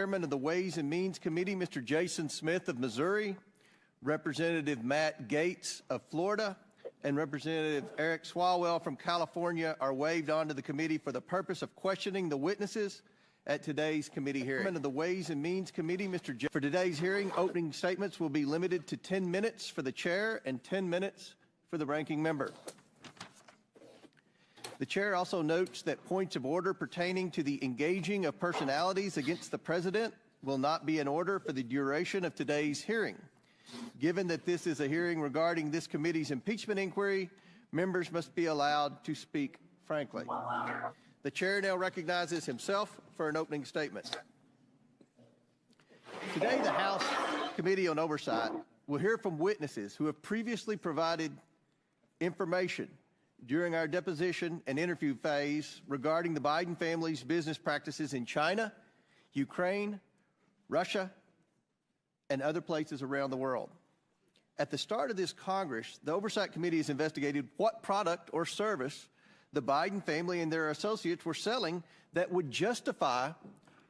Chairman of the Ways and Means Committee, Mr. Jason Smith of Missouri, Representative Matt Gaetz of Florida, and Representative Eric Swalwell from California are waived onto the committee for the purpose of questioning the witnesses at today's committee hearing. Chairman of the Ways and Means Committee, for today's hearing, opening statements will be limited to 10 minutes for the chair and 10 minutes for the ranking member. The chair also notes that points of order pertaining to the engaging of personalities against the president will not be in order for the duration of today's hearing. Given that this is a hearing regarding this committee's impeachment inquiry, members must be allowed to speak frankly. The chair now recognizes himself for an opening statement. Today, the House Committee on Oversight will hear from witnesses who have previously provided information during our deposition and interview phase regarding the Biden family's business practices in China, Ukraine, Russia, and other places around the world. At the start of this Congress, the Oversight Committee has investigated what product or service the Biden family and their associates were selling that would justify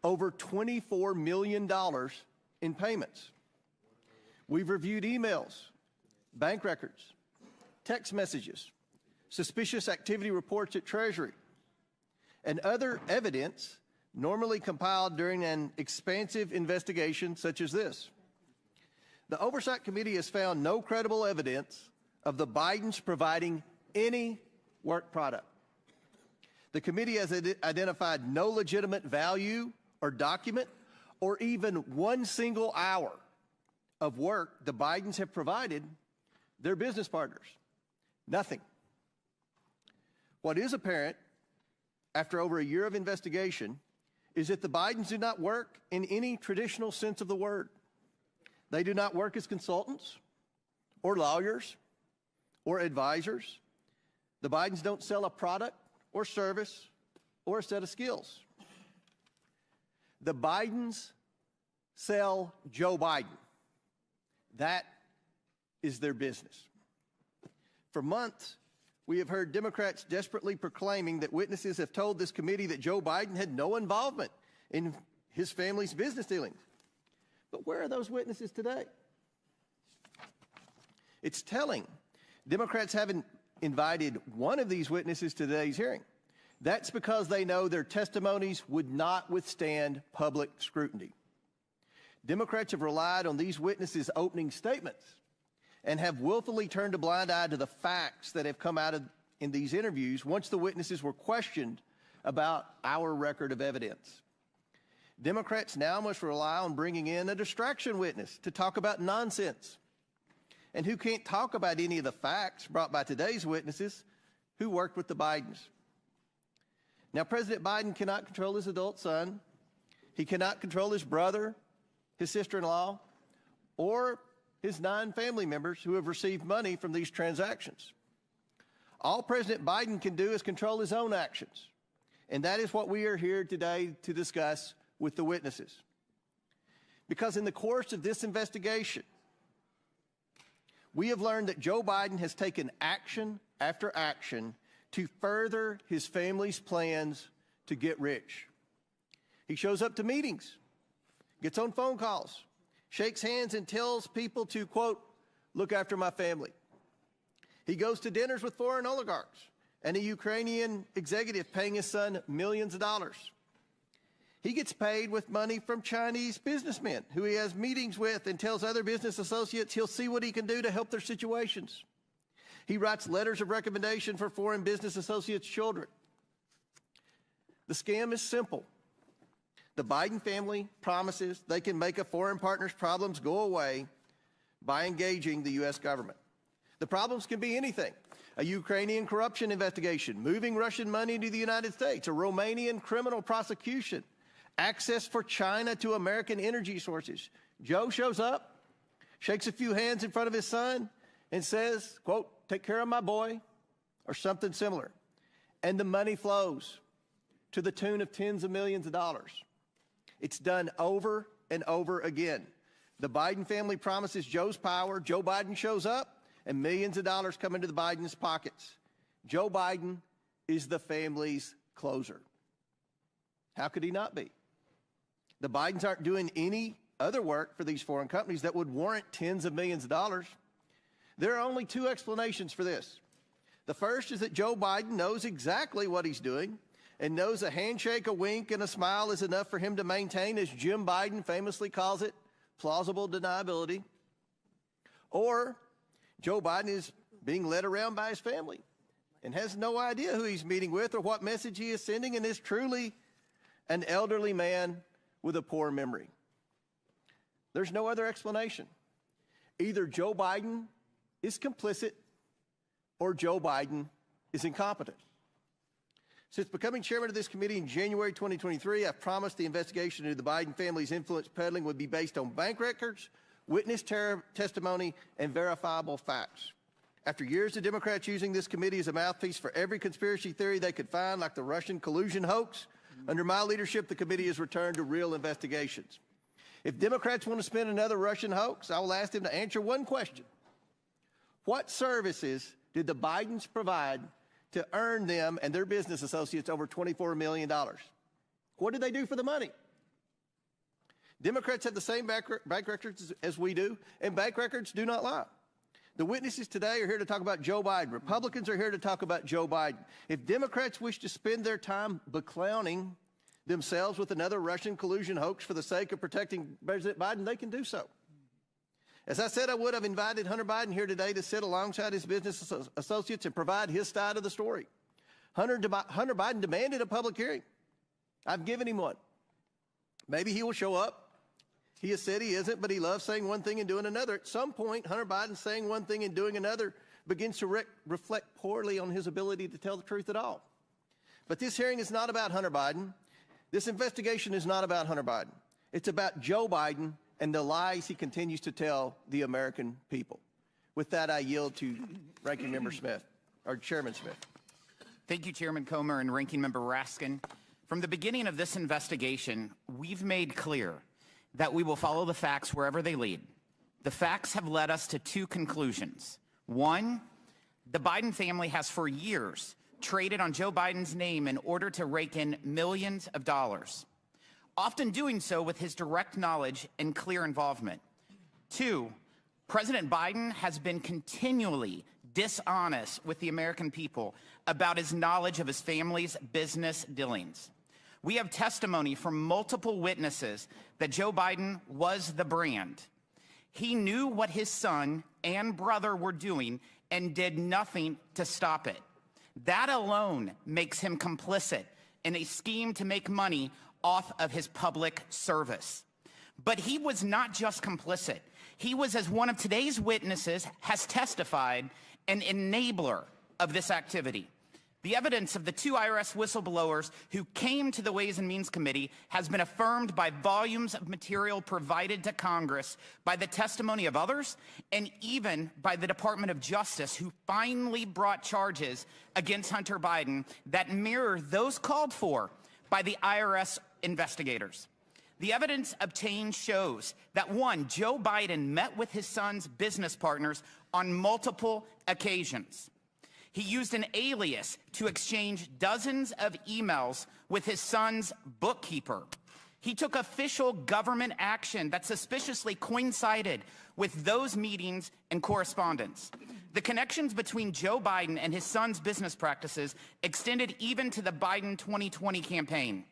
over $24 million in payments. We've reviewed emails, bank records, text messages, suspicious activity reports at Treasury, and other evidence normally compiled during an expansive investigation such as this. The Oversight Committee has found no credible evidence of the Bidens providing any work product. The committee has identified no legitimate value or document or even one single hour of work the Bidens have provided their business partners. Nothing. What is apparent after over a year of investigation is that the Bidens do not work in any traditional sense of the word. They do not work as consultants or lawyers or advisors. The Bidens don't sell a product or service or a set of skills. The Bidens sell Joe Biden. That is their business. For months, we have heard Democrats desperately proclaiming that witnesses have told this committee that Joe Biden had no involvement in his family's business dealings. But where are those witnesses today? It's telling. Democrats haven't invited one of these witnesses to today's hearing. That's because they know their testimonies would not withstand public scrutiny. Democrats have relied on these witnesses' opening statements and have willfully turned a blind eye to the facts that have come out in these interviews once the witnesses were questioned about our record of evidence. Democrats now must rely on bringing in a distraction witness to talk about nonsense, and who can't talk about any of the facts brought by today's witnesses who worked with the Bidens. Now, President Biden cannot control his adult son. He cannot control his brother, his sister-in-law, or his 9 family members who have received money from these transactions. All President Biden can do is control his own actions, and that is what we are here today to discuss with the witnesses. Because in the course of this investigation, we have learned that Joe Biden has taken action after action to further his family's plans to get rich. He shows up to meetings, gets on phone calls, shakes hands and tells people to, quote, look after my family. He goes to dinners with foreign oligarchs and a Ukrainian executive paying his son millions of dollars. He gets paid with money from Chinese businessmen who he has meetings with and tells other business associates he'll see what he can do to help their situations. He writes letters of recommendation for foreign business associates' children. The scam is simple. The Biden family promises they can make a foreign partner's problems go away by engaging the U.S. government. The problems can be anything: a Ukrainian corruption investigation, moving Russian money to the United States, a Romanian criminal prosecution, access for China to American energy sources. Joe shows up, shakes a few hands in front of his son, and says, quote, take care of my boy, or something similar. And the money flows to the tune of tens of millions of dollars. It's done over and over again. The Biden family promises Joe's power. Joe Biden shows up, and millions of dollars come into the Biden's pockets. Joe Biden is the family's closer. How could he not be? The Bidens aren't doing any other work for these foreign companies that would warrant tens of millions of dollars. There are only two explanations for this. The first is that Joe Biden knows exactly what he's doing and knows a handshake, a wink, and a smile is enough for him to maintain, as Jim Biden famously calls it, plausible deniability. Or Joe Biden is being led around by his family and has no idea who he's meeting with or what message he is sending, and is truly an elderly man with a poor memory. There's no other explanation. Either Joe Biden is complicit or Joe Biden is incompetent. Since becoming chairman of this committee in January 2023, I've promised the investigation into the Biden family's influence peddling would be based on bank records, witness testimony, and verifiable facts. After years of Democrats using this committee as a mouthpiece for every conspiracy theory they could find, like the Russian collusion hoax, under my leadership, the committee has returned to real investigations. If Democrats want to spin another Russian hoax, I will ask them to answer one question. What services did the Bidens provide to earn them and their business associates over $24 million? What did they do for the money? Democrats have the same bank records as we do, and bank records do not lie. The witnesses today are here to talk about Joe Biden. Republicans are here to talk about Joe Biden. If Democrats wish to spend their time beclowning themselves with another Russian collusion hoax for the sake of protecting President Biden, they can do so. As I said I would, I've invited Hunter Biden here today to sit alongside his business associates and provide his side of the story. Hunter Biden demanded a public hearing. I've given him one. Maybe he will show up. He has said he isn't, but he loves saying one thing and doing another. At some point, Hunter Biden saying one thing and doing another begins to reflect poorly on his ability to tell the truth at all. But this hearing is not about Hunter Biden. This investigation is not about Hunter Biden. It's about Joe Biden and the lies he continues to tell the American people. With that, I yield to Ranking Member Smith, or Chairman Smith. Thank you, Chairman Comer and Ranking Member Raskin. From the beginning of this investigation, we've made clear that we will follow the facts wherever they lead. The facts have led us to two conclusions. One, the Biden family has for years traded on Joe Biden's name in order to rake in millions of dollars, often doing so with his direct knowledge and clear involvement. Two, President Biden has been continually dishonest with the American people about his knowledge of his family's business dealings. We have testimony from multiple witnesses that Joe Biden was the brand. He knew what his son and brother were doing and did nothing to stop it. That alone makes him complicit in a scheme to make money off of his public service. But he was not just complicit. He was, as one of today's witnesses has testified, an enabler of this activity. The evidence of the two IRS whistleblowers who came to the Ways and Means Committee has been affirmed by volumes of material provided to Congress, by the testimony of others, and even by the Department of Justice, who finally brought charges against Hunter Biden that mirror those called for by the IRS investigators. The evidence obtained shows that, one, Joe Biden met with his son's business partners on multiple occasions. He used an alias to exchange dozens of emails with his son's bookkeeper. He took official government action that suspiciously coincided with those meetings and correspondence. The connections between Joe Biden and his son's business practices extended even to the Biden 2020 campaign.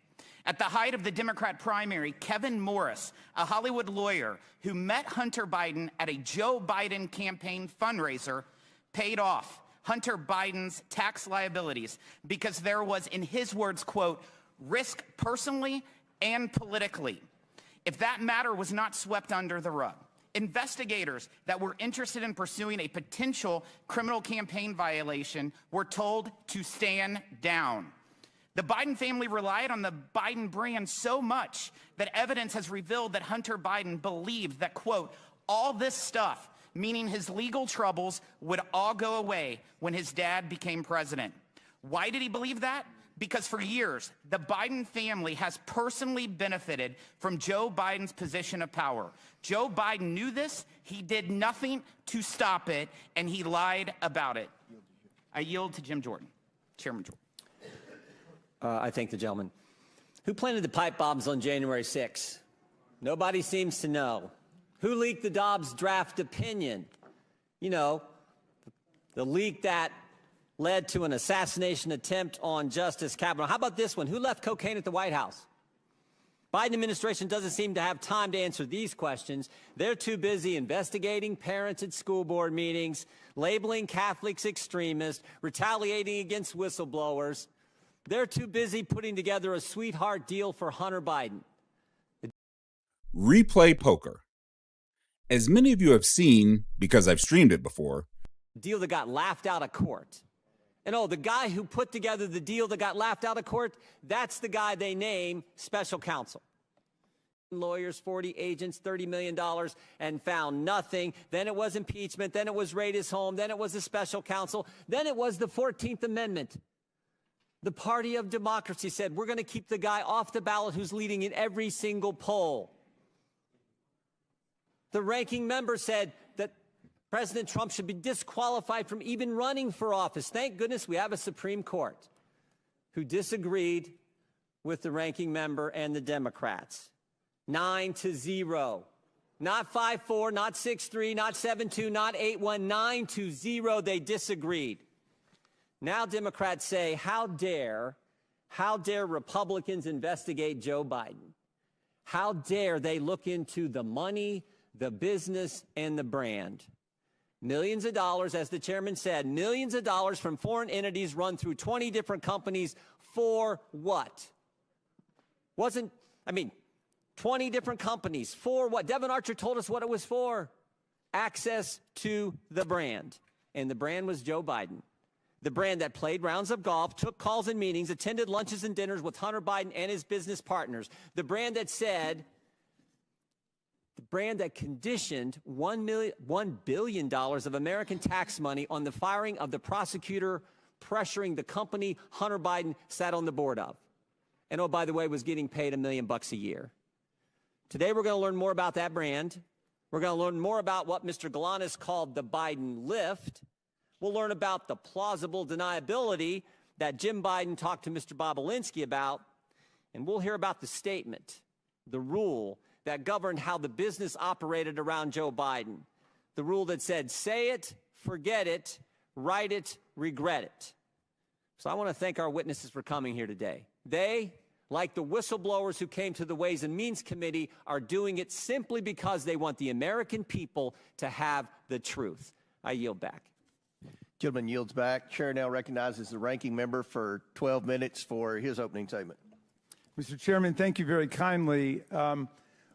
At the height of the Democrat primary, Kevin Morris, a Hollywood lawyer who met Hunter Biden at a Joe Biden campaign fundraiser, paid off Hunter Biden's tax liabilities because there was, in his words, quote, risk personally and politically. If that matter was not swept under the rug, investigators that were interested in pursuing a potential criminal campaign violation were told to stand down. The Biden family relied on the Biden brand so much that evidence has revealed that Hunter Biden believed that, quote, all this stuff, meaning his legal troubles, would all go away when his dad became president. Why did he believe that? Because for years, the Biden family has personally benefited from Joe Biden's position of power. Joe Biden knew this, he did nothing to stop it, and he lied about it. I yield to Jim Jordan. Chairman Jordan. I thank the gentleman. Who planted the pipe bombs on January 6th? Nobody seems to know. Who leaked the Dobbs draft opinion? You know, the leak that led to an assassination attempt on Justice Kavanaugh. How about this one? Who left cocaine at the White House? Biden administration doesn't seem to have time to answer these questions. They're too busy investigating parents at school board meetings, labeling Catholics extremists, retaliating against whistleblowers. They're too busy putting together a sweetheart deal for Hunter Biden. Replay Poker. As many of you have seen, because I've streamed it before, Deal that got laughed out of court. And oh, the guy who put together the deal that got laughed out of court, that's the guy they name special counsel. Lawyers, 40 agents, $30 million, and found nothing. Then it was impeachment. Then it was raid his home. Then it was the special counsel. Then it was the 14th Amendment. The party of democracy said, we're going to keep the guy off the ballot who's leading in every single poll. The ranking member said that President Trump should be disqualified from even running for office. Thank goodness we have a Supreme Court who disagreed with the ranking member and the Democrats. 9-0. Not 5-4, not 6-3, not 7-2, not 8-1, 9-0. They disagreed. Now Democrats say, how dare Republicans investigate Joe Biden? How dare they look into the money, the business, and the brand? Millions of dollars, as the chairman said, millions of dollars from foreign entities run through 20 different companies for what? 20 different companies for what? Devin Archer told us what it was for. Access to the brand. And the brand was Joe Biden. The brand that played rounds of golf, took calls and meetings, attended lunches and dinners with Hunter Biden and his business partners. The brand that said, the brand that conditioned $1 billion of American tax money on the firing of the prosecutor pressuring the company Hunter Biden sat on the board of. And oh, by the way, was getting paid $1 million a year. Today, we're going to learn more about that brand. We're going to learn more about what Mr. Galanis called the Biden lift. We'll learn about the plausible deniability that Jim Biden talked to Mr. Bobulinski about. And we'll hear about the statement, the rule that governed how the business operated around Joe Biden. The rule that said, say it, forget it, write it, regret it. So I want to thank our witnesses for coming here today. They, like the whistleblowers who came to the Ways and Means Committee, are doing it simply because they want the American people to have the truth. I yield back. Gentleman yields back. Chair now recognizes the ranking member for 12 minutes for his opening statement. Mr. Chairman, thank you very kindly.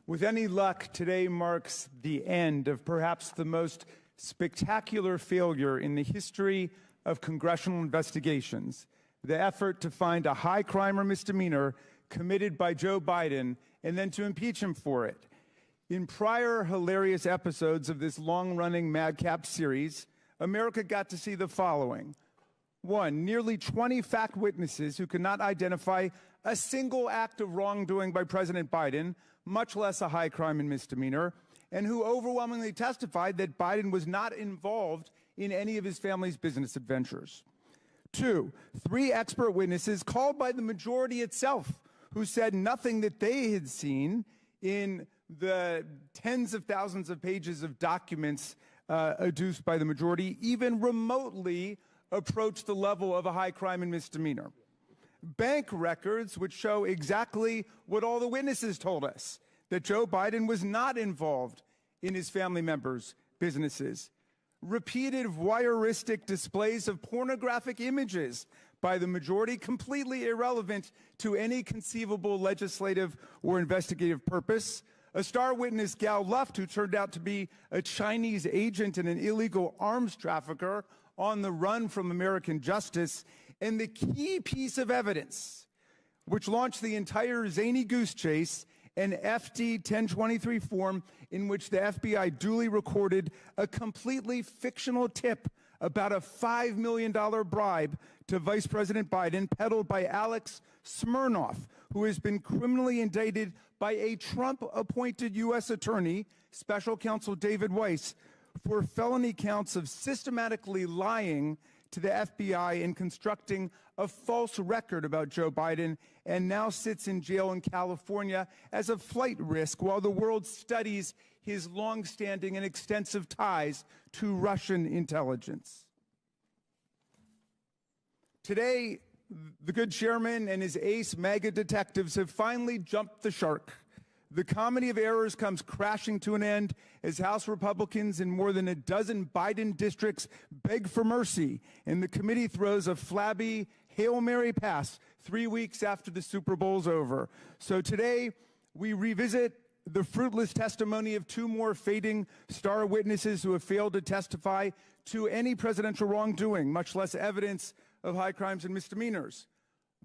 With any luck, today marks the end of perhaps the most spectacular failure in the history of congressional investigations, the effort to find a high crime or misdemeanor committed by Joe Biden and then to impeach him for it. In prior hilarious episodes of this long-running madcap series, America got to see the following. One, nearly 20 fact witnesses who could not identify a single act of wrongdoing by President Biden, much less a high crime and misdemeanor, and who overwhelmingly testified that Biden was not involved in any of his family's business adventures. Two, 3 expert witnesses called by the majority itself who said nothing that they had seen in the tens of thousands of pages of documents adduced by the majority even remotely approached the level of a high crime and misdemeanor. Bank records which show exactly what all the witnesses told us, that Joe Biden was not involved in his family members' businesses. Repeated voyeuristic displays of pornographic images by the majority, completely irrelevant to any conceivable legislative or investigative purpose. A star witness, Gal Luft, who turned out to be a Chinese agent and an illegal arms trafficker on the run from American justice, and the key piece of evidence which launched the entire zany goose chase, an FD 1023 form in which the FBI duly recorded a completely fictional tip about a $5 million bribe to Vice President Biden peddled by Alex Smirnoff, who has been criminally indicted by a Trump-appointed U.S. attorney, Special Counsel David Weiss, for felony counts of systematically lying to the FBI in constructing a false record about Joe Biden and now sits in jail in California as a flight risk while the world studies his long-standing and extensive ties to Russian intelligence. Today, the good chairman and his ace MAGA detectives have finally jumped the shark. The comedy of errors comes crashing to an end as House Republicans in more than a dozen Biden districts beg for mercy, and the committee throws a flabby Hail Mary pass 3 weeks after the Super Bowl's over. So today, we revisit the fruitless testimony of two more fading star witnesses who have failed to testify to any presidential wrongdoing, much less evidence of high crimes and misdemeanors.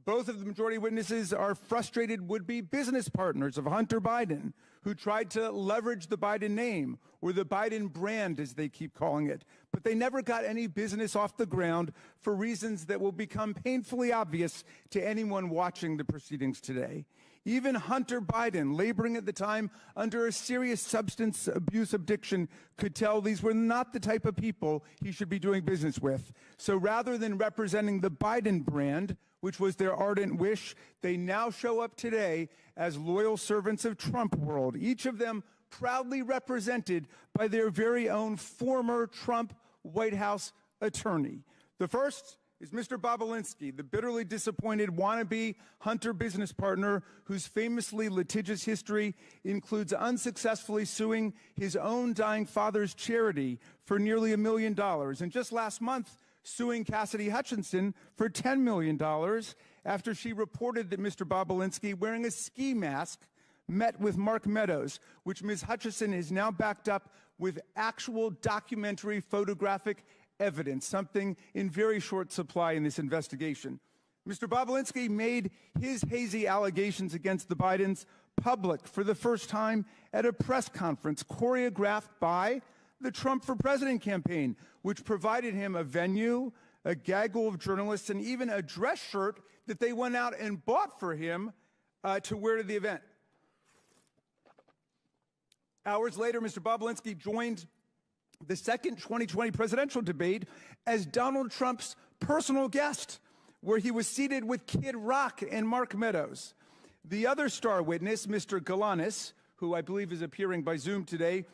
Both of the majority witnesses are frustrated would-be business partners of Hunter Biden, who tried to leverage the Biden name, or the Biden brand, as they keep calling it. But they never got any business off the ground for reasons that will become painfully obvious to anyone watching the proceedings today. Even Hunter Biden, laboring at the time under a serious substance abuse addiction, could tell these were not the type of people he should be doing business with. So rather than representing the Biden brand, which was their ardent wish, they now show up today as loyal servants of Trump world, each of them proudly represented by their very own former Trump White House attorney. The first is Mr. Bobulinski, the bitterly disappointed wannabe Hunter business partner whose famously litigious history includes unsuccessfully suing his own dying father's charity for nearly $1 million. And just last month, suing Cassidy Hutchinson for $10 million after she reported that Mr. Bobulinski, wearing a ski mask, met with Mark Meadows, which Ms. Hutchinson is now backed up with actual documentary photographic evidence, something in very short supply in this investigation. Mr. Bobulinski made his hazy allegations against the Bidens public for the first time at a press conference choreographed by the Trump for President campaign, which provided him a venue, a gaggle of journalists, and even a dress shirt that they went out and bought for him to wear to the event. Hours later, Mr. Bobulinski joined the second 2020 presidential debate as Donald Trump's personal guest, where he was seated with Kid Rock and Mark Meadows. The other star witness, Mr. Galanis, who I believe is appearing by Zoom today,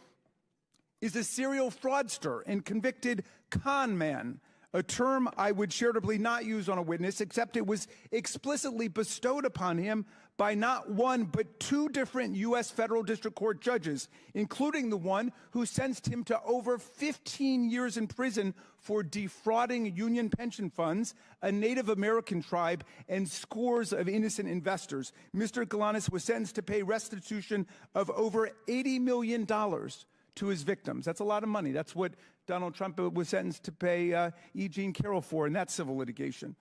is a serial fraudster and convicted con man, a term I would charitably not use on a witness, except it was explicitly bestowed upon him by not one, but two different U.S. federal district court judges, including the one who sentenced him to over 15 years in prison for defrauding union pension funds, a Native American tribe, and scores of innocent investors. Mr. Galanis was sentenced to pay restitution of over $80 million to his victims. That's a lot of money. That's what Donald Trump was sentenced to pay E. Jean Carroll for in that civil litigation.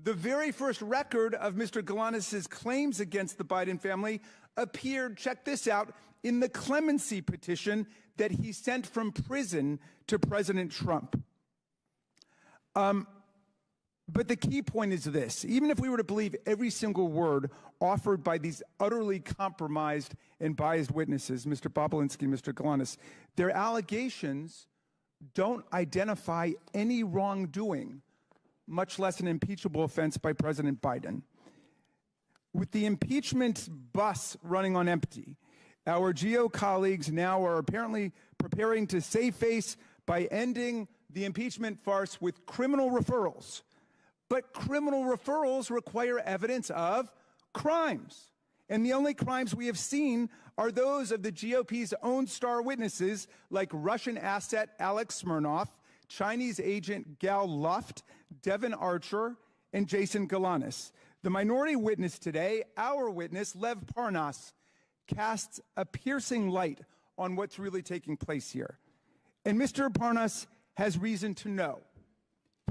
The very first record of Mr. Galanis' claims against the Biden family appeared, check this out, in the clemency petition that he sent from prison to President Trump. But the key point is this: even if we were to believe every single word offered by these utterly compromised and biased witnesses, Mr. Bobulinski, Mr. Galanis, their allegations don't identify any wrongdoing, much less an impeachable offense by President Biden. With the impeachment bus running on empty, our GO colleagues now are apparently preparing to save face by ending the impeachment farce with criminal referrals. But criminal referrals require evidence of crimes. And the only crimes we have seen are those of the GOP's own star witnesses, like Russian asset Alex Smirnov, Chinese agent Gal Luft, Devin Archer, and Jason Galanis. The minority witness today, our witness, Lev Parnas, casts a piercing light on what's really taking place here. And Mr. Parnas has reason to know.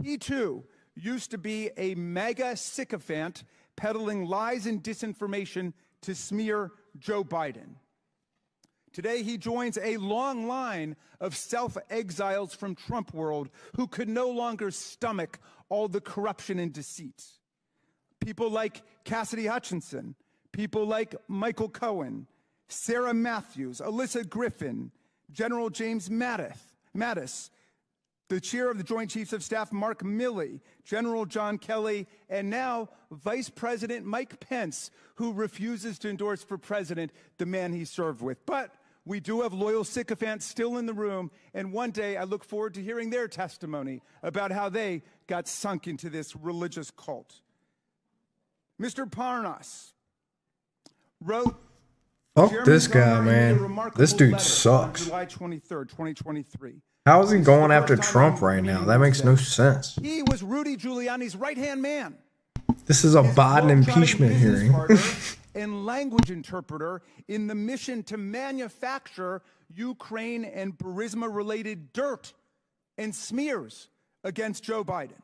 He, too, used to be a MAGA sycophant peddling lies and disinformation to smear Joe Biden. Today, he joins a long line of self-exiles from Trump world who could no longer stomach all the corruption and deceit. People like Cassidy Hutchinson, people like Michael Cohen, Sarah Matthews, Alyssa Griffin, General James Mattis, the chair of the Joint Chiefs of Staff, Mark Milley, General John Kelly, and now Vice President Mike Pence, who refuses to endorse for president the man he served with. But we do have loyal sycophants still in the room, and one day I look forward to hearing their testimony about how they got sunk into this religious cult. Mr. Parnas wrote, Fuck this guy, man. This dude sucks. July 23rd, 2023. How is he going after Trump right now? That makes no sense. He was Rudy Giuliani's right-hand man. This is a Biden impeachment hearing. And language interpreter in the mission to manufacture Ukraine and Burisma-related dirt and smears against Joe Biden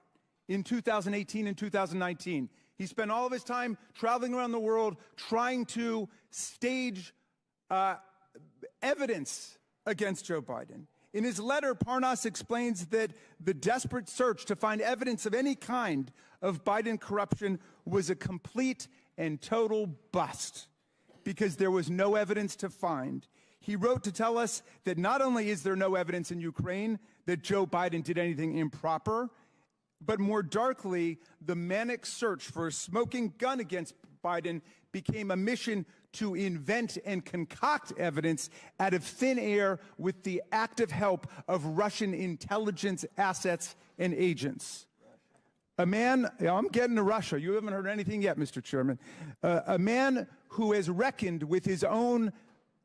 in 2018 and 2019. He spent all of his time traveling around the world trying to stage evidence against Joe Biden. In his letter, Parnas explains that the desperate search to find evidence of any kind of Biden corruption was a complete and total bust because there was no evidence to find. He wrote to tell us that not only is there no evidence in Ukraine that Joe Biden did anything improper, but more darkly, the manic search for a smoking gun against Biden became a mission to invent and concoct evidence out of thin air with the active help of Russian intelligence assets and agents. A man, I'm getting to Russia. You haven't heard anything yet, Mr. Chairman. A man who has reckoned with his own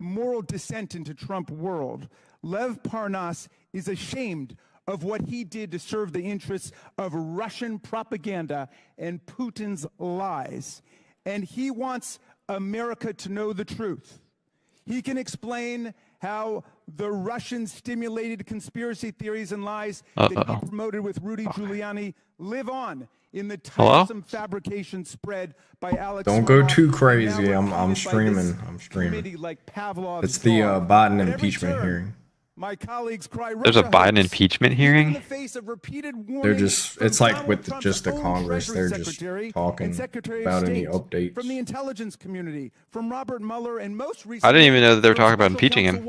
moral descent into Trump world. Lev Parnas is ashamed of what he did to serve the interests of Russian propaganda and Putin's lies. And he wants America to know the truth. He can explain how the Russian-stimulated conspiracy theories and lies that he promoted with Rudy Giuliani live on in the tiresome fabrication spread by Alex. Don't go too crazy. I'm streaming. Like Pavlov's it's the Biden impeachment hearing. My colleagues cry. There's a Biden impeachment hearing? They're just, it's like with just the Congress, they're just talking about any updates. From the intelligence community, from Robert Mueller, and most recently, I didn't even know that they were talking about impeaching him.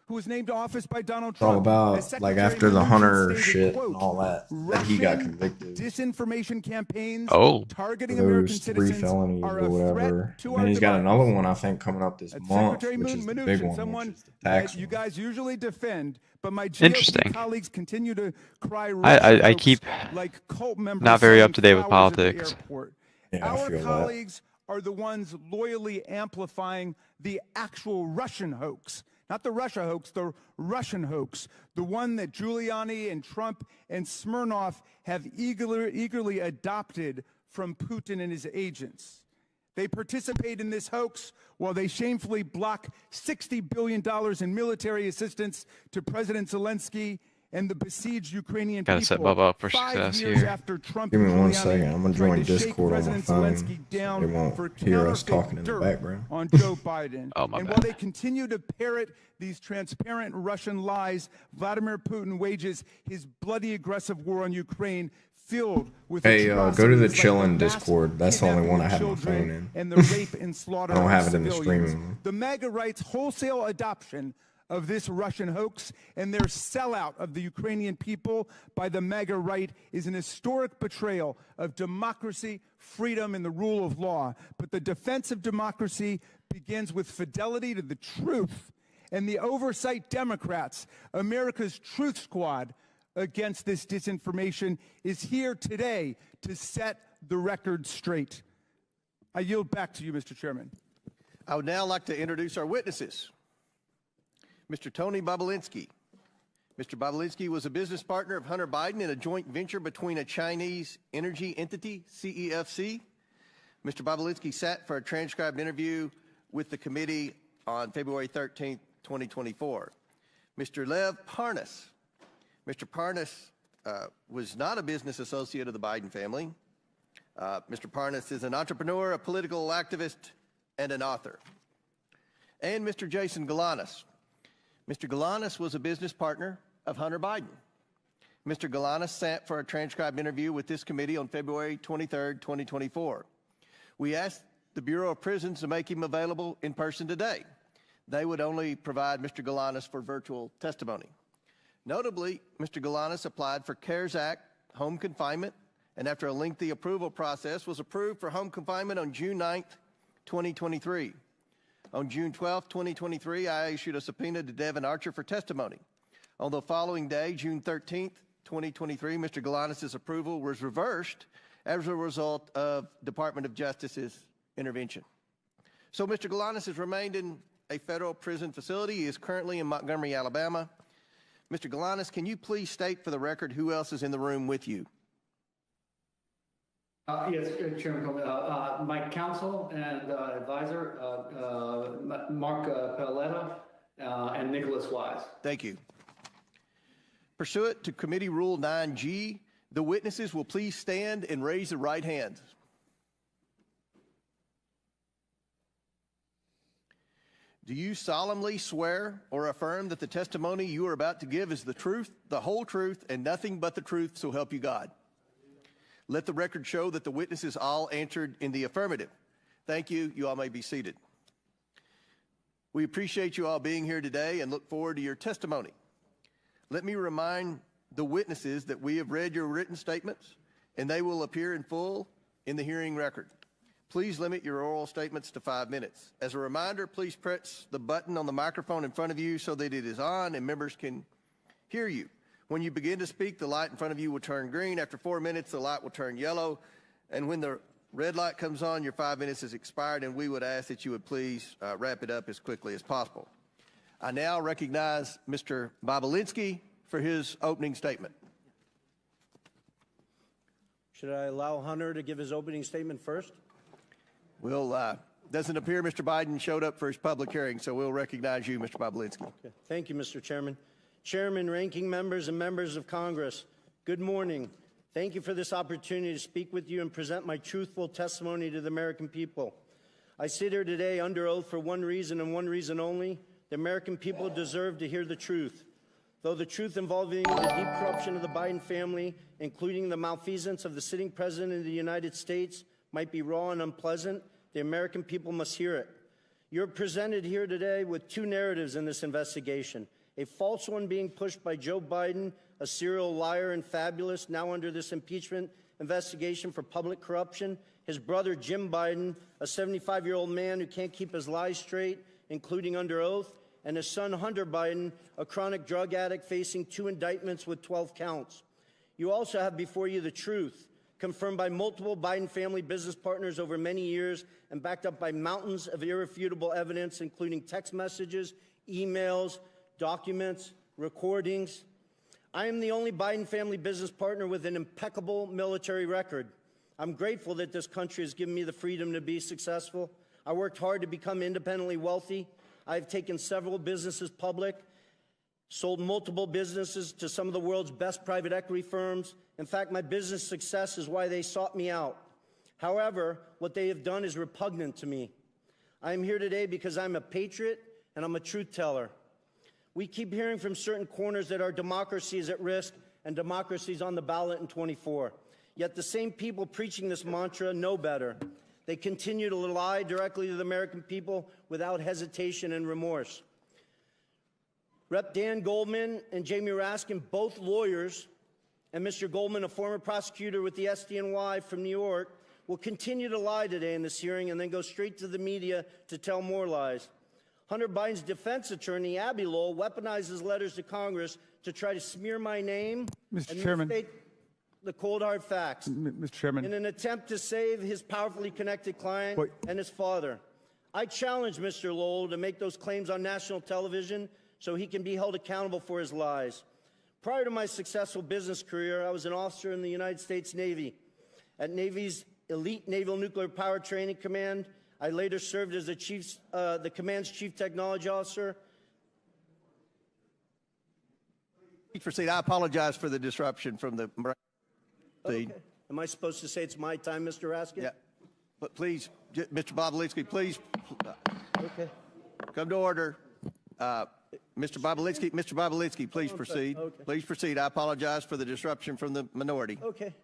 Who was named to office by Donald It's all Trump. about, like, after the Hunter shit and all that, that he got convicted. Disinformation campaigns targeting those 3 felonies or whatever. And he's got another one, I think, coming up this month, which is the big one, which is the tax one. You guys usually defend, but my GOP colleagues continue to cry. I keep like cult members not very up to date with politics. Yeah, our colleagues are the ones loyally amplifying the actual Russian hoax. Not the Russia hoax, the Russian hoax, the one that Giuliani and Trump and Smirnov have eagerly adopted from Putin and his agents. They participate in this hoax while they shamefully block $60 billion in military assistance to President Zelensky and the besieged Ukrainian people. Set Bubba up for 5 success years here. after Trump Give me one Giuliani second. I'm gonna join Discord on my phone. Down They won't for hear us counterfeit talking in the dirt background. on Joe Biden. Oh, my and bad. while they continue to parrot these transparent Russian lies, Vladimir Putin wages his bloody aggressive war on Ukraine filled with Hey, go to the atrocities chillin' like the mass Discord. That's the only one I have my kidnapping of phone in. and the rape and slaughter I don't have of it in the civilians. streaming one. The MAGA right's wholesale adoption of this Russian hoax and their sellout of the Ukrainian people by the MAGA right is an historic betrayal of democracy, freedom, and the rule of law. But the defense of democracy begins with fidelity to the truth and the oversight Democrats, America's Truth Squad, against this disinformation is here today to set the record straight. I yield back to you, Mr. Chairman. I would now like to introduce our witnesses. Mr. Tony Bobulinski. Mr. Bobulinski was a business partner of Hunter Biden in a joint venture between a Chinese energy entity, CEFC. Mr. Bobulinski sat for a transcribed interview with the committee on February 13, 2024. Mr. Lev Parnas. Mr. Parnas was not a business associate of the Biden family. Mr. Parnas is an entrepreneur, a political activist, and an author. And Mr. Jason Galanis. Mr. Galanis was a business partner of Hunter Biden. Mr. Galanis sat for a transcribed interview with this committee on February 23, 2024. We asked the Bureau of Prisons to make him available in person today. They would only provide Mr. Galanis for virtual testimony. Notably, Mr. Galanis applied for CARES Act home confinement, and after a lengthy approval process, was approved for home confinement on June 9th, 2023. On June 12th, 2023, I issued a subpoena to Devin Archer for testimony. On the following day, June 13th, 2023, Mr. Galanis' approval was reversed as a result of Department of Justice's intervention. So Mr. Galanis has remained in a federal prison facility. He is currently in Montgomery, Alabama. Mr. Galanis, can you please state for the record who else is in the room with you? Yes, Chairman Coleman. My counsel and advisor, Mark Paletta, and Nicholas Wise. Thank you. Pursuant to Committee Rule 9G, the witnesses will please stand and raise their right hands. Do you solemnly swear or affirm that the testimony you are about to give is the truth, the whole truth, and nothing but the truth, so help you God? Let the record show that the witnesses all answered in the affirmative. Thank you. You all may be seated. We appreciate you all being here today and look forward to your testimony. Let me remind the witnesses that we have read your written statements and they will appear in full in the hearing record. Please limit your oral statements to 5 minutes. As a reminder, please press the button on the microphone in front of you so that it is on and members can hear you. When you begin to speak, the light in front of you will turn green. After 4 minutes, the light will turn yellow. And when the red light comes on, your 5 minutes has expired, and we would ask that you would please wrap it up as quickly as possible. I now recognize Mr. Bobulinski for his opening statement. Should I allow Hunter to give his opening statement first? Doesn't appear Mr. Biden showed up for his public hearing, so we'll recognize you, Mr. Bobulinski. Okay. Thank you, Mr. Chairman. Chairman, ranking members, and members of Congress, good morning. Thank you for this opportunity to speak with you and present my truthful testimony to the American people. I sit here today under oath for one reason and one reason only. The American people deserve to hear the truth. Though the truth involving the deep corruption of the Biden family, including the malfeasance of the sitting president of the United States, might be raw and unpleasant, the American people must hear it. You're presented here today with two narratives in this investigation. A false one being pushed by Joe Biden, a serial liar and fabulous, now under this impeachment investigation for public corruption. His brother, Jim Biden, a 75-year-old man who can't keep his lies straight, including under oath. And his son, Hunter Biden, a chronic drug addict facing 2 indictments with 12 counts. You also have before you the truth, confirmed by multiple Biden family business partners over many years and backed up by mountains of irrefutable evidence, including text messages, emails, documents, recordings. I am the only Biden family business partner with an impeccable military record. I'm grateful that this country has given me the freedom to be successful. I worked hard to become independently wealthy. I've taken several businesses public, sold multiple businesses to some of the world's best private equity firms. In fact, my business success is why they sought me out. However, what they have done is repugnant to me. I am here today because I'm a patriot and I'm a truth teller. We keep hearing from certain corners that our democracy is at risk and democracy is on the ballot in 24. Yet the same people preaching this mantra know better. They continue to lie directly to the American people without hesitation and remorse. Rep. Dan Goldman and Jamie Raskin, both lawyers, and Mr. Goldman, a former prosecutor with the SDNY from New York, will continue to lie today in this hearing and then go straight to the media to tell more lies. Hunter Biden's defense attorney, Abby Lowell, weaponizes letters to Congress to try to smear my name Mr. Chairman. State the cold hard facts. Mr. Chairman. In an attempt to save his powerfully connected client and his father. I challenge Mr. Lowell to make those claims on national television so he can be held accountable for his lies. Prior to my successful business career, I was an officer in the United States Navy. At Navy's elite Naval Nuclear Power Training Command, I later served as the command's chief technology officer. Proceed. I apologize for the disruption from the... Okay. Am I supposed to say it's my time, Mr. Raskin? Yeah. But please, Mr. Bobulinski, please Okay. come to order. Mr. Bobulinski, please proceed. Okay. Please proceed. I apologize for the disruption from the minority. Okay.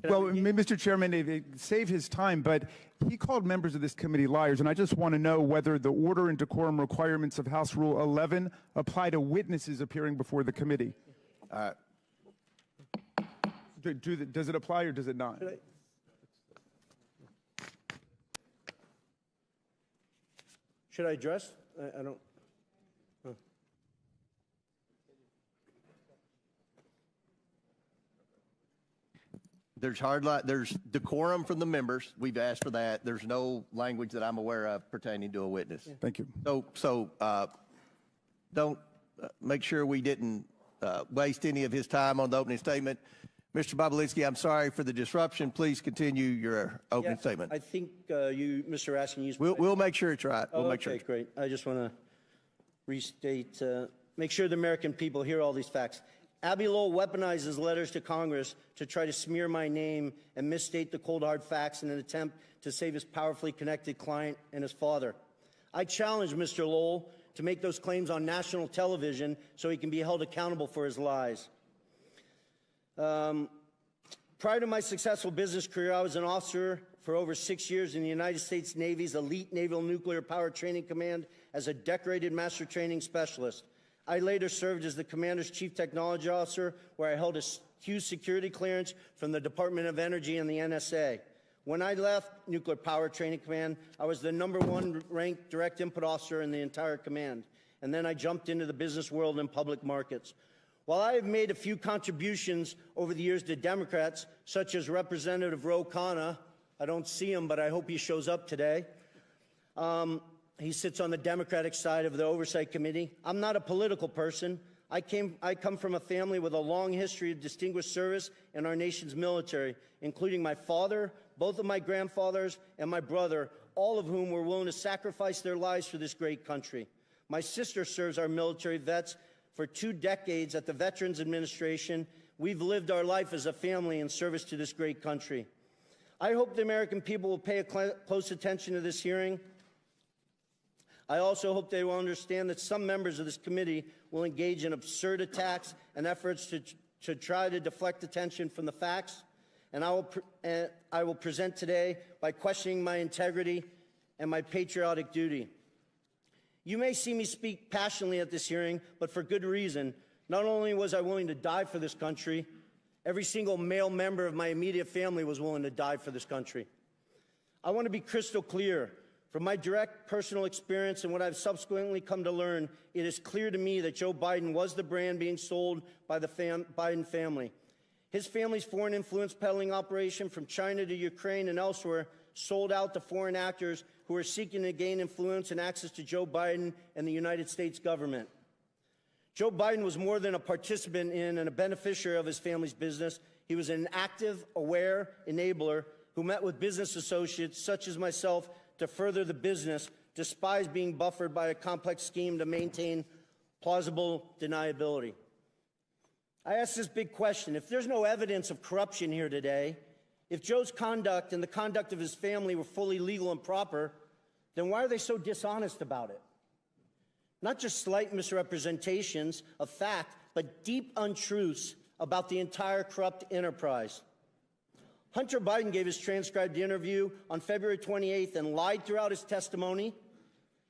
Well, Mr. Chairman, it saved his time, but he called members of this committee liars, and I just want to know whether the order and decorum requirements of House Rule 11 apply to witnesses appearing before the committee. All right. Does it apply or does it not? Should I address? I don't. There's decorum from the members. We've asked for that. There's no language that I'm aware of pertaining to a witness. Thank you. So don't make sure we didn't waste any of his time on the opening statement. Mr. Bobulinski, I'm sorry for the disruption. Please continue your opening statement. I think you, Mr. Raskin, used. We'll make sure it's right. We'll make sure. Okay, great. I just want to restate, make sure the American people hear all these facts. Abby Lowell weaponizes letters to Congress to try to smear my name and misstate the cold hard facts in an attempt to save his powerfully connected client and his father. I challenge Mr. Lowell to make those claims on national television so he can be held accountable for his lies. Prior to my successful business career, I was an officer for over 6 years in the United States Navy's elite Naval Nuclear Power Training Command as a decorated master training specialist. I later served as the commander's chief technology officer, where I held a huge security clearance from the Department of Energy and the NSA. When I left Nuclear Power Training Command, I was the #1 ranked direct input officer in the entire command. And then I jumped into the business world and public markets. While I have made a few contributions over the years to Democrats, such as Representative Ro Khanna, I don't see him, but I hope he shows up today. He sits on the Democratic side of the Oversight Committee. I'm not a political person. I come from a family with a long history of distinguished service in our nation's military, including my father, both of my grandfathers, and my brother, all of whom were willing to sacrifice their lives for this great country. My sister serves our military vets for 2 decades at the Veterans Administration. We've lived our life as a family in service to this great country. I hope the American people will pay close attention to this hearing. I also hope they will understand that some members of this committee will engage in absurd attacks and efforts to try to deflect attention from the facts. And I will present today by questioning my integrity and my patriotic duty. You may see me speak passionately at this hearing, but for good reason. Not only was I willing to die for this country, every single male member of my immediate family was willing to die for this country. I want to be crystal clear. From my direct personal experience and what I've subsequently come to learn, it is clear to me that Joe Biden was the brand being sold by the Biden family. His family's foreign influence peddling operation from China to Ukraine and elsewhere sold out to foreign actors who are seeking to gain influence and access to Joe Biden and the United States government. Joe Biden was more than a participant in and a beneficiary of his family's business. He was an active, aware enabler who met with business associates such as myself to further the business, despite being buffered by a complex scheme to maintain plausible deniability. I ask this big question. If there's no evidence of corruption here today, if Joe's conduct and the conduct of his family were fully legal and proper, then why are they so dishonest about it? Not just slight misrepresentations of fact, but deep untruths about the entire corrupt enterprise. Hunter Biden gave his transcribed interview on February 28th and lied throughout his testimony.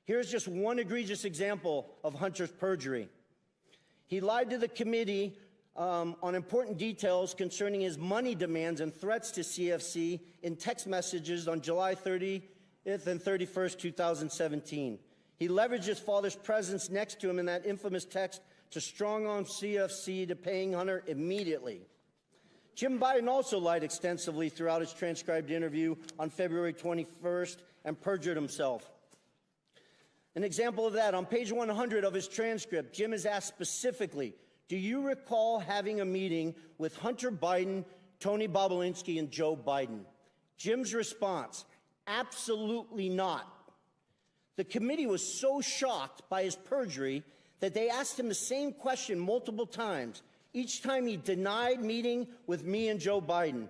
Here's just one egregious example of Hunter's perjury. He lied to the committee on important details concerning his money demands and threats to CFC in text messages on July 30th and 31st, 2017. He leveraged his father's presence next to him in that infamous text to strong-arm CFC to paying Hunter immediately. Jim Biden also lied extensively throughout his transcribed interview on February 21st and perjured himself. An example of that, on page 100 of his transcript, Jim is asked specifically, do you recall having a meeting with Hunter Biden, Tony Bobulinski, and Joe Biden? Jim's response, absolutely not. The committee was so shocked by his perjury that they asked him the same question multiple times. Each time he denied meeting with me and Joe Biden.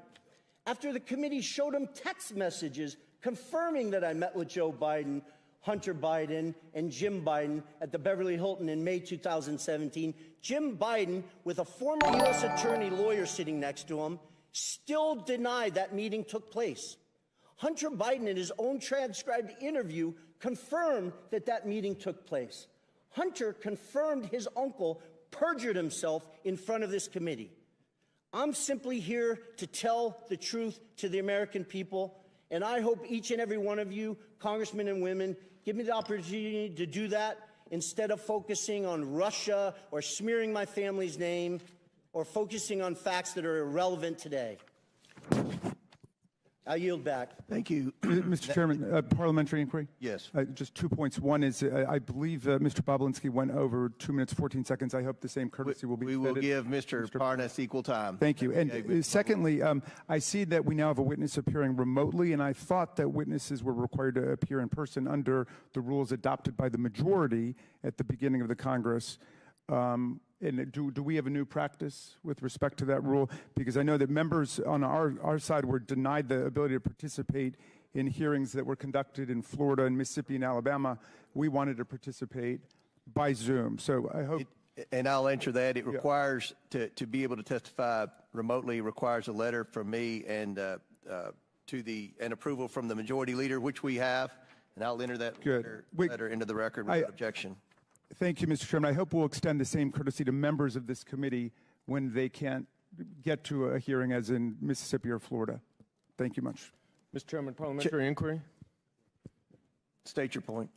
After the committee showed him text messages confirming that I met with Joe Biden, Hunter Biden, and Jim Biden at the Beverly Hilton in May 2017, Jim Biden, with a former U.S. attorney lawyer sitting next to him, still denied that meeting took place. Hunter Biden, in his own transcribed interview, confirmed that that meeting took place. Hunter confirmed his uncle perjured himself in front of this committee. I'm simply here to tell the truth to the American people, and I hope each and every one of you, congressmen and women, give me the opportunity to do that instead of focusing on Russia or smearing my family's name or focusing on facts that are irrelevant today. I yield back. Thank you. Mr. Chairman, parliamentary inquiry? Yes. Just 2 points. One is I believe Mr. Bobulinski went over 2 minutes, 14 seconds. I hope the same courtesy will be We will give Mr. Parnas equal time. Thank you. And secondly, I see that we now have a witness appearing remotely, and I thought that witnesses were required to appear in person under the rules adopted by the majority at the beginning of the Congress. And do we have a new practice with respect to that rule? Because I know that members on our side were denied the ability to participate in hearings that were conducted in Florida and Mississippi and Alabama. We wanted to participate by Zoom. So I hope... And I'll answer that. It requires, to be able to testify remotely, requires a letter from me and an approval from the majority leader, which we have. And I'll enter that letter into the record without objection. Thank you, Mr. Chairman. I hope we'll extend the same courtesy to members of this committee when they can't get to a hearing as in Mississippi or Florida. Thank you much. Mr. Chairman, parliamentary inquiry. State your point.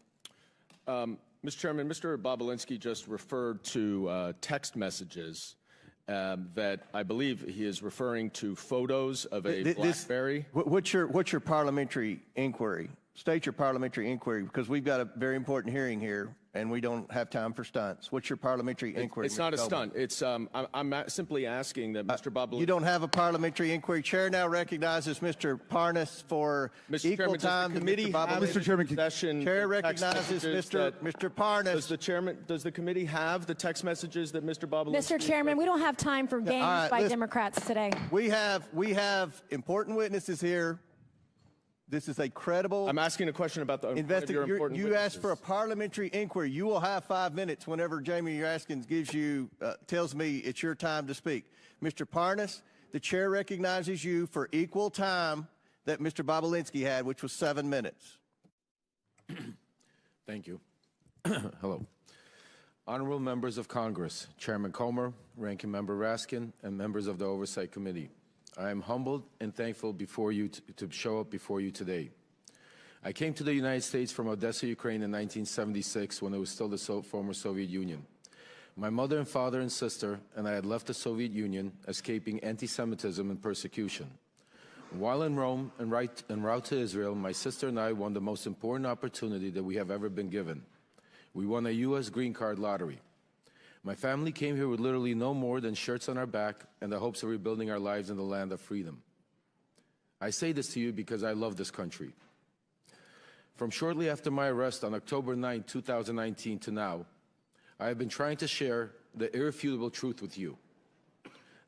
Mr. Chairman, Mr. Bobulinski just referred to text messages that I believe he is referring to photos of a BlackBerry. What's your parliamentary inquiry? State your parliamentary inquiry, because we've got a very important hearing here, and we don't have time for stunts. What's your parliamentary inquiry? It's not a stunt. It's I'm simply asking that Mr. Bobulinski. You don't have a parliamentary inquiry. Chair now recognizes Mr. Parnas for equal time. Mr. Chairman, Chair recognizes Mr. Parnas. Does the committee have the text messages that Mr. Bobulinski? Mr. Chairman, we don't have time for games by Democrats today. We have important witnesses here. This is a credible. I'm asking a question about the important You asked for a parliamentary inquiry. You will have 5 minutes whenever Jamie Raskins tells me it's your time to speak. Mr. Parnas, the chair recognizes you for equal time that Mr. Bobulinski had, which was 7 minutes. Thank you. Hello. Honorable members of Congress, Chairman Comer, Ranking Member Raskin, and members of the Oversight Committee. I am humbled and thankful before you to show up before you today. I came to the United States from Odessa, Ukraine in 1976 when it was still the former Soviet Union. My mother and father and sister and I had left the Soviet Union, escaping anti-Semitism and persecution. While in Rome en route to Israel, my sister and I won the most important opportunity that we have ever been given. We won a U.S. green card lottery. My family came here with literally no more than shirts on our back and the hopes of rebuilding our lives in the land of freedom. I say this to you because I love this country. From shortly after my arrest on October 9, 2019 to now, I have been trying to share the irrefutable truth with you.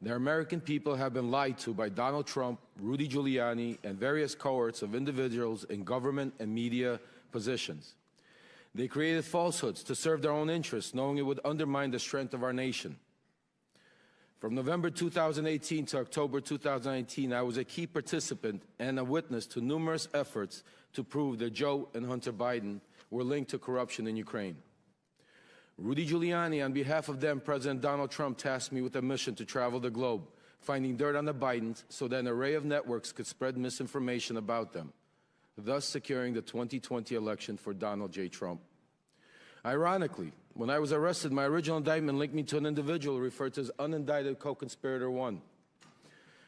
The American people have been lied to by Donald Trump, Rudy Giuliani, and various cohorts of individuals in government and media positions. They created falsehoods to serve their own interests, knowing it would undermine the strength of our nation. From November 2018 to October 2019, I was a key participant and a witness to numerous efforts to prove that Joe and Hunter Biden were linked to corruption in Ukraine. Rudy Giuliani, on behalf of then President Donald Trump, tasked me with a mission to travel the globe, finding dirt on the Bidens so that an array of networks could spread misinformation about them, thus securing the 2020 election for Donald J. Trump. Ironically, when I was arrested, my original indictment linked me to an individual referred to as unindicted co-conspirator 1.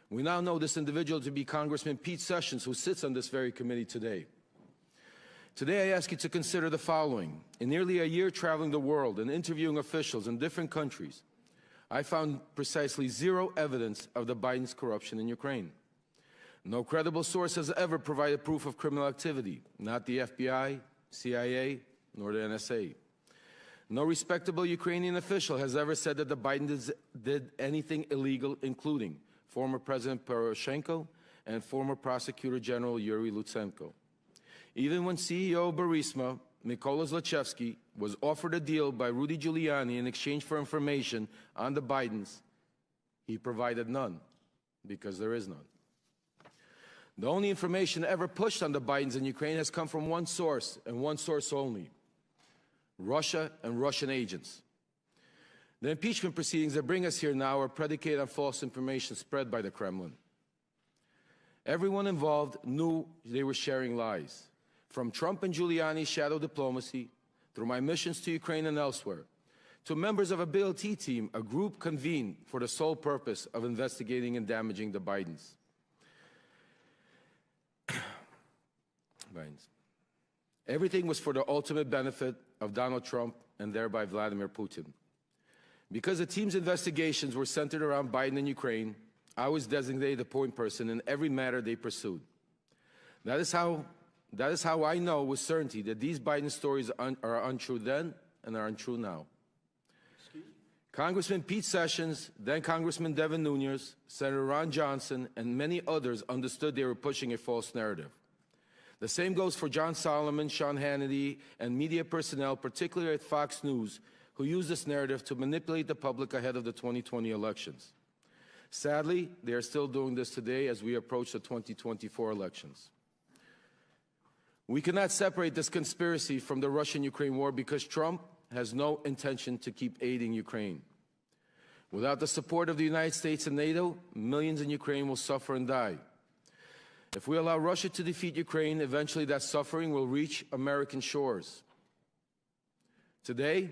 We now know this individual to be Congressman Pete Sessions, who sits on this very committee today. Today, I ask you to consider the following. In nearly a year traveling the world and interviewing officials in different countries, I found precisely zero evidence of the Biden's corruption in Ukraine. No credible source has ever provided proof of criminal activity, not the FBI, CIA, nor the NSA. No respectable Ukrainian official has ever said that the Bidens did anything illegal, including former President Poroshenko and former Prosecutor General Yuri Lutsenko. Even when CEO of Burisma, Mykola Zlochevsky, was offered a deal by Rudy Giuliani in exchange for information on the Bidens, he provided none, because there is none. The only information ever pushed on the Bidens in Ukraine has come from one source, and one source only: Russia and Russian agents. The impeachment proceedings that bring us here now are predicated on false information spread by the Kremlin. Everyone involved knew they were sharing lies. From Trump and Giuliani's shadow diplomacy, through my missions to Ukraine and elsewhere, to members of a BLT team, a group convened for the sole purpose of investigating and damaging the Bidens. Everything was for the ultimate benefit of Donald Trump and thereby Vladimir Putin. Because the team's investigations were centered around Biden and Ukraine, I was designated the point person in every matter they pursued. That is how I know with certainty that these Biden stories are untrue then and are untrue now. Congressman Pete Sessions, then Congressman Devin Nunes, Senator Ron Johnson, and many others understood they were pushing a false narrative. The same goes for John Solomon, Sean Hannity, and media personnel, particularly at Fox News, who used this narrative to manipulate the public ahead of the 2020 elections. Sadly, they are still doing this today as we approach the 2024 elections. We cannot separate this conspiracy from the Russian-Ukraine war because Trump has no intention to keep aiding Ukraine. Without the support of the United States and NATO, millions in Ukraine will suffer and die. If we allow Russia to defeat Ukraine, eventually that suffering will reach American shores. Today,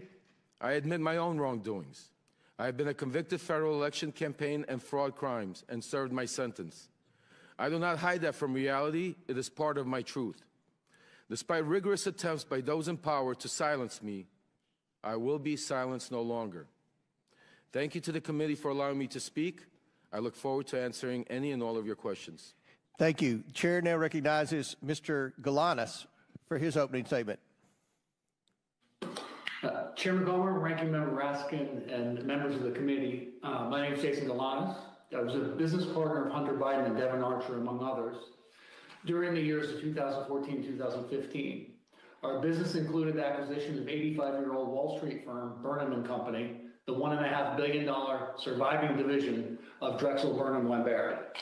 I admit my own wrongdoings. I have been a convicted federal election campaign and fraud crimes and served my sentence. I do not hide that from reality. It is part of my truth. Despite rigorous attempts by those in power to silence me, I will be silenced no longer. Thank you to the committee for allowing me to speak. I look forward to answering any and all of your questions. Thank you. Chair now recognizes Mr. Galanis for his opening statement. Chairman Comer, Ranking Member Raskin, and members of the committee, my name is Jason Galanis. I was a business partner of Hunter Biden and Devin Archer, among others, during the years of 2014-2015. Our business included the acquisition of 85-year-old Wall Street firm Burnham & Company, the $1.5 billion surviving division of Drexel Burnham Lambert.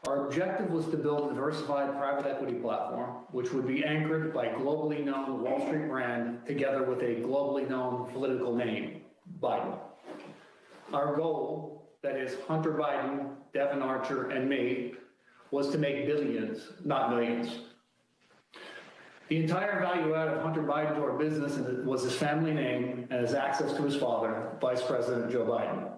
Our objective was to build a diversified private equity platform, which would be anchored by globally known Wall Street brand together with a globally known political name, Biden. Our goal, that is Hunter Biden, Devin Archer, and me, was to make billions, not millions. The entire value add of Hunter Biden to our business was his family name and his access to his father, Vice President Joe Biden.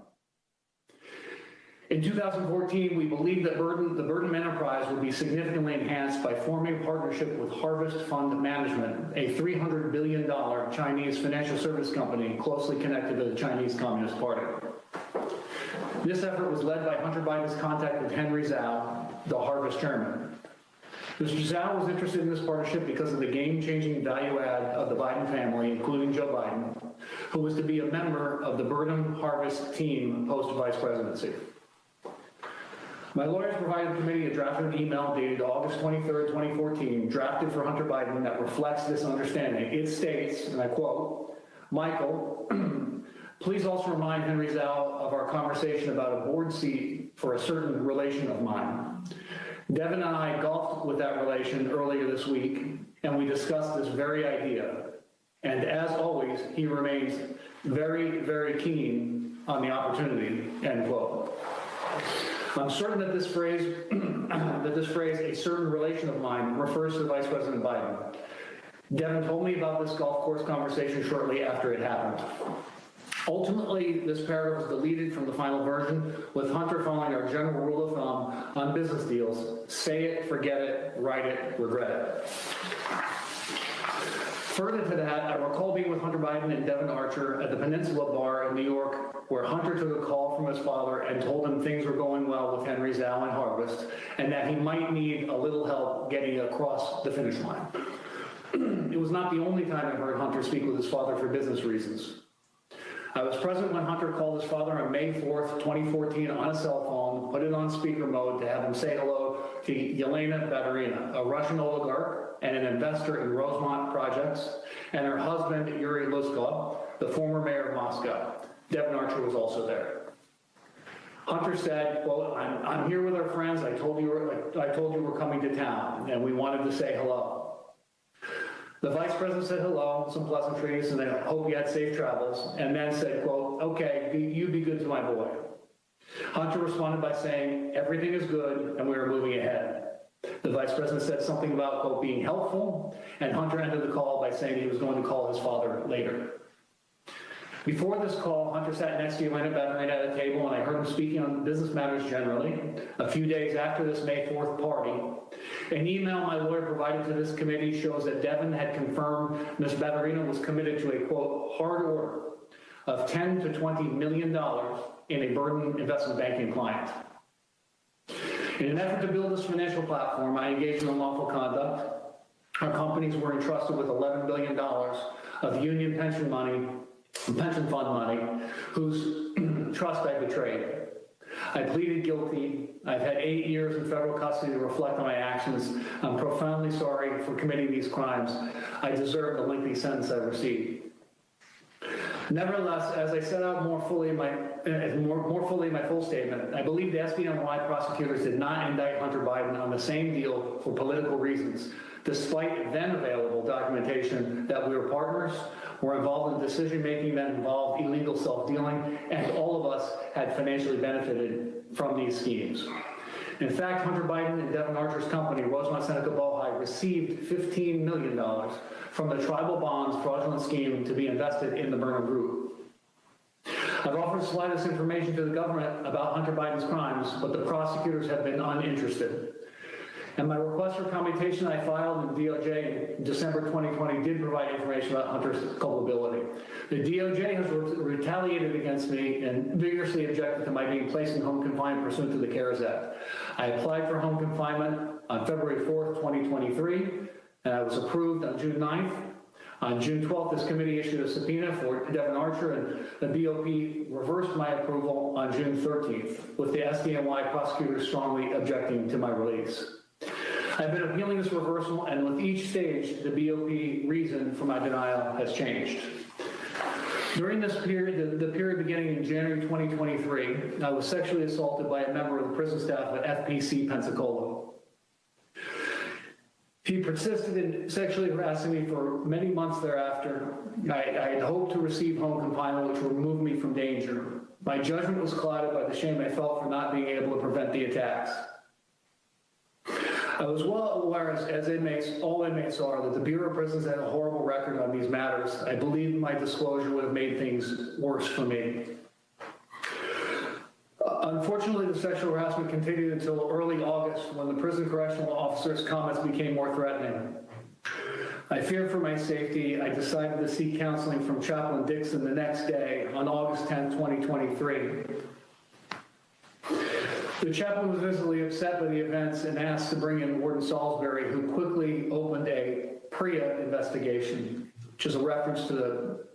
In 2014, we believed that the Burnham enterprise would be significantly enhanced by forming a partnership with Harvest Fund Management, a $300 billion Chinese financial service company closely connected to the Chinese Communist Party. This effort was led by Hunter Biden's contact with Henry Zhao, the Harvest chairman. Mr. Zhao was interested in this partnership because of the game-changing value add of the Biden family, including Joe Biden, who was to be a member of the Burnham Harvest team post-vice presidency. My lawyers provided the committee a drafted email dated August 23rd, 2014, drafted for Hunter Biden that reflects this understanding. It states, and I quote, Michael, please also remind Henry Zhao of our conversation about a board seat for a certain relation of mine. Devin and I golfed with that relation earlier this week, and we discussed this very idea. And as always, he remains very, very keen on the opportunity, end quote. I'm certain that this phrase, a certain relation of mine, refers to Vice President Biden. Devin told me about this golf course conversation shortly after it happened. Ultimately, this paragraph was deleted from the final version, with Hunter following our general rule of thumb on business deals: say it, forget it, write it, regret it. Further to that, I recall being with Hunter Biden and Devin Archer at the Peninsula Bar in New York, where Hunter took a call from his father and told him things were going well with Henry Zhao and Harvest, and that he might need a little help getting across the finish line. It was not the only time I heard Hunter speak with his father for business reasons. I was present when Hunter called his father on May 4th, 2014 on a cell phone, put it on speaker mode to have him say hello to Yelena Baturina, a Russian oligarch and an investor in Rosemont projects, and her husband, Yuri Luskov, the former mayor of Moscow. Devin Archer was also there. Hunter said, quote, I'm here with our friends. I told you we're coming to town, and we wanted to say hello. The vice president said hello, some pleasantries, and I hope you had safe travels, and then said, quote, okay, you be good to my boy. Hunter responded by saying, everything is good, and we are moving ahead. The vice president said something about, quote, being helpful, and Hunter ended the call by saying he was going to call his father later. Before this call, Hunter sat next to Elena Bettering at a table, and I heard him speaking on business matters generally. A few days after this May 4th party, an email my lawyer provided to this committee shows that Devin had confirmed Ms. Betterina was committed to a, quote, hard order of $10 to $20 million in a Burden investment banking client. In an effort to build this financial platform, I engaged in unlawful conduct. Our companies were entrusted with $11 billion of union pension fund money, whose trust I betrayed. I pleaded guilty. I've had 8 years in federal custody to reflect on my actions. I'm profoundly sorry for committing these crimes. I deserve the lengthy sentence I received. Nevertheless, as I set out more fully in my full statement, I believe the SDNY prosecutors did not indict Hunter Biden on the same deal for political reasons, despite then available documentation that we were partners, were involved in decision-making that involved illegal self-dealing, and all of us had financially benefited from these schemes. In fact, Hunter Biden and Devin Archer's company, Rosemont Seneca Bohai, received $15 million from the tribal bonds fraudulent scheme to be invested in the Burnham Group. I've offered to slide this information to the government about Hunter Biden's crimes, but the prosecutors have been uninterested. And my request for commutation I filed in DOJ in December 2020 did provide information about Hunter's culpability. The DOJ has retaliated against me and vigorously objected to my being placed in home confinement pursuant to the CARES Act. I applied for home confinement on February 4th, 2023, and I was approved on June 9th. On June 12th, this committee issued a subpoena for Devin Archer, and the BOP reversed my approval on June 13th, with the SDNY prosecutors strongly objecting to my release. I've been appealing this reversal, and with each stage, the BOP reason for my denial has changed. During this period, the period beginning in January 2023, I was sexually assaulted by a member of the prison staff at FPC Pensacola. He persisted in sexually harassing me for many months thereafter. I had hoped to receive home confinement, which would remove me from danger. My judgment was clouded by the shame I felt for not being able to prevent the attacks. I was well aware, as inmates, all inmates are, that the Bureau of Prisons had a horrible record on these matters. I believe my disclosure would have made things worse for me. Unfortunately, the sexual harassment continued until early August, when the prison correctional officer's comments became more threatening. I feared for my safety. I decided to seek counseling from Chaplain Dixon the next day, on August 10, 2023. The chaplain was visibly upset by the events and asked to bring in Warden Salisbury, who quickly opened a PREA investigation, which is a reference to the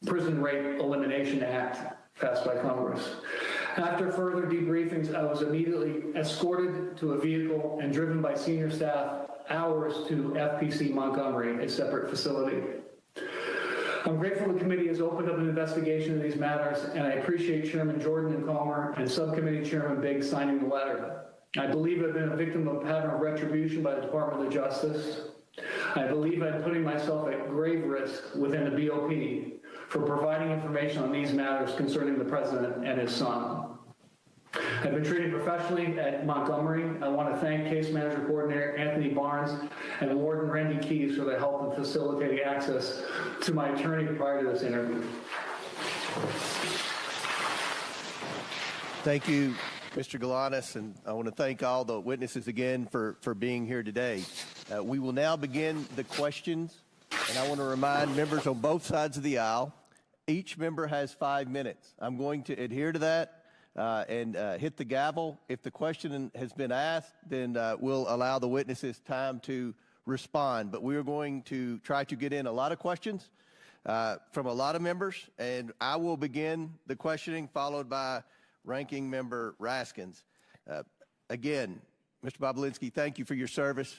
Prison Rape Elimination Act passed by Congress. After further debriefings, I was immediately escorted to a vehicle and driven by senior staff hours to FPC Montgomery, a separate facility. I'm grateful the committee has opened up an investigation of these matters, and I appreciate Chairman Jordan and Comer and Subcommittee Chairman Biggs signing the letter. I believe I've been a victim of a pattern of retribution by the Department of Justice. I believe I'm putting myself at grave risk within the BOP for providing information on these matters concerning the president and his son. I've been treated professionally at Montgomery. I want to thank Case Manager Coordinator Anthony Barnes and Warden Randy Keyes for their help in facilitating access to my attorney prior to this interview. Thank you, Mr. Galanis, and I want to thank all the witnesses again for being here today. We will now begin the questions, and I want to remind members on both sides of the aisle, each member has 5 minutes. I'm going to adhere to that. And hit the gavel. If the question has been asked, then we'll allow the witnesses time to respond. But we are going to try to get in a lot of questions from a lot of members, and I will begin the questioning, followed by Ranking Member Raskins. Again, Mr. Bobulinski, thank you for your service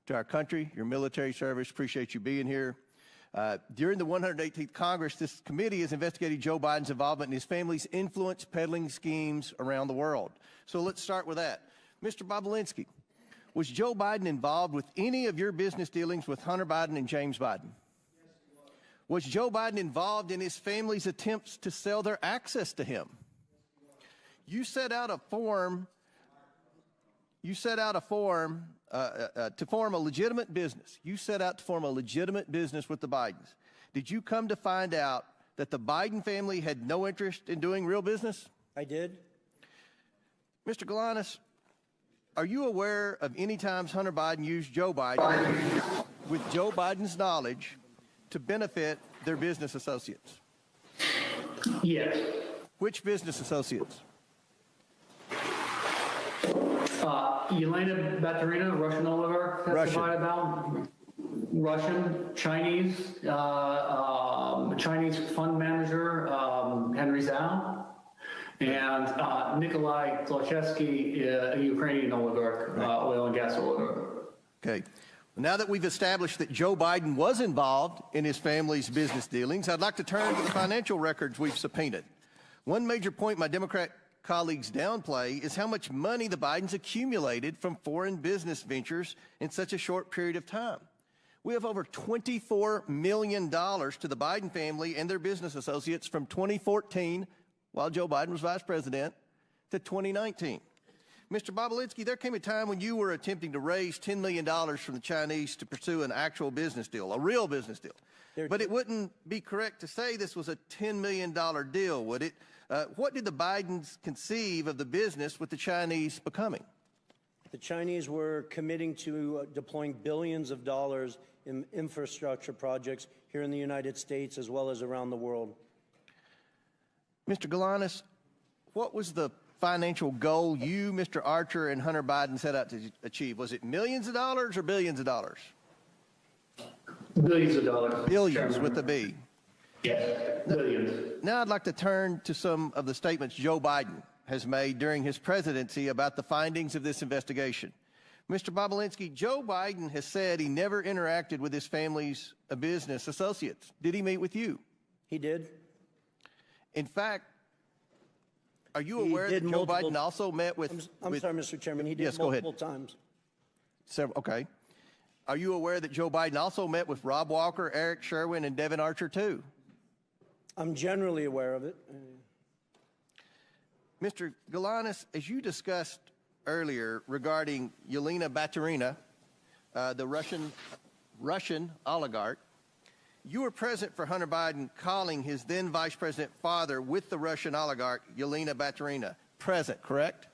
to our country, your military service. Appreciate you being here. During the 118th Congress, this committee has investigated Joe Biden's involvement in his family's influence peddling schemes around the world. So let's start with that. Mr. Bobulinski, Was Joe Biden involved with any of your business dealings with Hunter Biden and James Biden? Was Joe Biden involved in his family's attempts to sell their access to him? You set out a form. To form a legitimate business. You set out to form a legitimate business with the Bidens. Did you come to find out that the Biden family had no interest in doing real business? I did. Mr. Galanis, are you aware of any times Hunter Biden used Joe Biden with Joe Biden's knowledge to benefit their business associates? Yes. Which business associates? Yelena Baturina, Russian oligarch, testified about Russian, Chinese fund manager, Henry Zhao, and Nikolai Zlochevsky, a Ukrainian oligarch, oil and gas oligarch. Okay. Now that we've established that Joe Biden was involved in his family's business dealings, I'd like to turn to the financial records we've subpoenaed. One major point my Democrat colleagues downplay is how much money the Bidens accumulated from foreign business ventures in such a short period of time. We have over $24 million to the Biden family and their business associates from 2014, while Joe Biden was vice president, to 2019. Mr. Bobulinski, there came a time when you were attempting to raise $10 million from the Chinese to pursue an actual business deal, a real business deal. But it wouldn't be correct to say this was a $10 million deal, would it? What did the Bidens conceive of the business with the Chinese becoming? The Chinese were committing to deploying billions of dollars in infrastructure projects here in the United States as well as around the world. Mr. Galanis, what was the financial goal you, Mr. Archer, and Hunter Biden set out to achieve? Was it millions of dollars or billions of dollars? Billions of dollars. Billions with a B. Yes, billions. Now I'd like to turn to some of the statements Joe Biden has made during his presidency about the findings of this investigation. Mr. Bobulinski, Joe Biden has said he never interacted with his family's business associates. Did he meet with you? He did. In fact, are you aware that Joe Biden also met with... I'm sorry, Mr. Chairman. He did multiple times. Okay. Are you aware that Joe Biden also met with Rob Walker, Eric Sherwin, and Devin Archer, too? I'm generally aware of it. Mr. Galanis, as you discussed earlier regarding Yelena Baturina, the Russian oligarch, you were present for Hunter Biden calling his then Vice President father with the Russian oligarch, Yelena Baturina. Present, correct?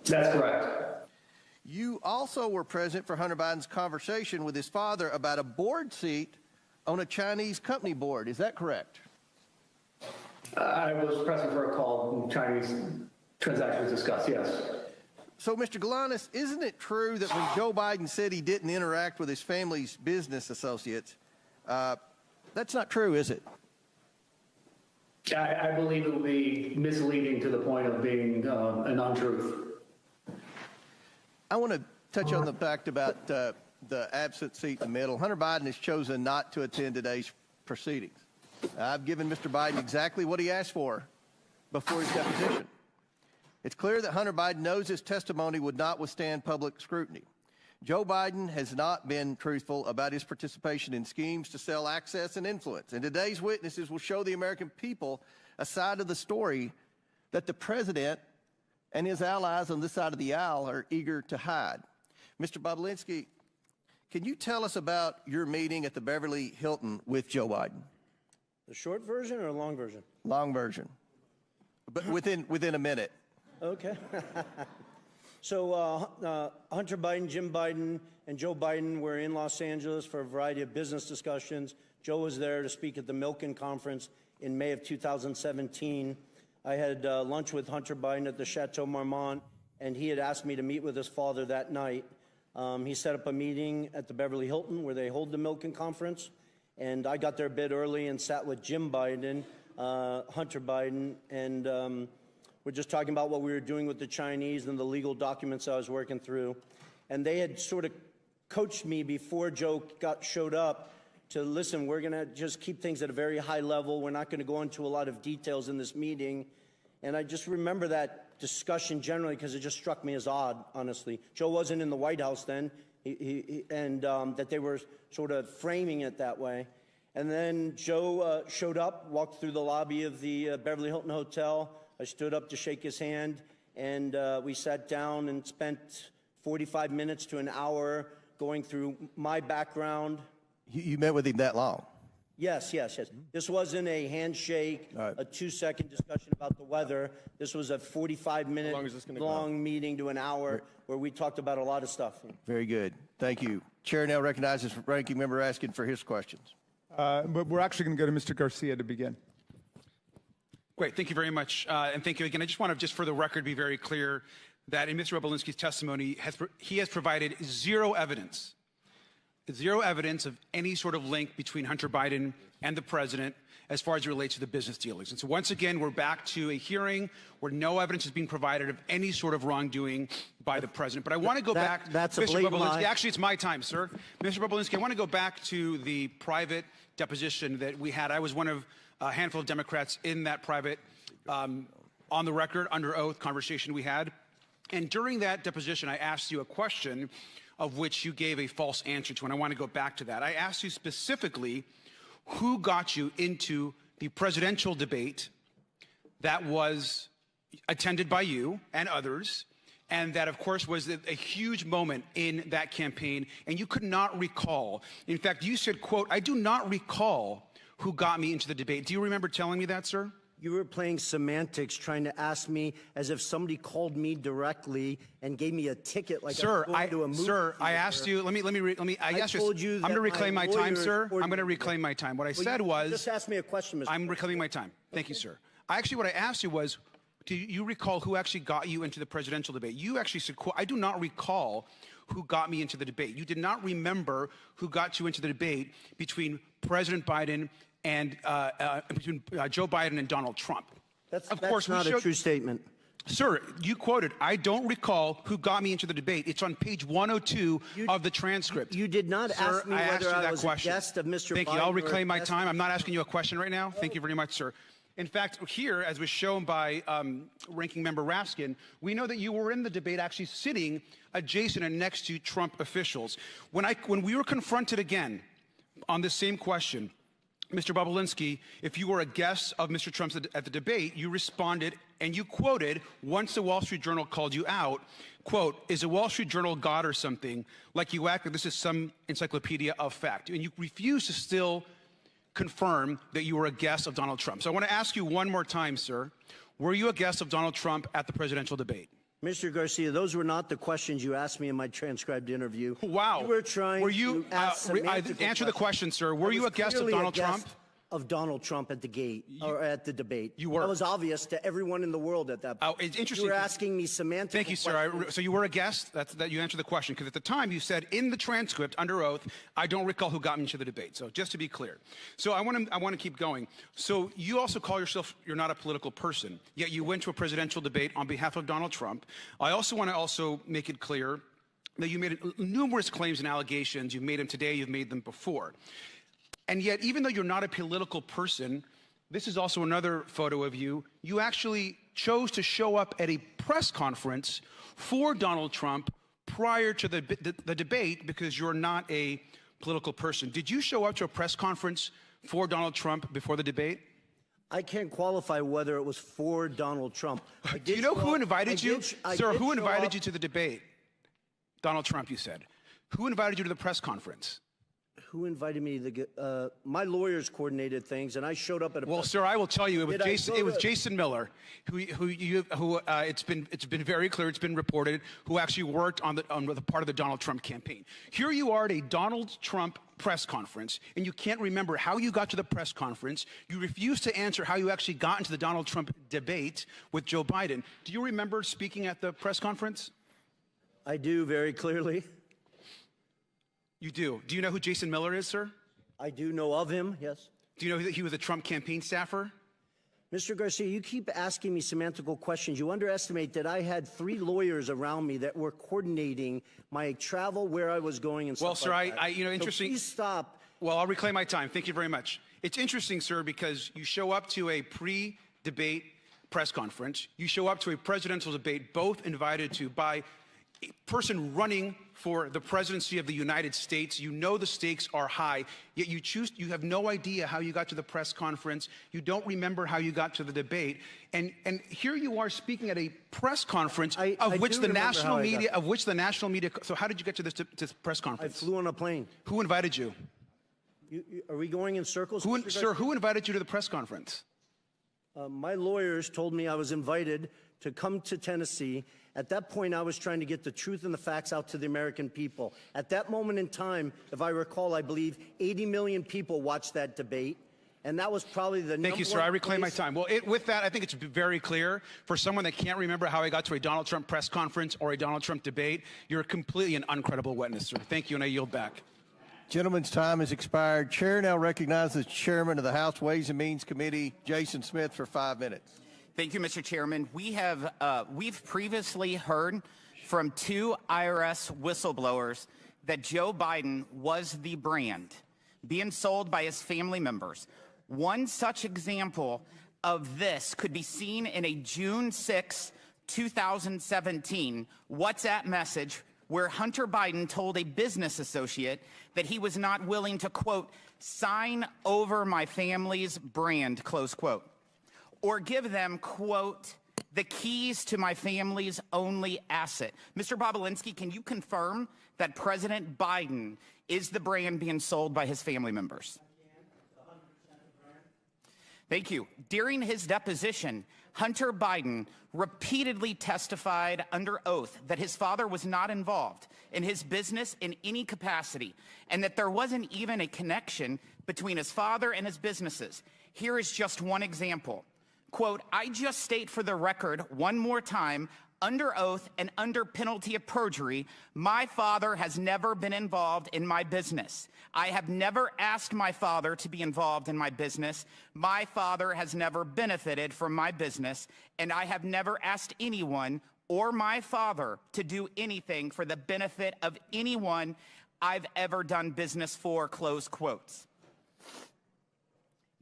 That's correct. You also were present for Hunter Biden's conversation with his father about a board seat on a Chinese company board. Is that correct? I was present for a call when Chinese transactions discussed, yes. So, Mr. Galanis, isn't it true that when Joe Biden said he didn't interact with his family's business associates, that's not true, is it? I believe it would be misleading to the point of being an untruth. I want to touch on the fact about the absent seat in the middle. Hunter Biden has chosen not to attend today's proceedings. I've given Mr. Biden exactly what he asked for before his deposition. It's clear that Hunter Biden knows his testimony would not withstand public scrutiny. Joe Biden has not been truthful about his participation in schemes to sell access and influence. And today's witnesses will show the American people a side of the story that the president and his allies on this side of the aisle are eager to hide. Mr. Bobulinski, can you tell us about your meeting at the Beverly Hilton with Joe Biden? The short version or a long version? Long version, but within a minute. Okay. So Hunter Biden, Jim Biden, and Joe Biden were in Los Angeles for a variety of business discussions. Joe was there to speak at the Milken Conference in May of 2017. I had lunch with Hunter Biden at the Chateau Marmont, and he had asked me to meet with his father that night. He set up a meeting at the Beverly Hilton where they hold the Milken Conference, and I got there a bit early and sat with Jim Biden, Hunter Biden, and we're just talking about what we were doing with the Chinese and the legal documents I was working through. And they had sort of coached me before Joe showed up to, listen, we're going to just keep things at a very high level. We're not going to go into a lot of details in this meeting. And I just remember that discussion generally because it just struck me as odd, honestly. Joe wasn't in the White House then, and that they were sort of framing it that way. And then Joe showed up, walked through the lobby of the Beverly Hilton Hotel. I stood up to shake his hand, and we sat down and spent 45 minutes to an hour going through my background. You met with him that long? Yes. This wasn't a handshake, a 2-second discussion about the weather. This was a 45-minute long meeting to an hour where we talked about a lot of stuff. Very good. Thank you. Chair now recognizes Ranking Member Raskin for his questions. But we're actually going to go to Mr. Garcia to begin. Great. Thank you very much. And thank you again. I just want to, just for the record, be very clear that in Mr. Bobulinski's testimony, he has provided zero evidence of any sort of link between Hunter Biden and the president as far as it relates to the business dealings. And so once again, we're back to a hearing where no evidence is being provided of any sort of wrongdoing by the president. But I want to go back. That's a Mr. blatant lie. Actually, it's my time, sir. Mr. Bobulinski, I want to go back to the private deposition that we had. I was one of a handful of Democrats in that private, on the record, under oath conversation we had. And during that deposition, I asked you a question of which you gave a false answer to, and I want to go back to that. I asked you specifically who got you into the presidential debate that was attended by you and others, and that, of course, was a huge moment in that campaign, and you could not recall. In fact, you said, quote, "I do not recall who got me into the debate." Do you remember telling me that, sir? You were playing semantics, trying to ask me as if somebody called me directly and gave me a ticket, like sir, I'm going to a movie. Sir, I asked you. I told you I'm going to reclaim my time, sir. I'm going to reclaim my time. What I said was. Just ask me a question, Mr. I'm reclaiming my time. Thank you, sir. What I asked you was, do you recall who actually got you into the presidential debate? You actually said, quote, "I do not recall who got me into the debate." You did not remember who got you into the debate between President Biden and between Joe Biden and Donald Trump. That's not a true statement. Sir, you quoted, "I don't recall who got me into the debate." It's on page 102 of the transcript. You did not ask me whether I was a guest of Mr. Biden. Thank you. I'll reclaim my time. I'm not asking you a question right now. Thank you very much, sir. In fact, here, as was shown by Ranking Member Raskin, we know that you were in the debate actually sitting adjacent and next to Trump officials. When we were confronted again on this same question, Mr. Bobulinski, if you were a guest of Mr. Trump's at the debate, you responded and you quoted, once the Wall Street Journal called you out, quote, "Is the Wall Street Journal God or something? Like you act like this is some encyclopedia of fact." And you refused to still confirm that you were a guest of Donald Trump. So I want to ask you one more time, sir. Were you a guest of Donald Trump at the presidential debate? Mr. Garcia, those were not the questions you asked me in my transcribed interview. Wow. You were trying to ask answer the question, sir. Were you a guest of Donald Trump? Of Donald Trump at the gate or at the debate. You were. That was obvious to everyone in the world at that point. Oh, it's interesting. You were asking me semantic. Thank you, sir. So you were a guest. That you answered the question because at the time you said in the transcript under oath, "I don't recall who got me into the debate." So just to be clear. So I want to keep going. So you also call yourself, you're not a political person, yet you went to a presidential debate on behalf of Donald Trump. I also want to make it clear that you made numerous claims and allegations. You've made them today. You've made them before. And yet, even though you're not a political person, this is also another photo of you. You actually chose to show up at a press conference for Donald Trump prior to the debate because you're not a political person. Did you show up to a press conference for Donald Trump before the debate? I can't qualify whether it was for Donald Trump. Do you know who invited you? Sir, who invited you to the debate? Donald Trump, you said. Who invited you to the press conference? Who invited me to my lawyers coordinated things, and I showed up at a. Well, sir, I will tell you, it was Jason Miller, who it's been very clear, it's been reported, who actually worked on the part of the Donald Trump campaign. Here you are at a Donald Trump press conference, and you can't remember how you got to the press conference. You refuse to answer how you actually got into the Donald Trump debate with Joe Biden. Do you remember speaking at the press conference? I do very clearly. You do. Do you know who Jason Miller is, sir? I do know of him, yes. Do you know that he was a Trump campaign staffer? Mr. Garcia, you keep asking me semantical questions. You underestimate that I had 3 lawyers around me that were coordinating my travel, where I was going, and stuff like that. Well, sir, interesting. So please stop. Well, I'll reclaim my time. Thank you very much. It's interesting, sir, because you show up to a pre-debate press conference. You show up to a presidential debate, both invited to by a person running for the presidency of the United States. You know the stakes are high, yet you have no idea how you got to the press conference. You don't remember how you got to the debate. And here you are speaking at a press conference of which the national media, so how did you get to this press conference? I flew on a plane. Who invited you? Are we going in circles? Sir, who invited you to the press conference? My lawyers told me I was invited to come to Tennessee. At that point, I was trying to get the truth and the facts out to the American people. At that moment in time, if I recall, I believe 80 million people watched that debate. And that was probably the Thank you, sir. I reclaim my time. Well, with that, I think it's very clear for someone that can't remember how he got to a Donald Trump press conference or a Donald Trump debate, you're completely an uncredible witness, sir. Thank you, and I yield back. Gentleman's time has expired. Chair now recognizes the Chairman of the House Ways and Means Committee, Jason Smith, for 5 minutes. Thank you, Mr. Chairman. We've previously heard from 2 IRS whistleblowers that Joe Biden was the brand being sold by his family members. One such example of this could be seen in a June 6, 2017 WhatsApp message where Hunter Biden told a business associate that he was not willing to, quote, sign over my family's brand, close quote, or give them, quote, the keys to my family's only asset. Mr. Bobulinski, can you confirm that President Biden is the brand being sold by his family members? Thank you. During his deposition, Hunter Biden repeatedly testified under oath that his father was not involved in his business in any capacity, and that there wasn't even a connection between his father and his businesses. Here is just one example. Quote, I just state for the record one more time, under oath and under penalty of perjury, my father has never been involved in my business. I have never asked my father to be involved in my business. My father has never benefited from my business, and I have never asked anyone or my father to do anything for the benefit of anyone I've ever done business for, close quotes.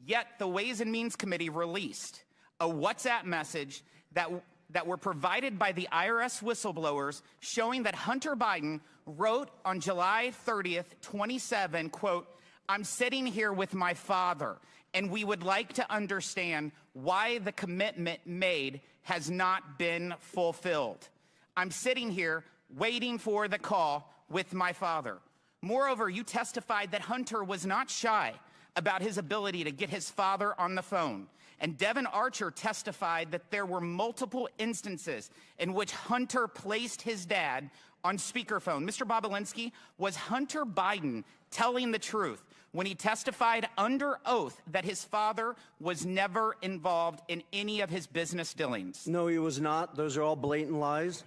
Yet the Ways and Means Committee released a WhatsApp message that were provided by the IRS whistleblowers showing that Hunter Biden wrote on July 30th, 27, quote, I'm sitting here with my father, and we would like to understand why the commitment made has not been fulfilled. I'm sitting here waiting for the call with my father. Moreover, you testified that Hunter was not shy about his ability to get his father on the phone. And Devin Archer testified that there were multiple instances in which Hunter placed his dad on speakerphone. Mr. Bobulinski, was Hunter Biden telling the truth when he testified under oath that his father was never involved in any of his business dealings? No, he was not. Those are all blatant lies.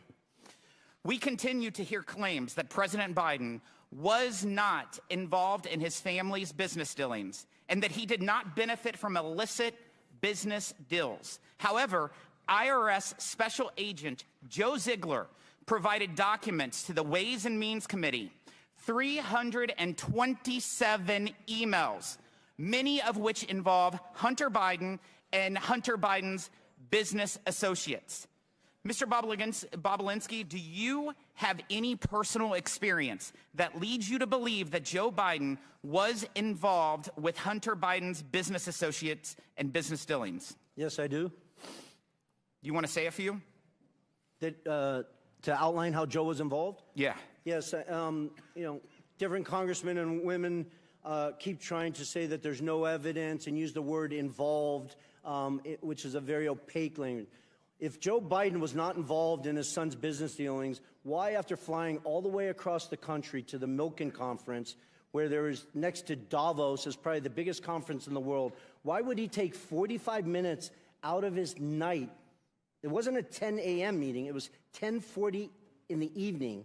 We continue to hear claims that President Biden was not involved in his family's business dealings and that he did not benefit from illicit business deals. However, IRS Special Agent Joe Ziegler provided documents to the Ways and Means Committee, 327 emails, many of which involve Hunter Biden and Hunter Biden's business associates. Mr. Bobulinski, do you have any personal experience that leads you to believe that Joe Biden was involved with Hunter Biden's business associates and business dealings? Yes, I do. You want to say a few? To outline how Joe was involved? Yeah. Yes, different congressmen and women keep trying to say that there's no evidence and use the word involved, which is a very opaque language. If Joe Biden was not involved in his son's business dealings, why, after flying all the way across the country to the Milken Conference, where there is next to Davos, is probably the biggest conference in the world, why would he take 45 minutes out of his night? It wasn't a 10 a.m. meeting. It was 10:40 in the evening.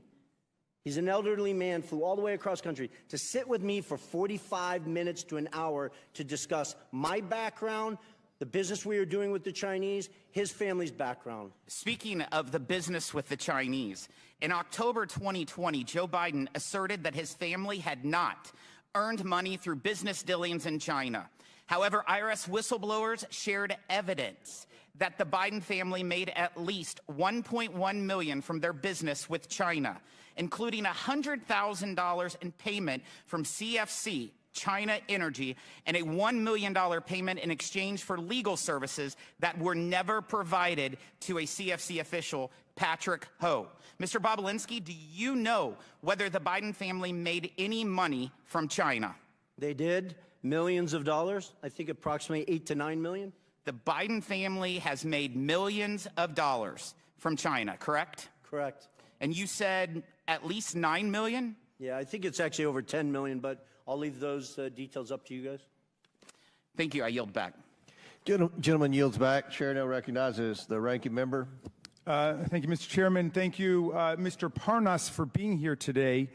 He's an elderly man, flew all the way across country to sit with me for 45 minutes to an hour to discuss my background, the business we are doing with the Chinese, his family's background. Speaking of the business with the Chinese, in October 2020, Joe Biden asserted that his family had not earned money through business dealings in China. However, IRS whistleblowers shared evidence that the Biden family made at least $1.1 million from their business with China, including $100,000 in payment from CFC, China Energy, and a $1 million payment in exchange for legal services that were never provided to a CFC official, Patrick Ho. Mr. Bobulinski, do you know whether the Biden family made any money from China? They did. Millions of dollars. I think approximately 8 to 9 million. The Biden family has made millions of dollars from China, correct? Correct. And you said at least 9 million? Yeah, I think it's actually over 10 million, but I'll leave those details up to you guys. Thank you. I yield back. Gentleman yields back. Chair now recognizes the ranking member. Thank you, Mr. Chairman. Thank you, Mr. Parnas, for being here today.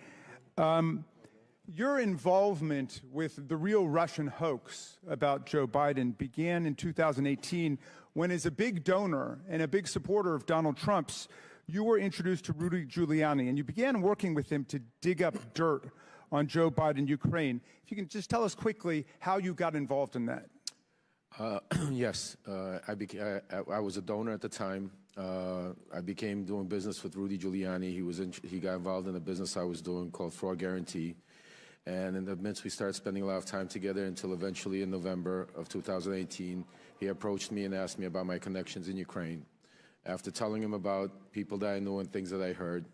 Your involvement with the real Russian hoax about Joe Biden began in 2018 when, as a big donor and a big supporter of Donald Trump's, you were introduced to Rudy Giuliani, and you began working with him to dig up dirt on Joe Biden, Ukraine. If you can just tell us quickly how you got involved in that. Yes, I was a donor at the time. I began doing business with Rudy Giuliani. He got involved in a business I was doing called Fraud Guarantee. And in the midst, we started spending a lot of time together until eventually in November of 2018, he approached me and asked me about my connections in Ukraine. After telling him about people that I knew and things that I heard,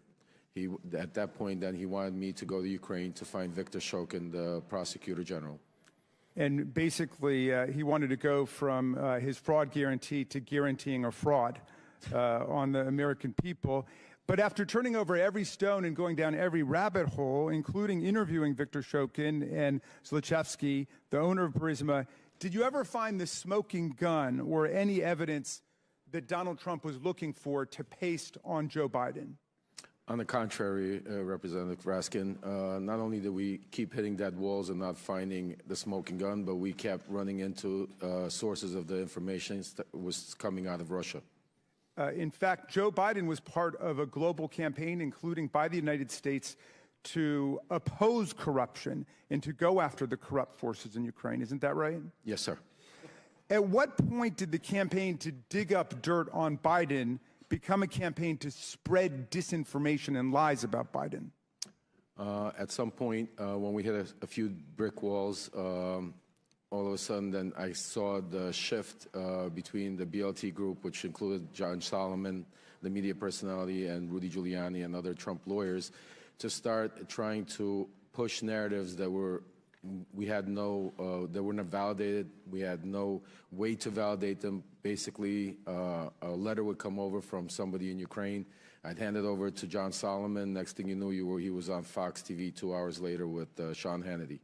at that point, then he wanted me to go to Ukraine to find Viktor Shokin, the prosecutor general. And basically, he wanted to go from his fraud guarantee to guaranteeing a fraud on the American people. But after turning over every stone and going down every rabbit hole, including interviewing Viktor Shokin and Zlochevsky, the owner of Burisma, did you ever find the smoking gun or any evidence that Donald Trump was looking for to paste on Joe Biden? On the contrary, Representative Raskin, not only did we keep hitting dead walls and not finding the smoking gun, but we kept running into sources of the information that was coming out of Russia. In fact, Joe Biden was part of a global campaign, including by the United States, to oppose corruption and to go after the corrupt forces in Ukraine. Isn't that right? Yes, sir. At what point did the campaign to dig up dirt on Biden become a campaign to spread disinformation and lies about Biden? At some point, when we hit a few brick walls, all of a sudden, then I saw the shift between the BLT group, which included John Solomon, the media personality, and Rudy Giuliani and other Trump lawyers, to start trying to push narratives that were not validated. We had no way to validate them. Basically, a letter would come over from somebody in Ukraine. I'd hand it over to John Solomon. Next thing you knew, he was on Fox TV 2 hours later with Sean Hannity.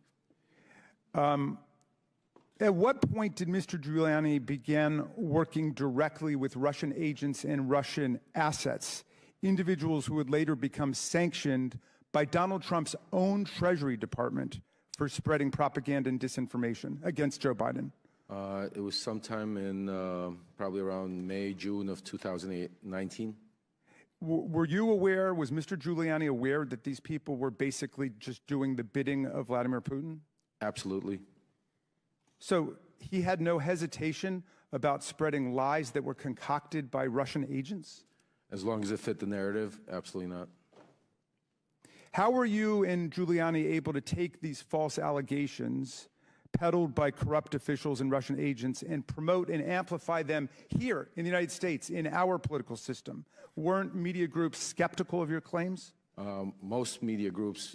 At what point did Mr. Giuliani begin working directly with Russian agents and Russian assets, individuals who would later become sanctioned by Donald Trump's own Treasury Department for spreading propaganda and disinformation against Joe Biden? It was sometime in probably around May, June of 2019. Were you aware, was Mr. Giuliani aware that these people were basically just doing the bidding of Vladimir Putin? Absolutely. So he had no hesitation about spreading lies that were concocted by Russian agents? As long as it fit the narrative, absolutely not. How were you and Giuliani able to take these false allegations peddled by corrupt officials and Russian agents and promote and amplify them here in the United States, in our political system? Weren't media groups skeptical of your claims? Most media groups,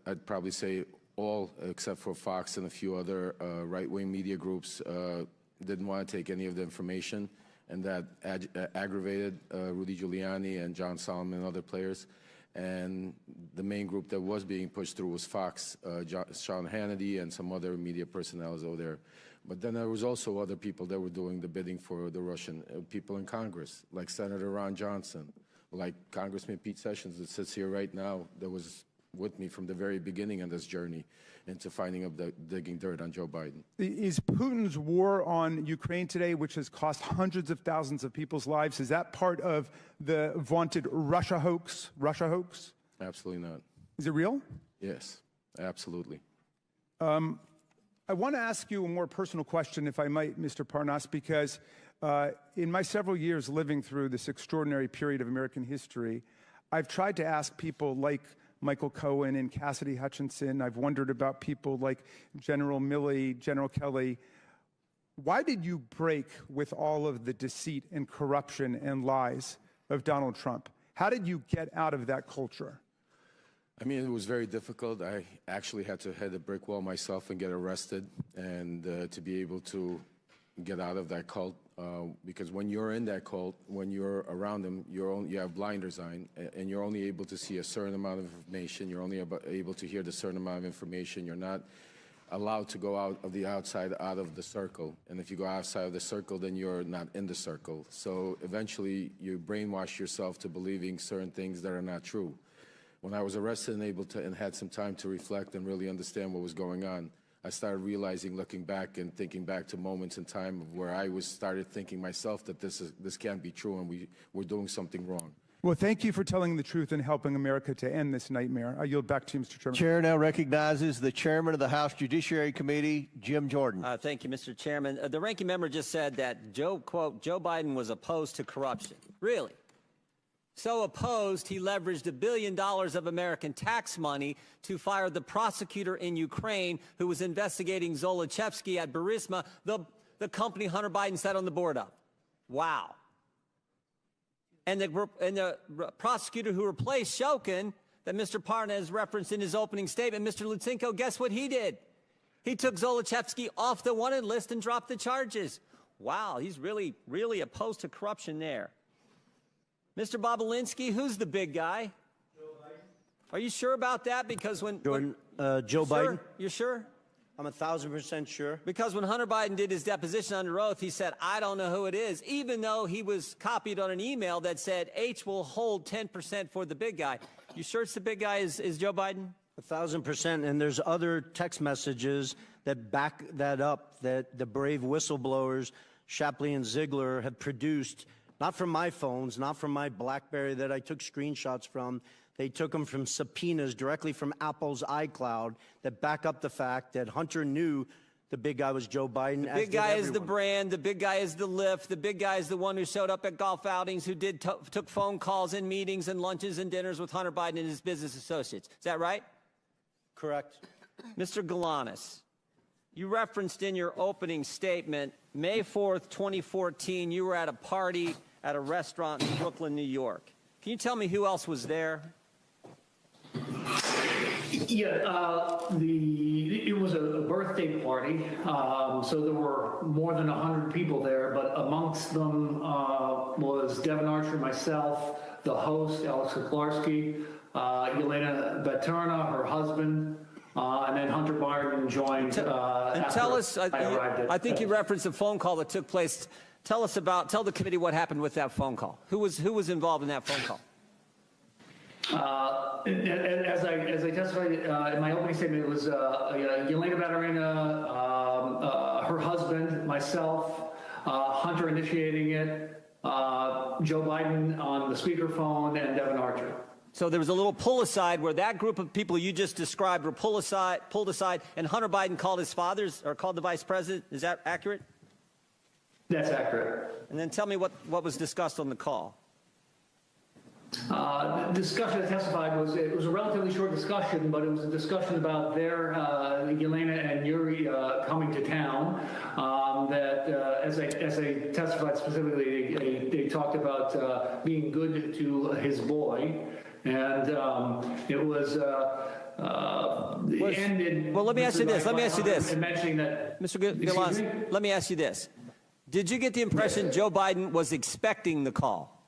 I'd probably say all except for Fox and a few other right-wing media groups, didn't want to take any of the information, and that aggravated Rudy Giuliani and John Solomon and other players. And the main group that was being pushed through was Fox, Sean Hannity, and some other media personnel over there. But then there was also other people that were doing the bidding for the Russian people in Congress, like Senator Ron Johnson, like Congressman Pete Sessions that sits here right now, that was with me from the very beginning on this journey into finding up digging dirt on Joe Biden. Is Putin's war on Ukraine today, which has cost hundreds of thousands of people's lives, is that part of the vaunted Russia hoax? Absolutely not. Is it real? Yes, absolutely. I want to ask you a more personal question, if I might, Mr. Parnas, because In my several years living through this extraordinary period of American history, I've tried to ask people like Michael Cohen and Cassidy Hutchinson. I've wondered about people like General Milley, General Kelly. Why did you break with all of the deceit and corruption and lies of Donald Trump? How did you get out of that culture? I mean, it was very difficult. I actually had to hit a brick wall myself and get arrested, and to be able to get out of that cult, because when you're in that cult, when you're around them, you have blinders on, and you're only able to see a certain amount of information. You're only able to hear the certain amount of information. You're not allowed to go out of the circle. And if you go outside of the circle, then you're not in the circle. So eventually, you brainwash yourself to believing certain things that are not true. When I was arrested and had some time to reflect and really understand what was going on, I started realizing, looking back and thinking back to moments in time where I started thinking myself that this can't be true and we're doing something wrong. Well, thank you for telling the truth and helping America to end this nightmare. I yield back to you, Mr. Chairman. Chair now recognizes the chairman of the House Judiciary Committee, Jim Jordan. Thank you, Mr. Chairman. The ranking member just said that, quote, Joe Biden was opposed to corruption. Really? So opposed, he leveraged $1 billion of American tax money to fire the prosecutor in Ukraine who was investigating Zolochevsky at Burisma, the company Hunter Biden sat on the board of. Wow. And the prosecutor who replaced Shokin, that Mr. Parnas referenced in his opening statement, Mr. Lutsenko, guess what he did? He took Zolochevsky off the wanted list and dropped the charges. Wow, he's really, really opposed to corruption there. Mr. Bobulinski, who's the big guy? Joe Biden. Are you sure about that? Because when Joe Biden. You're sure? I'm 1,000% sure. Because when Hunter Biden did his deposition under oath, he said, I don't know who it is, even though he was copied on an email that said H will hold 10% for the big guy. You sure it's the big guy is Joe Biden? 1,000%. And there's other text messages that back that up, that the brave whistleblowers, Shapley and Ziegler, have produced. Not from my phones, not from my BlackBerry that I took screenshots from. They took them from subpoenas directly from Apple's iCloud that back up the fact that Hunter knew the big guy was Joe Biden. The big guy is the brand. The big guy is the lift. The big guy is the one who showed up at golf outings, who took phone calls and meetings and lunches and dinners with Hunter Biden and his business associates. Is that right? Correct. Mr. Galanis, you referenced in your opening statement, May 4th, 2014, you were at a party at a restaurant in Brooklyn, New York. Can you tell me who else was there? Yeah, it was a birthday party, so there were more than 100 people there, but amongst them was Devin Archer, myself, the host, Alex Kuklarski, Yelena Baturna, her husband, and then Hunter Biden joined. Tell us, I think you referenced a phone call that took place. Tell the committee what happened with that phone call. Who was involved in that phone call? As I testified in my opening statement, it was Yelena Baturina, her husband, myself, Hunter initiating it, Joe Biden on the speakerphone, and Devin Archer. So there was a little pull aside where that group of people you just described were pulled aside, and Hunter Biden called his fathers or called the vice president. Is that accurate? That's accurate. And then tell me what was discussed on the call. The discussion I testified was a relatively short discussion, but it was a discussion about their Yelena and Yuri coming to town. As I testified specifically, they talked about being good to his boy, and it was. Ended. Well, let me ask you this. Mentioning that, Mr. Galanis, let me ask you this. Did you get the impression Joe Biden was expecting the call?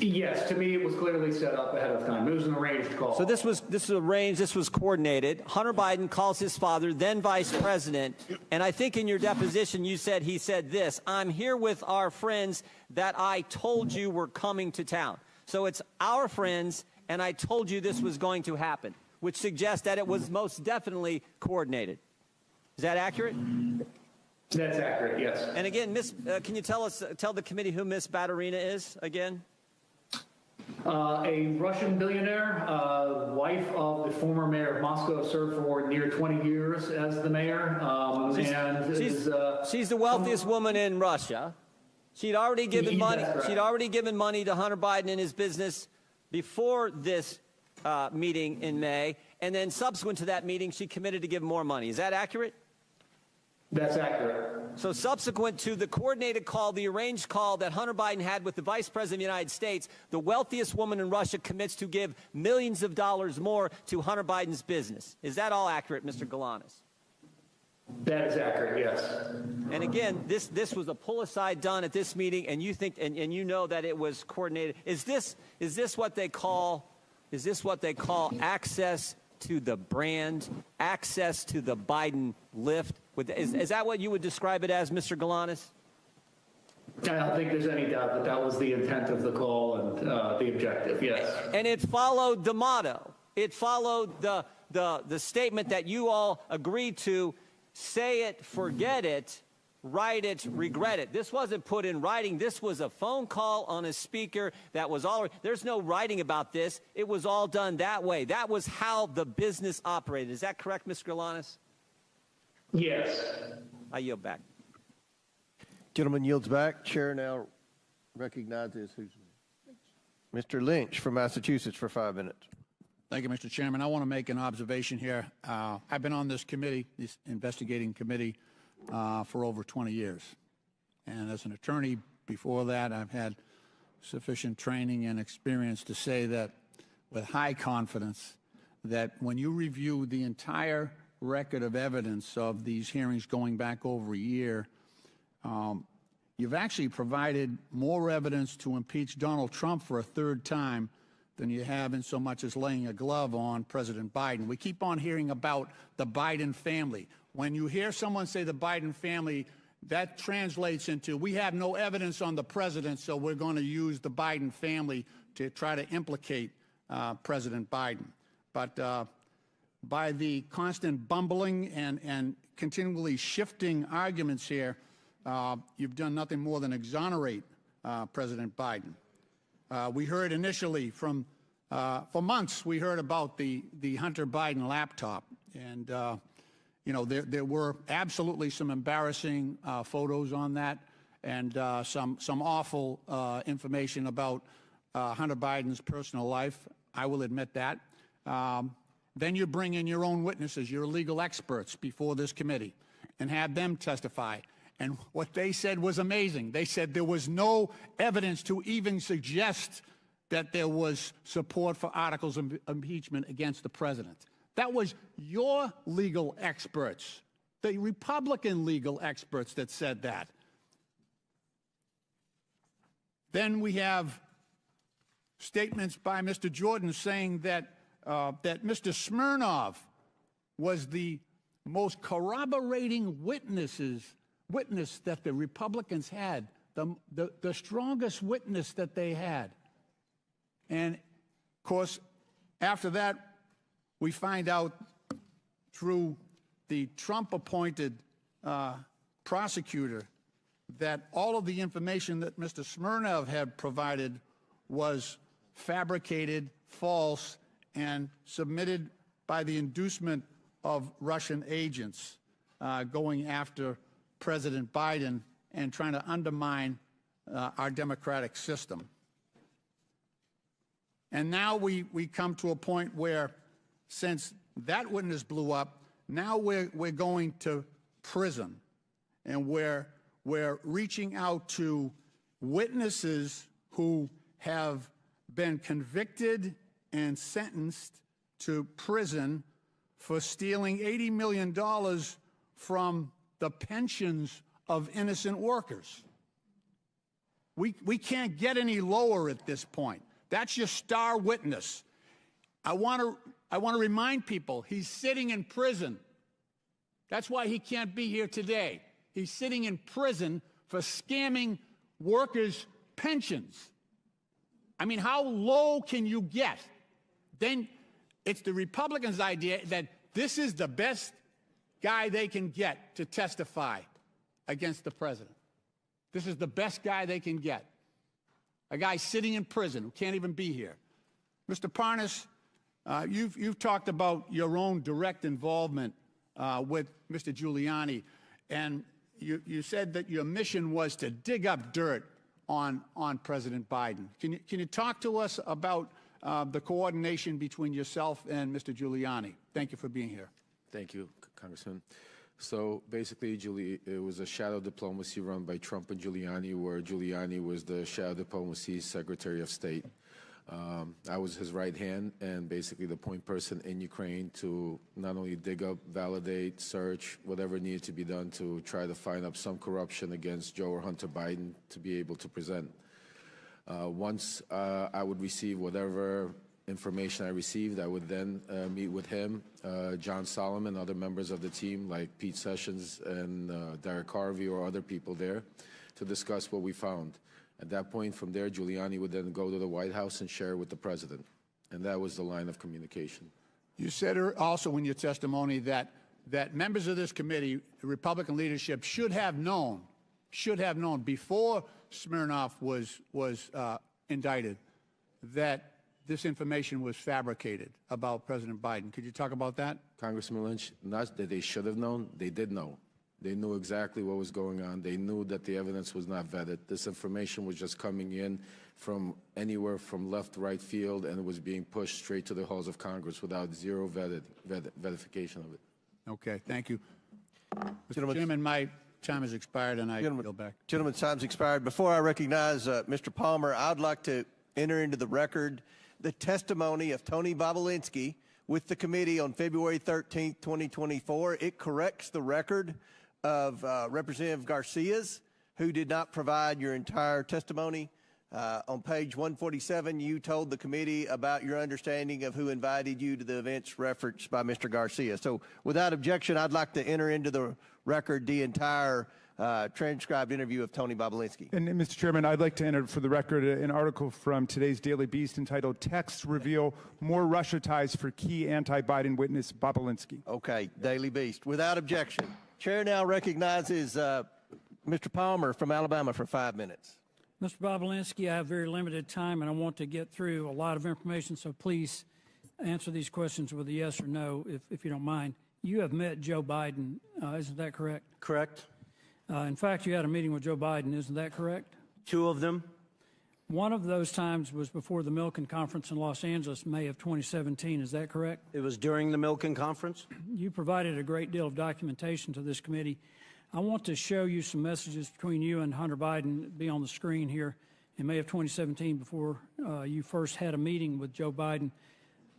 Yes, to me it was clearly set up ahead of time. It was an arranged call. So this was arranged, this was coordinated. Hunter Biden calls his father, then vice president, and I think in your deposition he said this, I'm here with our friends that I told you were coming to town. So it's our friends, and I told you this was going to happen, which suggests that it was most definitely coordinated. Is that accurate? That's accurate, yes. And again, can you tell the committee who Miss Baturina is again? A Russian billionaire, wife of the former mayor of Moscow, served for near 20 years as the mayor. She's the wealthiest woman in Russia. She'd already given money. She'd already given money to Hunter Biden and his business before this meeting in May, and then subsequent to that meeting, she committed to give more money. Is that accurate? That's accurate. So subsequent to the coordinated call, the arranged call that Hunter Biden had with the Vice President of the United States, the wealthiest woman in Russia commits to give millions of dollars more to Hunter Biden's business. Is that all accurate, Mr. Galanis? That is accurate, yes. And again, this was a pull-aside done at this meeting, and you think and you know that it was coordinated. Is this what they call access to the brand, access to the Biden lift? Is that what you would describe it as, Mr. Galanis? I don't think there's any doubt that that was the intent of the call and the objective, yes. And it followed the motto. It followed the statement that you all agreed to: say it, forget it, write it, regret it. This wasn't put in writing. This was a phone call on a speaker that was all. There's no writing about this. It was all done that way. That was how the business operated. Is that correct, Mr. Galanis? Yes. I yield back. Gentleman yields back. Chair now recognizes Mr. Lynch from Massachusetts for 5 minutes. Thank you, Mr. Chairman. I want to make an observation here. I've been on this committee, this investigating committee, for over 20 years. And as an attorney before that, I've had sufficient training and experience to say that with high confidence that when you review the entire record of evidence of these hearings going back over a year, you've actually provided more evidence to impeach Donald Trump for a third time than you have in so much as laying a glove on President Biden. We keep on hearing about the Biden family. When you hear someone say the Biden family, that translates into we have no evidence on the president, so we're going to use the Biden family to try to implicate President Biden. But by the constant bumbling and continually shifting arguments here, you've done nothing more than exonerate President Biden. We heard initially for months, we heard about the Hunter Biden laptop. And, you know, there were absolutely some embarrassing photos on that and some awful information about Hunter Biden's personal life. I will admit that. Then you bring in your own witnesses, your legal experts before this committee and have them testify. And what they said was amazing. They said there was no evidence to even suggest that there was support for articles of impeachment against the president. That was your legal experts, the Republican legal experts that said that. Then we have statements by Mr. Jordan saying that Mr. Smirnov was the most corroborating witness that the Republicans had, the strongest witness that they had. And, of course, after that, we find out through the Trump-appointed prosecutor that all of the information that Mr. Smirnov had provided was fabricated, false, and submitted by the inducement of Russian agents going after President Biden and trying to undermine our democratic system. And now we come to a point where, since that witness blew up, now we're going to prison, and we're reaching out to witnesses who have been convicted and sentenced to prison for stealing $80 million from the pensions of innocent workers. We can't get any lower at this point. That's your star witness. I want to remind people he's sitting in prison. That's why he can't be here today. He's sitting in prison for scamming workers' pensions. I mean, how low can you get? Then it's the Republicans' idea that this is the best guy they can get to testify against the president. This is the best guy they can get. a guy sitting in prison who can't even be here. Mr. Parnas, you've talked about your own direct involvement with Mr. Giuliani, and you said that your mission was to dig up dirt on President Biden. Can you talk to us about the coordination between yourself and Mr. Giuliani? Thank you for being here. Thank you, Congressman. So basically, it was a shadow diplomacy run by Trump and Giuliani, where Giuliani was the shadow diplomacy Secretary of State. I was his right hand and basically the point person in Ukraine to not only dig up, validate, search, whatever needed to be done to try to find up some corruption against Joe or Hunter Biden to be able to present. Once I would receive whatever information I received, I would then meet with him, John Solomon, other members of the team like Pete Sessions and Derek Harvey or other people there to discuss what we found. At that point, from there, Giuliani would then go to the White House and share with the president. And that was the line of communication. You said also in your testimony that members of this committee, the Republican leadership, should have known before Smirnov was indicted that this information was fabricated about President Biden. Could you talk about that? Congressman Lynch, not that they should have known, they did know. They knew exactly what was going on. They knew that the evidence was not vetted. This information was just coming in from anywhere from left, right field, and it was being pushed straight to the halls of Congress without zero verification of it. Okay, thank you. Mr. Chairman, my time has expired, and I yield back. Gentleman's time's expired. Before I recognize Mr. Palmer, I'd like to enter into the record the testimony of Tony Bobulinski with the committee on February 13th, 2024. It corrects the record of Representative Garcia's, who did not provide your entire testimony. On page 147, you told the committee about your understanding of who invited you to the events referenced by Mr. Garcia. So without objection, I'd like to enter into the record the entire transcribed interview of Tony Bobulinski. And Mr. Chairman, I'd like to enter for the record an article from today's Daily Beast entitled "Texts Reveal More Russia Ties for Key Anti-Biden Witness Bobulinski." Okay, Daily Beast. Without objection. Chair now recognizes Mr. Palmer from Alabama for 5 minutes. Mr. Bobulinski, I have very limited time, and I want to get through a lot of information, so please answer these questions with a yes or no, if you don't mind. You have met Joe Biden, isn't that correct? Correct. In fact, you had a meeting with Joe Biden, isn't that correct? 2 of them. One of those times was before the Milken Conference in Los Angeles, May of 2017, is that correct? It was during the Milken Conference. You provided a great deal of documentation to this committee. I want to show you some messages between you and Hunter Biden, be on the screen here, in May of 2017 before you first had a meeting with Joe Biden.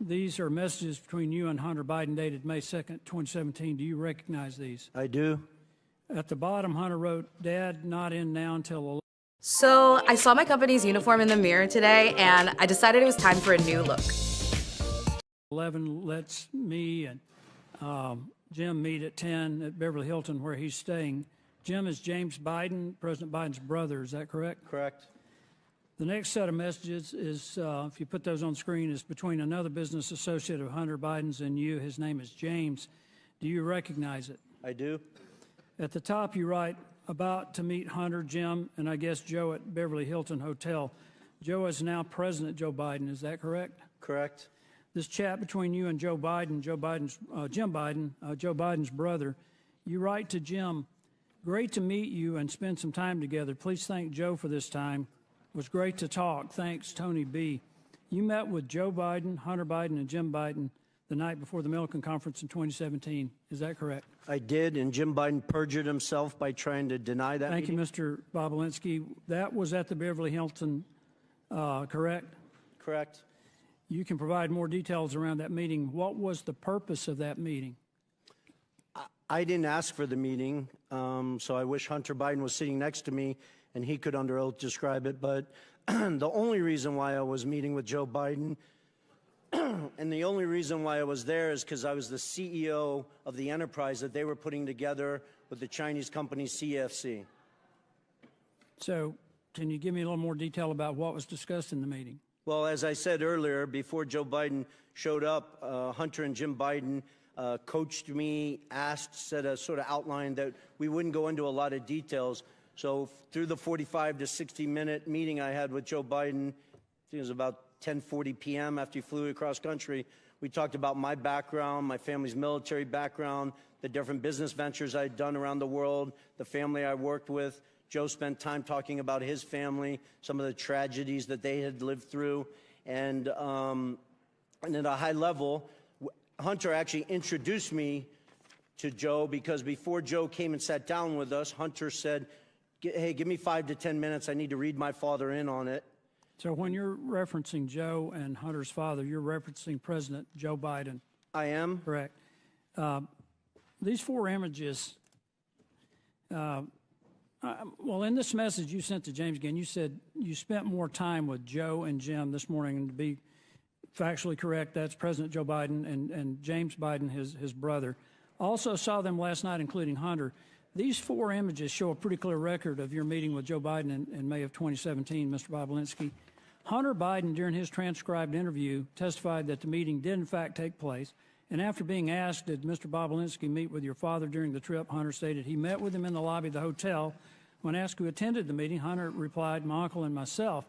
These are messages between you and Hunter Biden dated May 2nd, 2017. Do you recognize these? I do. At the bottom, Hunter wrote, "Dad, not in now until 11." So I saw my company's uniform in the mirror today, and I decided it was time for a new look. 11 lets me and Jim meet at 10 at Beverly Hilton, where he's staying. Jim is James Biden, President Biden's brother. Is that correct? Correct. The next set of messages is, if you put those on screen, is between another business associate of Hunter Biden's and you. His name is James. Do you recognize it? I do. At the top, you write, "About to meet Hunter, Jim, and I guess Joe at Beverly Hilton Hotel." Joe is now President Joe Biden. Is that correct? Correct. This chat between you and Joe Biden, Joe Biden's brother, you write to Jim, "Great to meet you and spend some time together. Please thank Joe for this time. It was great to talk. Thanks, Tony B." You met with Joe Biden, Hunter Biden, and Jim Biden the night before the Milken Conference in 2017. Is that correct? I did, and Jim Biden perjured himself by trying to deny that Thank meeting. you, Mr. Bobulinski. That was at the Beverly Hilton, correct? Correct. You can provide more details around that meeting. What was the purpose of that meeting? I didn't ask for the meeting, so I wish Hunter Biden was sitting next to me and he could under oath describe it. But the only reason why I was meeting with Joe Biden and the only reason why I was there is because I was the CEO of the enterprise that they were putting together with the Chinese company CFC. So can you give me a little more detail about what was discussed in the meeting? Well, as I said earlier, before Joe Biden showed up, Hunter and Jim Biden coached me, said a sort of outline that we wouldn't go into a lot of details So through the 45 to 60-minute meeting I had with Joe Biden, I think it was about 10:40 p.m. after he flew across country, we talked about my background, my family's military background, the different business ventures I'd done around the world, the family I worked with. Joe spent time talking about his family, some of the tragedies that they had lived through. And at a high level, Hunter actually introduced me to Joe because before Joe came and sat down with us, Hunter said, hey, give me 5 to 10 minutes. I need to read my father in on it. So when you're referencing Joe and Hunter's father, you're referencing President Joe Biden. I am. Correct. These 4 images, well, in this message you sent to James again, you said you spent more time with Joe and Jim this morning, and to be factually correct, that's President Joe Biden and James Biden, his brother. Also saw them last night, including Hunter. These 4 images show a pretty clear record of your meeting with Joe Biden in May of 2017, Mr. Bobulinski. Hunter Biden, during his transcribed interview, testified that the meeting did in fact take place. And after being asked, did Mr. Bobulinski meet with your father during the trip, Hunter stated he met with him in the lobby of the hotel. When asked who attended the meeting, Hunter replied, my uncle and myself.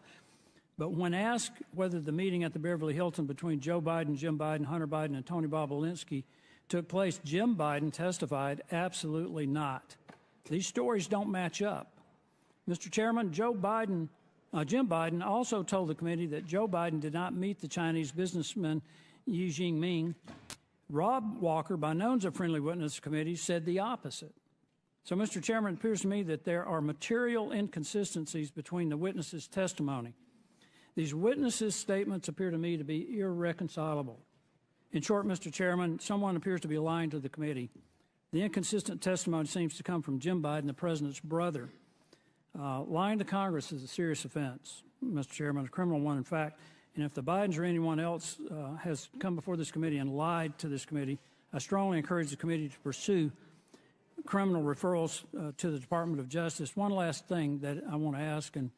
But when asked whether the meeting at the Beverly Hilton between Joe Biden, Jim Biden, Hunter Biden, and Tony Bobulinski took place, Jim Biden testified, absolutely not. These stories don't match up. Mr. Chairman, Jim Biden also told the committee that Joe Biden did not meet the Chinese businessman Xi Jinping. Rob Walker, by known as a friendly witness committee, said the opposite. So, Mr. Chairman, it appears to me that there are material inconsistencies between the witnesses' testimony. These witnesses' statements appear to me to be irreconcilable. In short, Mr. Chairman, someone appears to be lying to the committee. The inconsistent testimony seems to come from Jim Biden, the president's brother. Lying to Congress is a serious offense, Mr. Chairman, a criminal one, in fact. And if the Bidens or anyone else has come before this committee and lied to this committee, I strongly encourage the committee to pursue criminal referrals to the Department of Justice. One last thing that I want to ask, and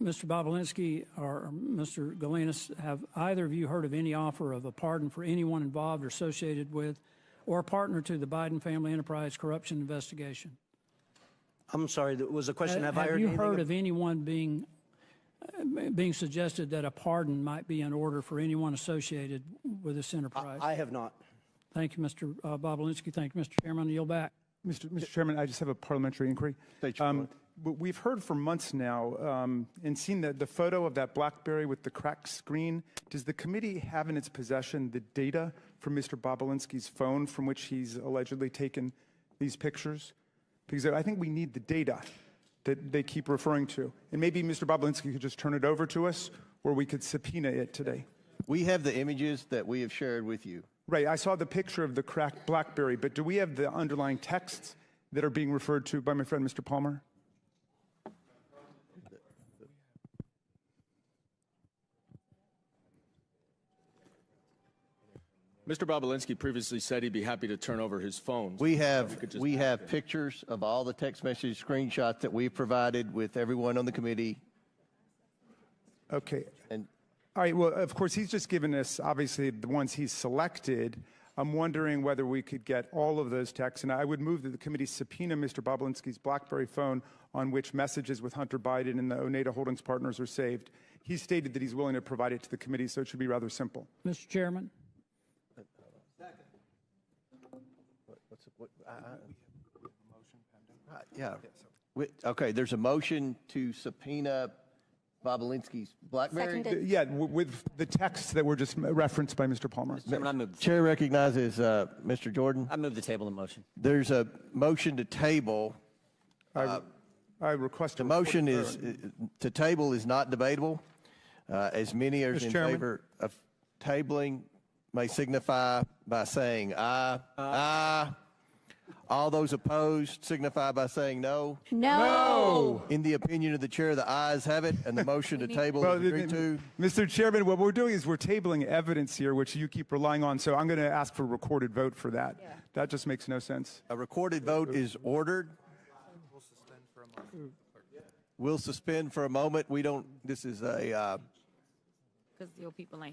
Mr. Bobulinski or Mr. Galinas, have either of you heard of any offer of a pardon for anyone involved or associated with or a partner to the Biden family enterprise corruption investigation? I'm sorry, that was a question. Have you heard of anyone being suggested that a pardon might be in order for anyone associated with this enterprise? I have not. Thank you, Mr. Bobulinski. Thank you, Mr. Chairman. I yield back. Mr. Chairman, I just have a parliamentary inquiry. We've heard for months now and seen the photo of that BlackBerry with the cracked screen. Does the committee have in its possession the data from Mr. Bobulinski's phone from which he's allegedly taken these pictures? Because I think we need the data that they keep referring to. And maybe Mr. Bobulinski could just turn it over to us, or we could subpoena it today. We have the images that we have shared with you. Right, I saw the picture of the cracked BlackBerry, but do we have the underlying texts that are being referred to by my friend Mr. Palmer? Mr. Bobulinski previously said he'd be happy to turn over his phone. We have pictures of all the text message screenshots that we've provided with everyone on the committee. Okay. And all right, well, of course, he's just given us, obviously, the ones he's selected. I'm wondering whether we could get all of those texts, and I would move that the committee subpoena Mr. Bobulinski's BlackBerry phone on which messages with Hunter Biden and the Oneida Holdings partners are saved. He stated that he's willing to provide it to the committee, so it should be rather simple. Mr. Chairman? Yeah. Okay, there's a motion to subpoena Bobulinski's BlackBerry. Yeah, with the texts that were just referenced by Mr. Palmer. Chair recognizes Mr. Jordan. I move the table in motion. There's a motion to table. I request the motion is to table is not debatable. As many are in favor of tabling may signify by saying aye. Aye. All those opposed signify by saying no. No. In the opinion of the chair, the ayes have it, and the motion to table is agreed to. Mr. Chairman, what we're doing is we're tabling evidence here, which you keep relying on, so I'm going to ask for a recorded vote for that. Yeah. That just makes no sense. A recorded vote is ordered. We'll suspend for a moment. We don't, this is a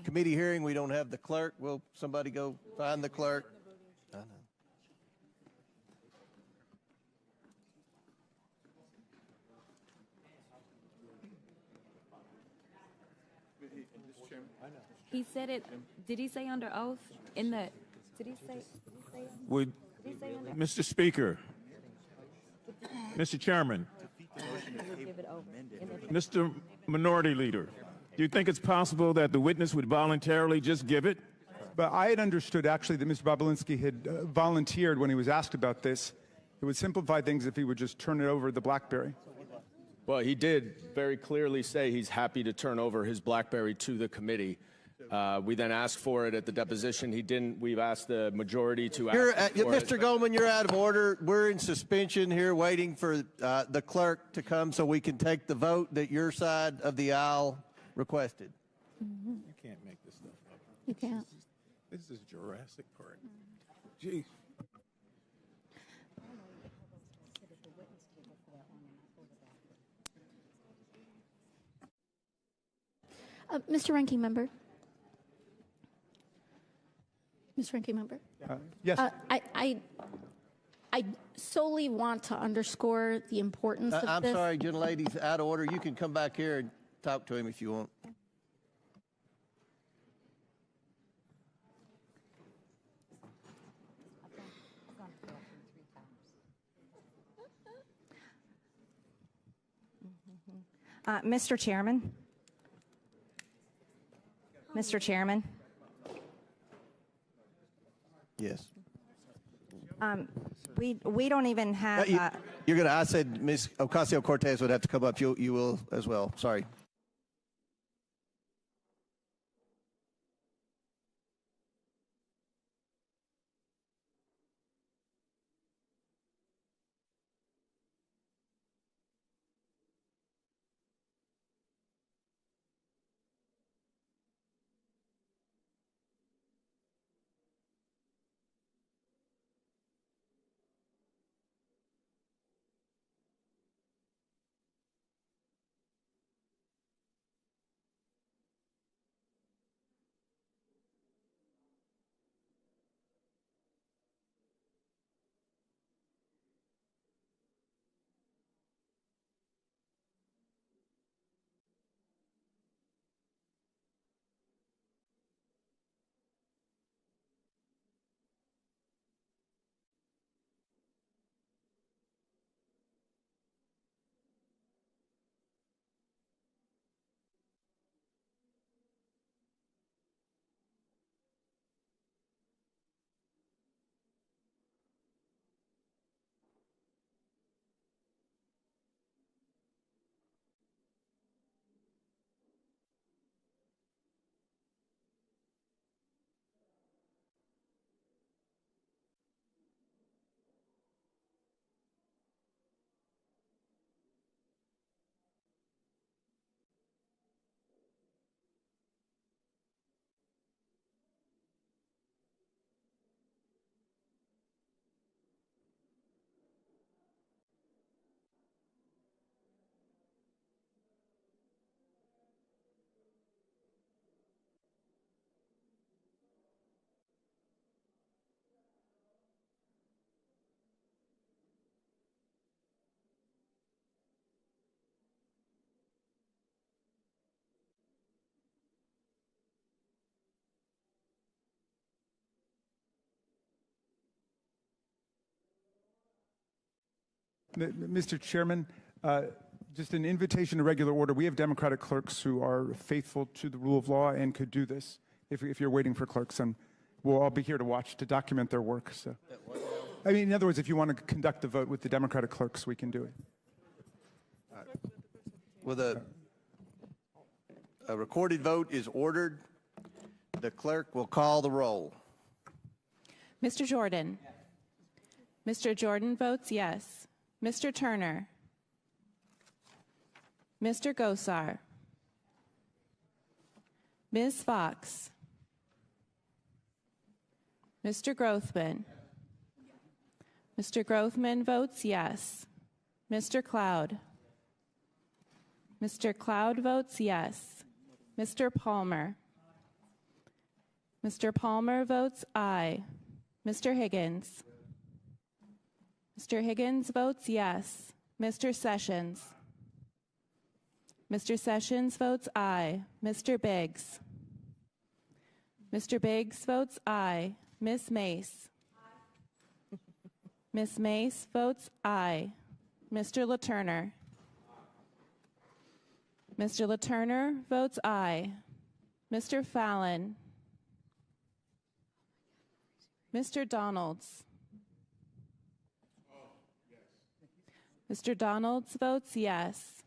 committee hearing. We don't have the clerk. Will somebody go find the clerk? I know. He said it. Did he say under oath? In the. Did he say? Would, Mr. Speaker, Mr. Chairman, Mr. Minority Leader, do you think it's possible that the witness would voluntarily just give it? But I had understood actually that Mr. Bobulinski had volunteered when he was asked about this. It would simplify things if he would just turn it over the BlackBerry. Well, he did very clearly say he's happy to turn over his BlackBerry to the committee. We then asked for it at the deposition. He didn't. We've asked the majority to ask for Mr. it. Goldman, you're out of order. We're in suspension here waiting for the clerk to come so we can take the vote that your side of the aisle requested. You can't make this stuff up. You can't. This is Jurassic Park. Gee. Mr. Ranking Member. Mr. Ranking Member. Yes. I solely want to underscore the importance of I'm this. sorry, gentlelady's out of order. You can come back here and talk to him if you want. Mr. Chairman. Mr. Chairman. Yes. We don't even have. You're gonna. I said Ms. Ocasio-Cortez would have to come up. You will as well. Sorry. Mr. Chairman, just an invitation to regular order. We have Democratic clerks who are faithful to the rule of law and could do this if you're waiting for clerks, and we'll all be here to watch, to document their work. So, I mean, in other words, if you want to conduct the vote with the Democratic clerks, we can do it. With a recorded vote is ordered, the clerk will call the roll. Mr. Jordan. Mr. Jordan votes yes. Mr. Turner. Mr. Gosar. Ms. Fox. Mr. Grothman. Mr. Grothman votes yes. Mr. Cloud. Mr. Cloud votes yes. Mr. Palmer. Mr. Palmer votes aye. Mr. Higgins. Mr. Higgins votes yes. Mr. Sessions. Mr. Sessions votes aye. Mr. Biggs? Mr. Biggs votes aye. Ms. Mace? Ms. Mace votes aye. Mr. LaTurner? Mr. LaTurner votes aye. Mr. Fallon? Mr. Donalds? Mr. Donalds votes yes.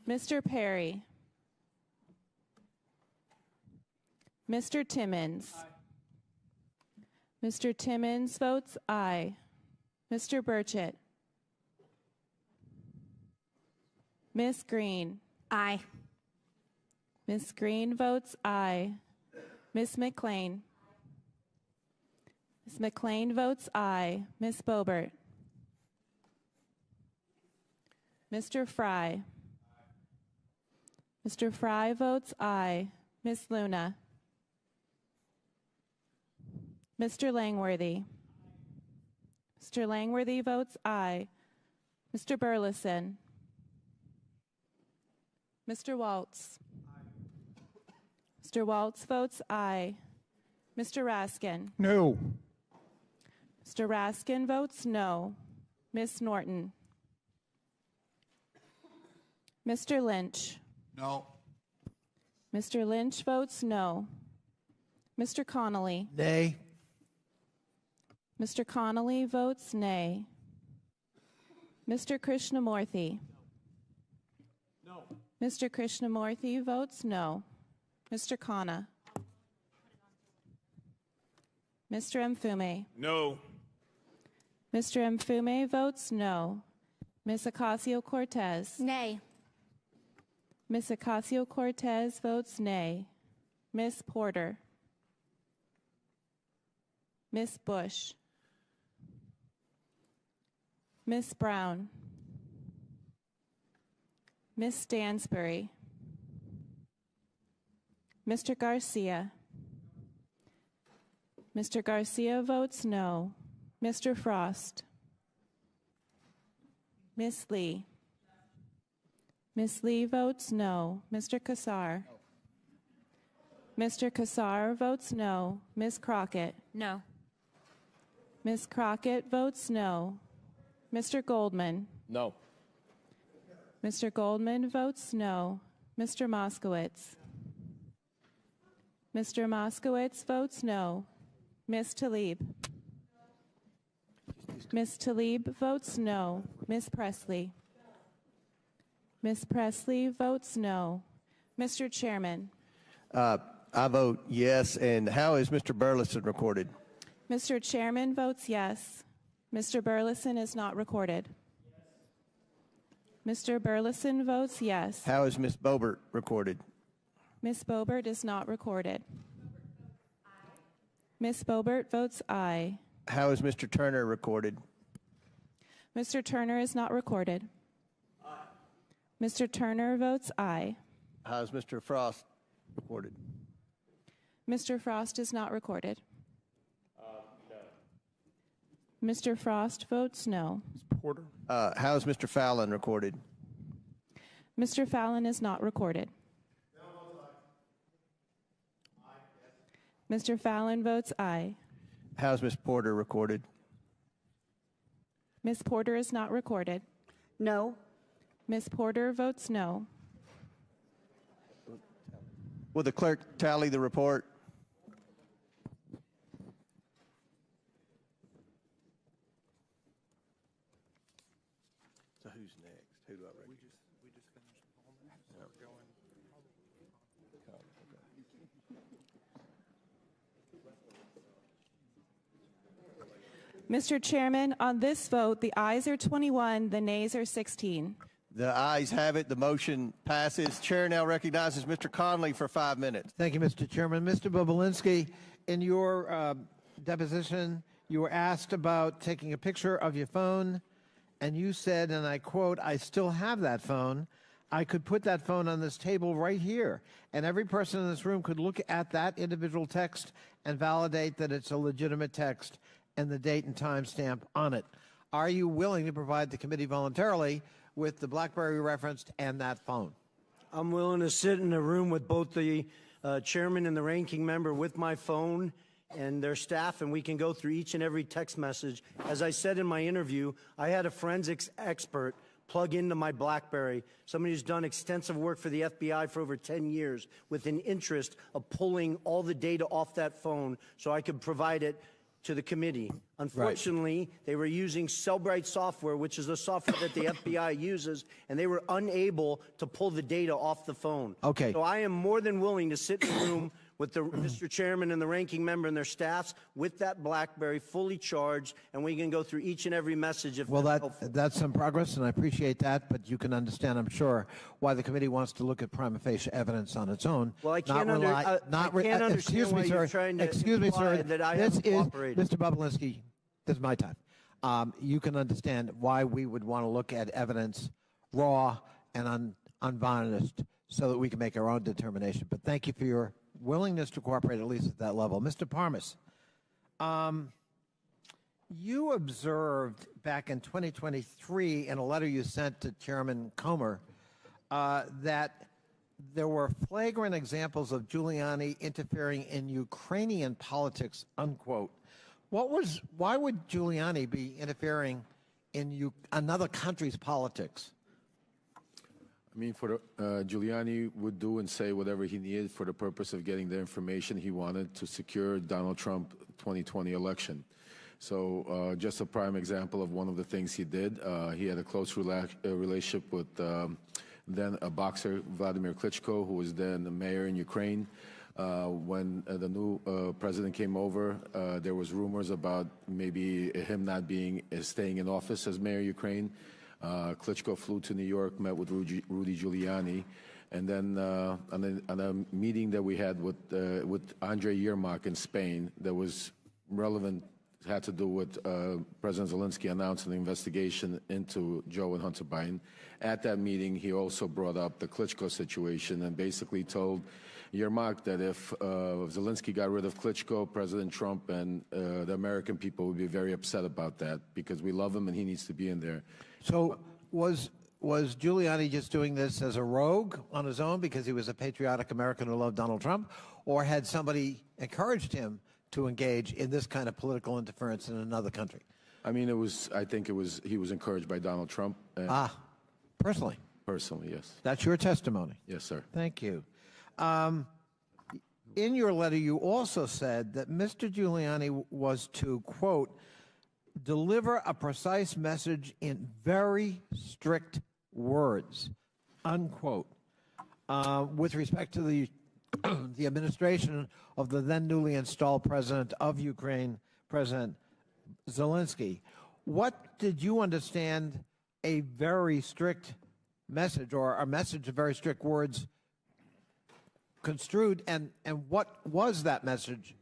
Mr. Perry? Mr. Timmons? Mr. Timmons votes aye. Mr. Burchett? Ms. Green? Aye. Ms. Green votes aye. Ms. McLean? Ms. McLean votes aye. Ms. Boebert? Mr. Fry? Mr. Fry votes aye. Ms. Luna? Mr. Langworthy? Mr. Langworthy votes aye. Mr. Burleson? Mr. Waltz? Mr. Waltz votes aye. Mr. Raskin? No. Mr. Raskin votes no. Ms. Norton? Mr. Lynch? No. Mr. Lynch votes no. Mr. Connolly? Nay. Mr. Connolly votes nay. Mr. Krishnamurthy? No. Mr. Krishnamurthy votes no. Mr. Khanna? Mr. Mfume? No. Mr. Mfume votes no. Ms. Ocasio-Cortez? Nay. Ms. Ocasio-Cortez votes nay. Ms. Porter? Ms. Bush? Ms. Brown? Ms. Stansbury? Mr. Garcia? Mr. Garcia votes no. Mr. Frost? Ms. Lee? Ms. Lee votes no. Mr. Kassar? Mr. Kassar votes no. Ms. Crockett? No. Ms. Crockett votes no. Mr. Goldman? No. Mr. Goldman votes no. Mr. Moskowitz? Mr. Moskowitz votes no. Ms. Tlaib? Ms. Tlaib votes no. Ms. Presley? Ms. Presley votes no. Mr. Chairman? I vote yes. And how is Mr. Burleson recorded? Mr. Chairman votes yes. Mr. Burleson is not recorded. Mr. Burleson votes yes. How is Ms. Boebert recorded? Ms. Boebert is not recorded. Ms. Boebert votes aye. How is Mr. Turner recorded? Mr. Turner is not recorded. Mr. Turner votes aye. How is Mr. Frost recorded? Mr. Frost is not recorded. Mr. Frost votes no. Porter? How is Mr. Fallon recorded? Mr. Fallon is not recorded. Mr. Fallon votes aye. How is Ms. Porter recorded? Ms. Porter is not recorded. No. Ms. Porter votes no. Will the clerk tally the report? So who's next? Who do I recognize? We just finished. Mr. Chairman, on this vote, the ayes are 21, the nays are 16. The ayes have it. The motion passes. Chair now recognizes Mr. Connolly for 5 minutes. Thank you, Mr. Chairman. Mr. Bobulinski, in your deposition, you were asked about taking a picture of your phone, and you said, and I quote, "I still have that phone. I could put that phone on this table right here, and every person in this room could look at that individual text and validate that it's a legitimate text and the date and time stamp on it." Are you willing to provide the committee voluntarily with the BlackBerry referenced and that phone? I'm willing to sit in a room with both the chairman and the ranking member with my phone and their staff, and we can go through each and every text message. As I said in my interview, I had a forensics expert plug into my BlackBerry, somebody who's done extensive work for the FBI for over 10 years with an interest of pulling all the data off that phone so I could provide it to the committee. Unfortunately, they were using Cellbrite software, which is the software that the FBI uses, and they were unable to pull the data off the phone. Okay. So I am more than willing to sit in a room with the Mr. Chairman and the ranking member and their staffs with that BlackBerry fully charged, and we can go through each and every message if that's helpful. That's some progress, and I appreciate that, but you can understand, I'm sure, why the committee wants to look at prima facie evidence on its own. Well, I can't, understand excuse why me, you're sir. trying to Excuse me, sir. that I This haven't is, cooperated. Mr. Bobulinski, this is my time. You can understand why we would want to look at evidence raw and unvarnished so that we can make our own determination. But thank you for your willingness to cooperate, at least at that level. Mr. Parmas, you observed back in 2023 in a letter you sent to Chairman Comer that there were flagrant examples of Giuliani interfering in Ukrainian politics, unquote. Why would Giuliani be interfering in another country's politics? I mean, Giuliani would do and say whatever he needed for the purpose of getting the information he wanted to secure Donald Trump 2020 election. So just a prime example of one of the things he did, he had a close relationship with then a boxer, Vladimir Klitschko, who was then the mayor in Ukraine. When the new president came over, there was rumors about maybe him not staying in office as mayor of Ukraine. Klitschko flew to New York, met with Rudy Giuliani, and then on a meeting that we had with Andrei Yermak in Spain that was relevant, had to do with President Zelensky announcing an investigation into Joe and Hunter Biden. At that meeting, he also brought up the Klitschko situation and basically told Yermak that if Zelensky got rid of Klitschko, President Trump and the American people would be very upset about that because we love him and he needs to be in there. So was Giuliani just doing this as a rogue on his own because he was a patriotic American who loved Donald Trump, or had somebody encouraged him to engage in this kind of political interference in another country? I mean, I think he was encouraged by Donald Trump. Personally? Personally, yes. That's your testimony? Yes, sir. Thank you. In your letter, you also said that Mr. Giuliani was to, quote, deliver a precise message in very strict words, unquote, with respect to the administration of the then newly installed president of Ukraine, President Zelensky. What did you understand a very strict message, or a message of very strict words, construed, and what was that message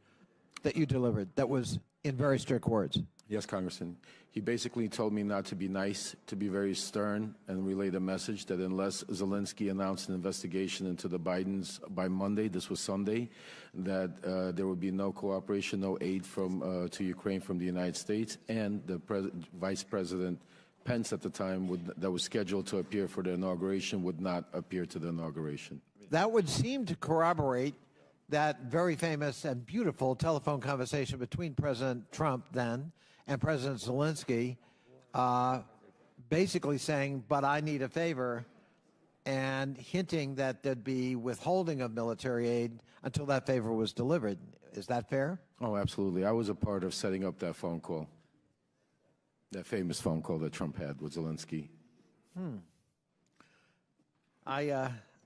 that you delivered that was in very strict words? Yes, Congressman. He basically told me not to be nice, to be very stern, and relay the message that unless Zelensky announced an investigation into the Bidens by Monday, this was Sunday, that there would be no cooperation, no aid to Ukraine from the United States, and the Vice President Pence at the time that was scheduled to appear for the inauguration would not appear to the inauguration. That would seem to corroborate that very famous and beautiful telephone conversation between President Trump then and President Zelensky, basically saying, but I need a favor, and hinting that there'd be withholding of military aid until that favor was delivered. Is that fair? Oh, absolutely. I was a part of setting up that phone call, that famous phone call that Trump had with Zelensky.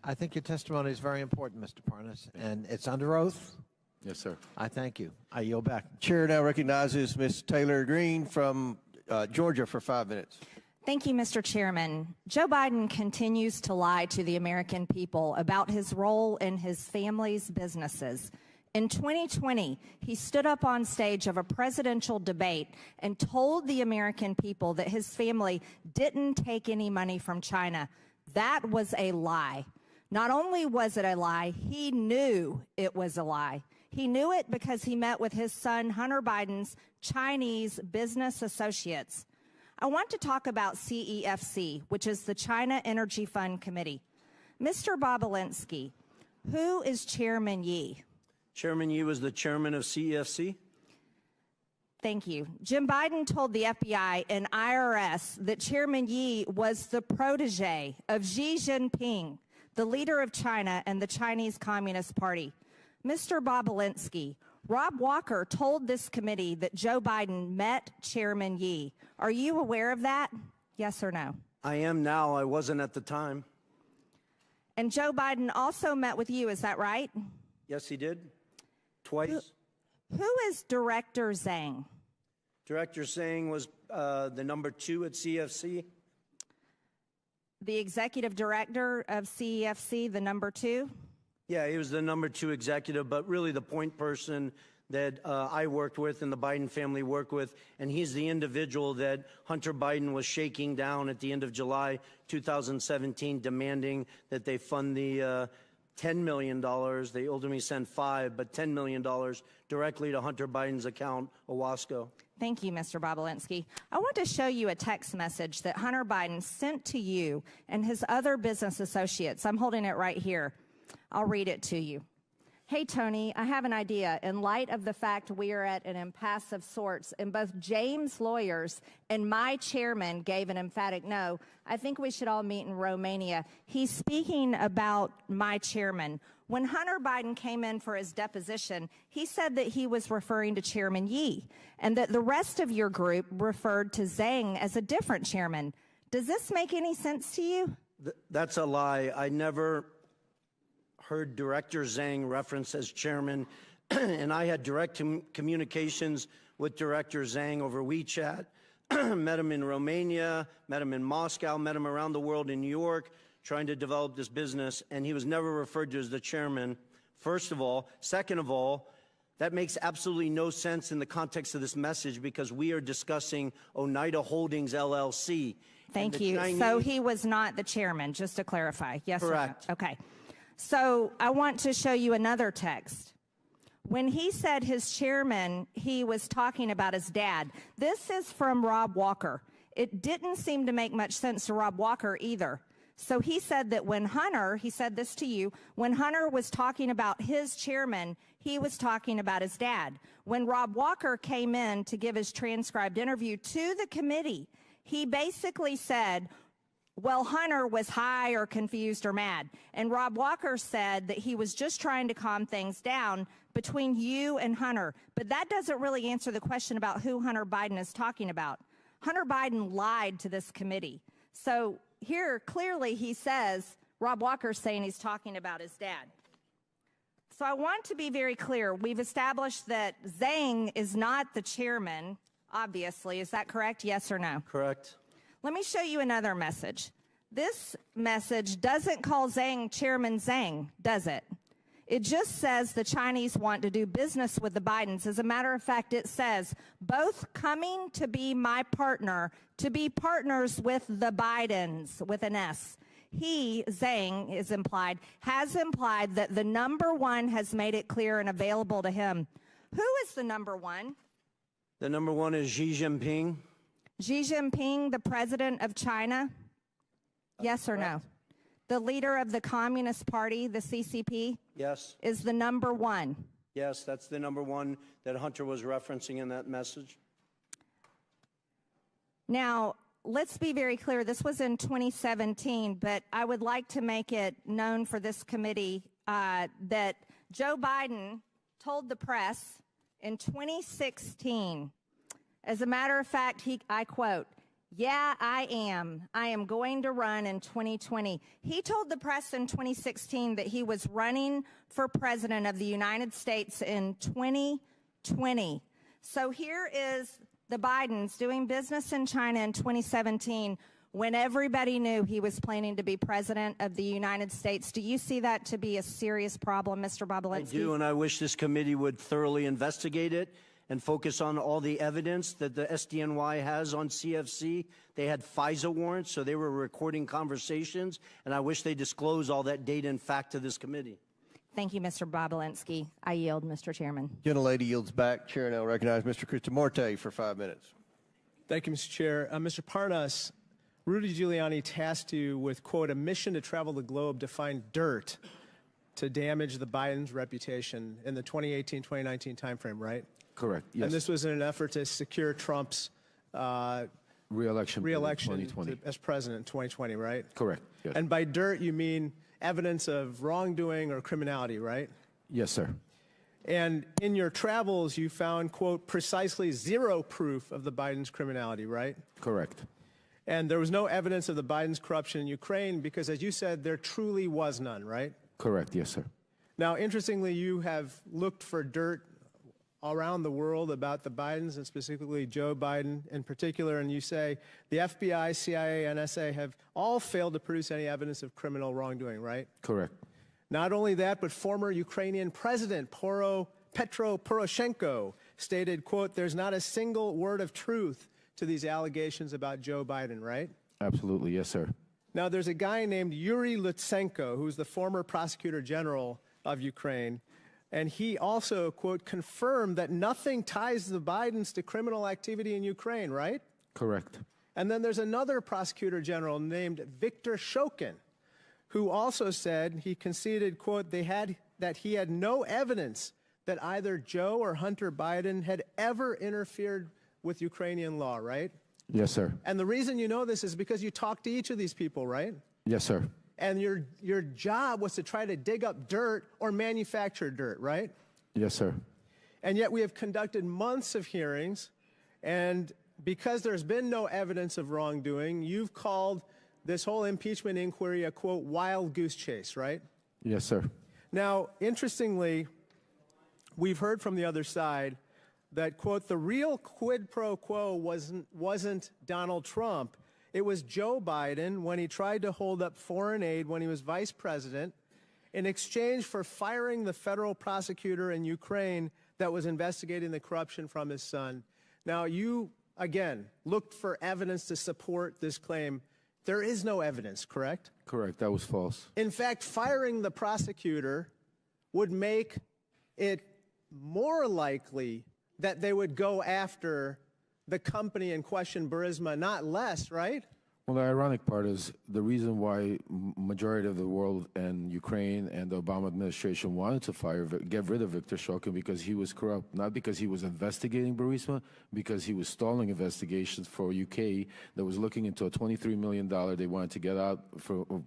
I think your testimony is very important, Mr. Parnas, and it's under oath. Yes, sir. I thank you. I yield back. Chair now recognizes Ms. Taylor Greene from Georgia for 5 minutes. Thank you, Mr. Chairman. Joe Biden continues to lie to the American people about his role in his family's businesses. In 2020, he stood up on stage of a presidential debate and told the American people that his family didn't take any money from China. That was a lie. Not only was it a lie, he knew it was a lie. He knew it because he met with his son Hunter Biden's Chinese business associates. I want to talk about CEFC, which is the China Energy Fund Committee. Mr. Bobulinski, who is Chairman Yee? Chairman Yee was the chairman of CEFC. Thank you. Jim Biden told the FBI and IRS that Chairman Yee was the protege of Xi Jinping, the leader of China and the Chinese Communist Party. Mr. Bobulinski, Rob Walker told this committee that Joe Biden met Chairman Yee. Are you aware of that? Yes or no? I am now. I wasn't at the time. And Joe Biden also met with you, is that right? Yes, he did. Twice. Who is Director Zhang? Director Zhang was the number 2 at CEFC. The executive director of CEFC, the number 2? Yeah, he was the number 2 executive, but really the point person that I worked with and the Biden family worked with, and he's the individual that Hunter Biden was shaking down at the end of July 2017, demanding that they fund the $10 million. They ultimately sent $5, but $10 million directly to Hunter Biden's account, Owasco. Thank you, Mr. Bobulinski. I want to show you a text message that Hunter Biden sent to you and his other business associates. I'm holding it right here. I'll read it to you. Hey, Tony, I have an idea. In light of the fact we are at an impasse of sorts, and both James' lawyers and my chairman gave an emphatic no, I think we should all meet in Romania. He's speaking about my chairman. When Hunter Biden came in for his deposition, he said that he was referring to Chairman Yee, and that the rest of your group referred to Zhang as a different chairman. Does this make any sense to you? That's a lie. I never heard Director Zhang referenced as chairman, and I had direct communications with Director Zhang over WeChat, met him in Romania, met him in Moscow, met him around the world in New York, trying to develop this business, and he was never referred to as the chairman, first of all. Second of all, that makes absolutely no sense in the context of this message because we are discussing Oneida Holdings, LLC. Thank you. So he was not the chairman, just to clarify. Yes, correct. Or no? Okay. So I want to show you another text. When he said his chairman, he was talking about his dad. This is from Rob Walker. It didn't seem to make much sense to Rob Walker either. So he said that when Hunter, he said this to you, when Hunter was talking about his chairman, he was talking about his dad. When Rob Walker came in to give his transcribed interview to the committee, he basically said, well, Hunter was high or confused or mad. And Rob Walker said that he was just trying to calm things down between you and Hunter. But that doesn't really answer the question about who Hunter Biden is talking about. Hunter Biden lied to this committee. So here, clearly, he says, Rob Walker's saying he's talking about his dad. So I want to be very clear. We've established that Zhang is not the chairman, obviously. Is that correct? Yes or no? Correct. Let me show you another message. This message doesn't call Zhang Chairman Zhang, does it? It just says the Chinese want to do business with the Bidens. As a matter of fact, it says, both coming to be my partner, to be partners with the Bidens, with an S. He, Zhang, is implied, has implied that the number 1 has made it clear and available to him. Who is the number 1? The number 1 is Xi Jinping. Xi Jinping, the president of China? Yes or no? The leader of the Communist Party, the CCP? Yes. Is the number 1? Yes, that's the number 1 that Hunter was referencing in that message. Now, let's be very clear. This was in 2017, but I would like to make it known for this committee that Joe Biden told the press in 2016, as a matter of fact, I quote, yeah, I am going to run in 2020. He told the press in 2016 that he was running for president of the United States in 2020. So here is the Bidens doing business in China in 2017 when everybody knew he was planning to be president of the United States. Do you see that to be a serious problem, Mr. Bobulinski? I do, and I wish this committee would thoroughly investigate it and focus on all the evidence that the SDNY has on CFC. They had FISA warrants, so they were recording conversations, and I wish they disclose all that data and fact to this committee. Thank you, Mr. Bobulinski. I yield, Mr. Chairman. Gentlelady yields back. Chair now recognize Mr. Krishnamurti for 5 minutes. Thank you, Mr. Chair. Mr. Parnas, Rudy Giuliani tasked you with, quote, a mission to travel the globe to find dirt to damage the Biden's reputation in the 2018-2019 timeframe, right? Correct, yes. And this was in an effort to secure Trump's re-election in 2020. as president in 2020, right? Correct, yes. And by dirt, you mean evidence of wrongdoing or criminality, right? Yes, sir. And in your travels, you found, quote, precisely zero proof of the Biden's criminality, right? Correct. And there was no evidence of the Biden's corruption in Ukraine because, as you said, there truly was none, right? Correct, yes, sir. Now, interestingly, you have looked for dirt around the world about the Bidens and specifically Joe Biden in particular, and you say the FBI, CIA, NSA have all failed to produce any evidence of criminal wrongdoing, right? Correct. Not only that, but former Ukrainian President Petro Poroshenko stated, quote, there's not a single word of truth to these allegations about Joe Biden, right? Absolutely, yes, sir. Now, there's a guy named Yuri Lutsenko, who's the former prosecutor general of Ukraine, and he also, quote, confirmed that nothing ties the Bidens to criminal activity in Ukraine, right? Correct. And then there's another prosecutor general named Viktor Shokin, who also said he conceded, quote, that he had no evidence that either Joe or Hunter Biden had ever interfered with Ukrainian law, right? Yes, sir. And the reason you know this is because you talked to each of these people, right? Yes, sir. And your job was to try to dig up dirt or manufacture dirt, right? Yes, sir. And yet we have conducted months of hearings, and because there's been no evidence of wrongdoing, you've called this whole impeachment inquiry a, quote, wild goose chase, right? Yes, sir. Now, interestingly, we've heard from the other side that, quote, the real quid pro quo wasn't Donald Trump. It was Joe Biden when he tried to hold up foreign aid when he was vice president in exchange for firing the federal prosecutor in Ukraine that was investigating the corruption from his son. Now, you, again, looked for evidence to support this claim. There is no evidence, correct? Correct. That was false. In fact, firing the prosecutor would make it more likely that they would go after the company in question, Burisma, not less, right? Well, the ironic part is the reason why majority of the world and Ukraine and the Obama administration wanted to get rid of Viktor Shokin because he was corrupt, not because he was investigating Burisma, because he was stalling investigations for UK that was looking into a $23 million they wanted to get out from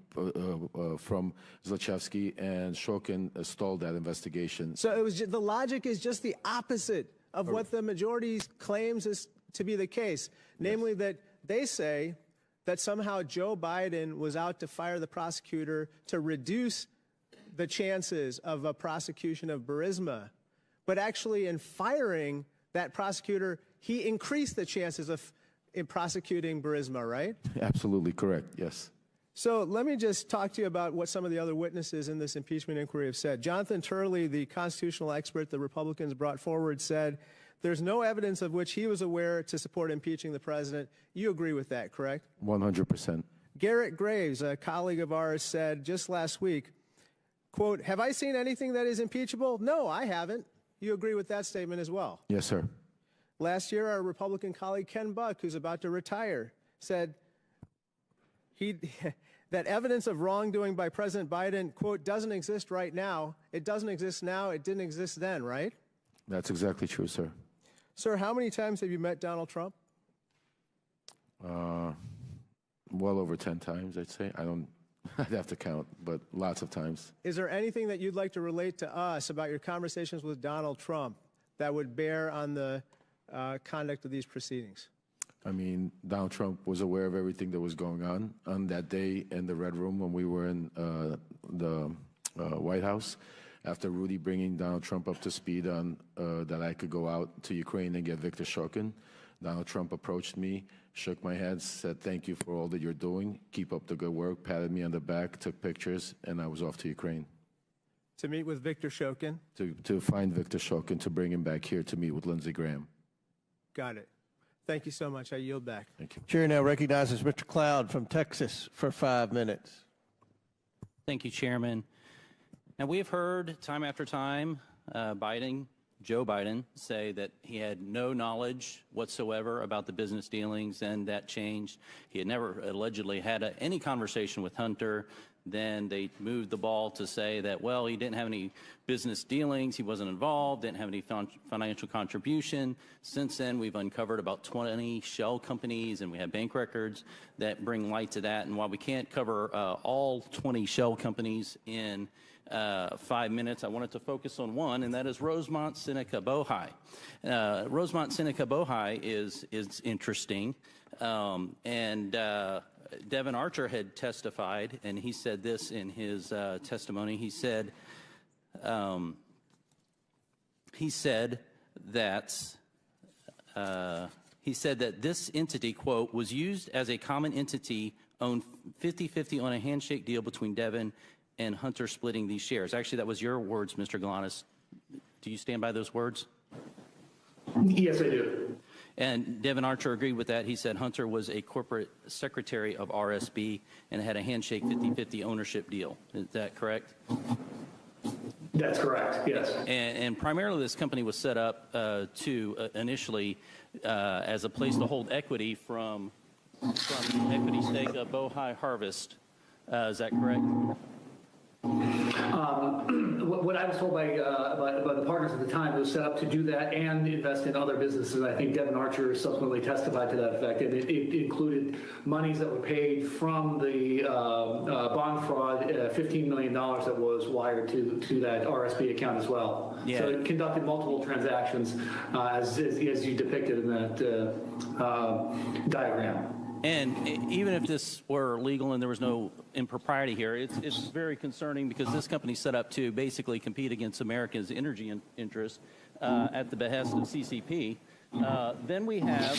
Zlochevsky, and Shokin stalled that investigation. So it was the logic is just the opposite of what the majority claims is to be the case, namely that they say that somehow Joe Biden was out to fire the prosecutor to reduce the chances of a prosecution of Burisma. But actually in firing that prosecutor, he increased the chances of prosecuting Burisma, right? Absolutely correct, yes. So let me just talk to you about what some of the other witnesses in this impeachment inquiry have said. Jonathan Turley, the constitutional expert the Republicans brought forward, said there's no evidence of which he was aware to support impeaching the president. You agree with that, correct? 100%. Garrett Graves, a colleague of ours, said just last week, quote, have I seen anything that is impeachable? No, I haven't. You agree with that statement as well? Yes, sir. Last year, our Republican colleague Ken Buck, who's about to retire, said that evidence of wrongdoing by President Biden, quote, doesn't exist right now. It doesn't exist now. It didn't exist then, right? That's exactly true, sir. Sir, how many times have you met Donald Trump? Well over 10 times, I'd say. I'd have to count, but lots of times. Is there anything that you'd like to relate to us about your conversations with Donald Trump that would bear on the conduct of these proceedings? I mean, Donald Trump was aware of everything that was going on that day in the Red Room when we were in the White House. After Rudy bringing Donald Trump up to speed on that I could go out to Ukraine and get Viktor Shokin, Donald Trump approached me, shook my hand, said, thank you for all that you're doing. Keep up the good work, patted me on the back, took pictures, and I was off to Ukraine. To meet with Viktor Shokin? To find Viktor Shokin, to bring him back here to meet with Lindsey Graham. Got it. Thank you so much. I yield back. Thank you. Chair now recognizes Mr. Cloud from Texas for 5 minutes. Thank you, Chairman. Now, we have heard time after time Biden Joe Biden say that he had no knowledge whatsoever about the business dealings, and that changed. He had never allegedly had any conversation with Hunter. Then they moved the ball to say that, well, he didn't have any business dealings, he wasn't involved, didn't have any financial contribution. Since then, we've uncovered about 20 shell companies, and we have bank records that bring light to that. And while we can't cover all 20 shell companies in 5 minutes, I wanted to focus on one, and that is Rosemont Seneca Bohai. Rosemont Seneca Bohai is interesting, and Devin Archer had testified, and he said this in his testimony. He said that this entity, quote, was used as a common entity, owned 50-50 on a handshake deal between Devin and Hunter splitting these shares. Actually, that was your words, Mr. Galanis. Do you stand by those words? Yes, I do. And Devin Archer agreed with that. He said Hunter was a corporate secretary of RSB and had a handshake 50-50 ownership deal. Is that correct? That's correct, yes. And primarily this company was set up initially as a place to hold equity from equity stake of Bohai Harvest. Is that correct? What I was told by the partners at the time, it was set up to do that and invest in other businesses. I think Devin Archer subsequently testified to that effect, and it included monies that were paid from the bond fraud, $15 million that was wired to that RSB account as well. Yeah. So it conducted multiple transactions as you depicted in that diagram. And even if this were legal and there was no impropriety here, it's very concerning because this company set up to basically compete against America's energy interests at the behest of CCP. Then we have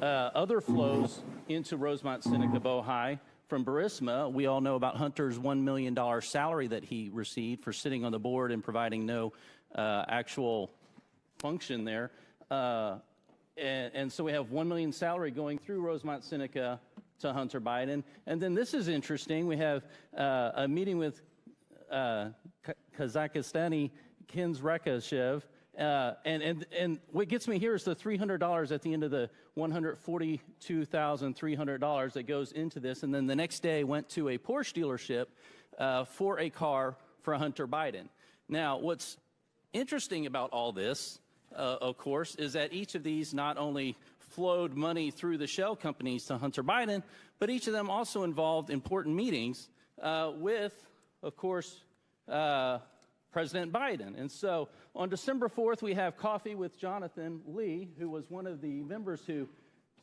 other flows into Rosemont Seneca Bohai from Burisma. We all know about Hunter's $1 million salary that he received for sitting on the board and providing no actual function there. And so we have $1 million salary going through Rosemont Seneca to Hunter Biden. And then this is interesting. We have a meeting with Kazakhstani Kens Rakashev. And what gets me here is the $300 at the end of the $142,300 that goes into this. And then the next day went to a Porsche dealership for a car for Hunter Biden. Now, what's interesting about all this, of course, is that each of these not only flowed money through the shell companies to Hunter Biden, but each of them also involved important meetings with, of course, President Biden. And so on December 4th, we have coffee with Jonathan Lee, who was one of the members who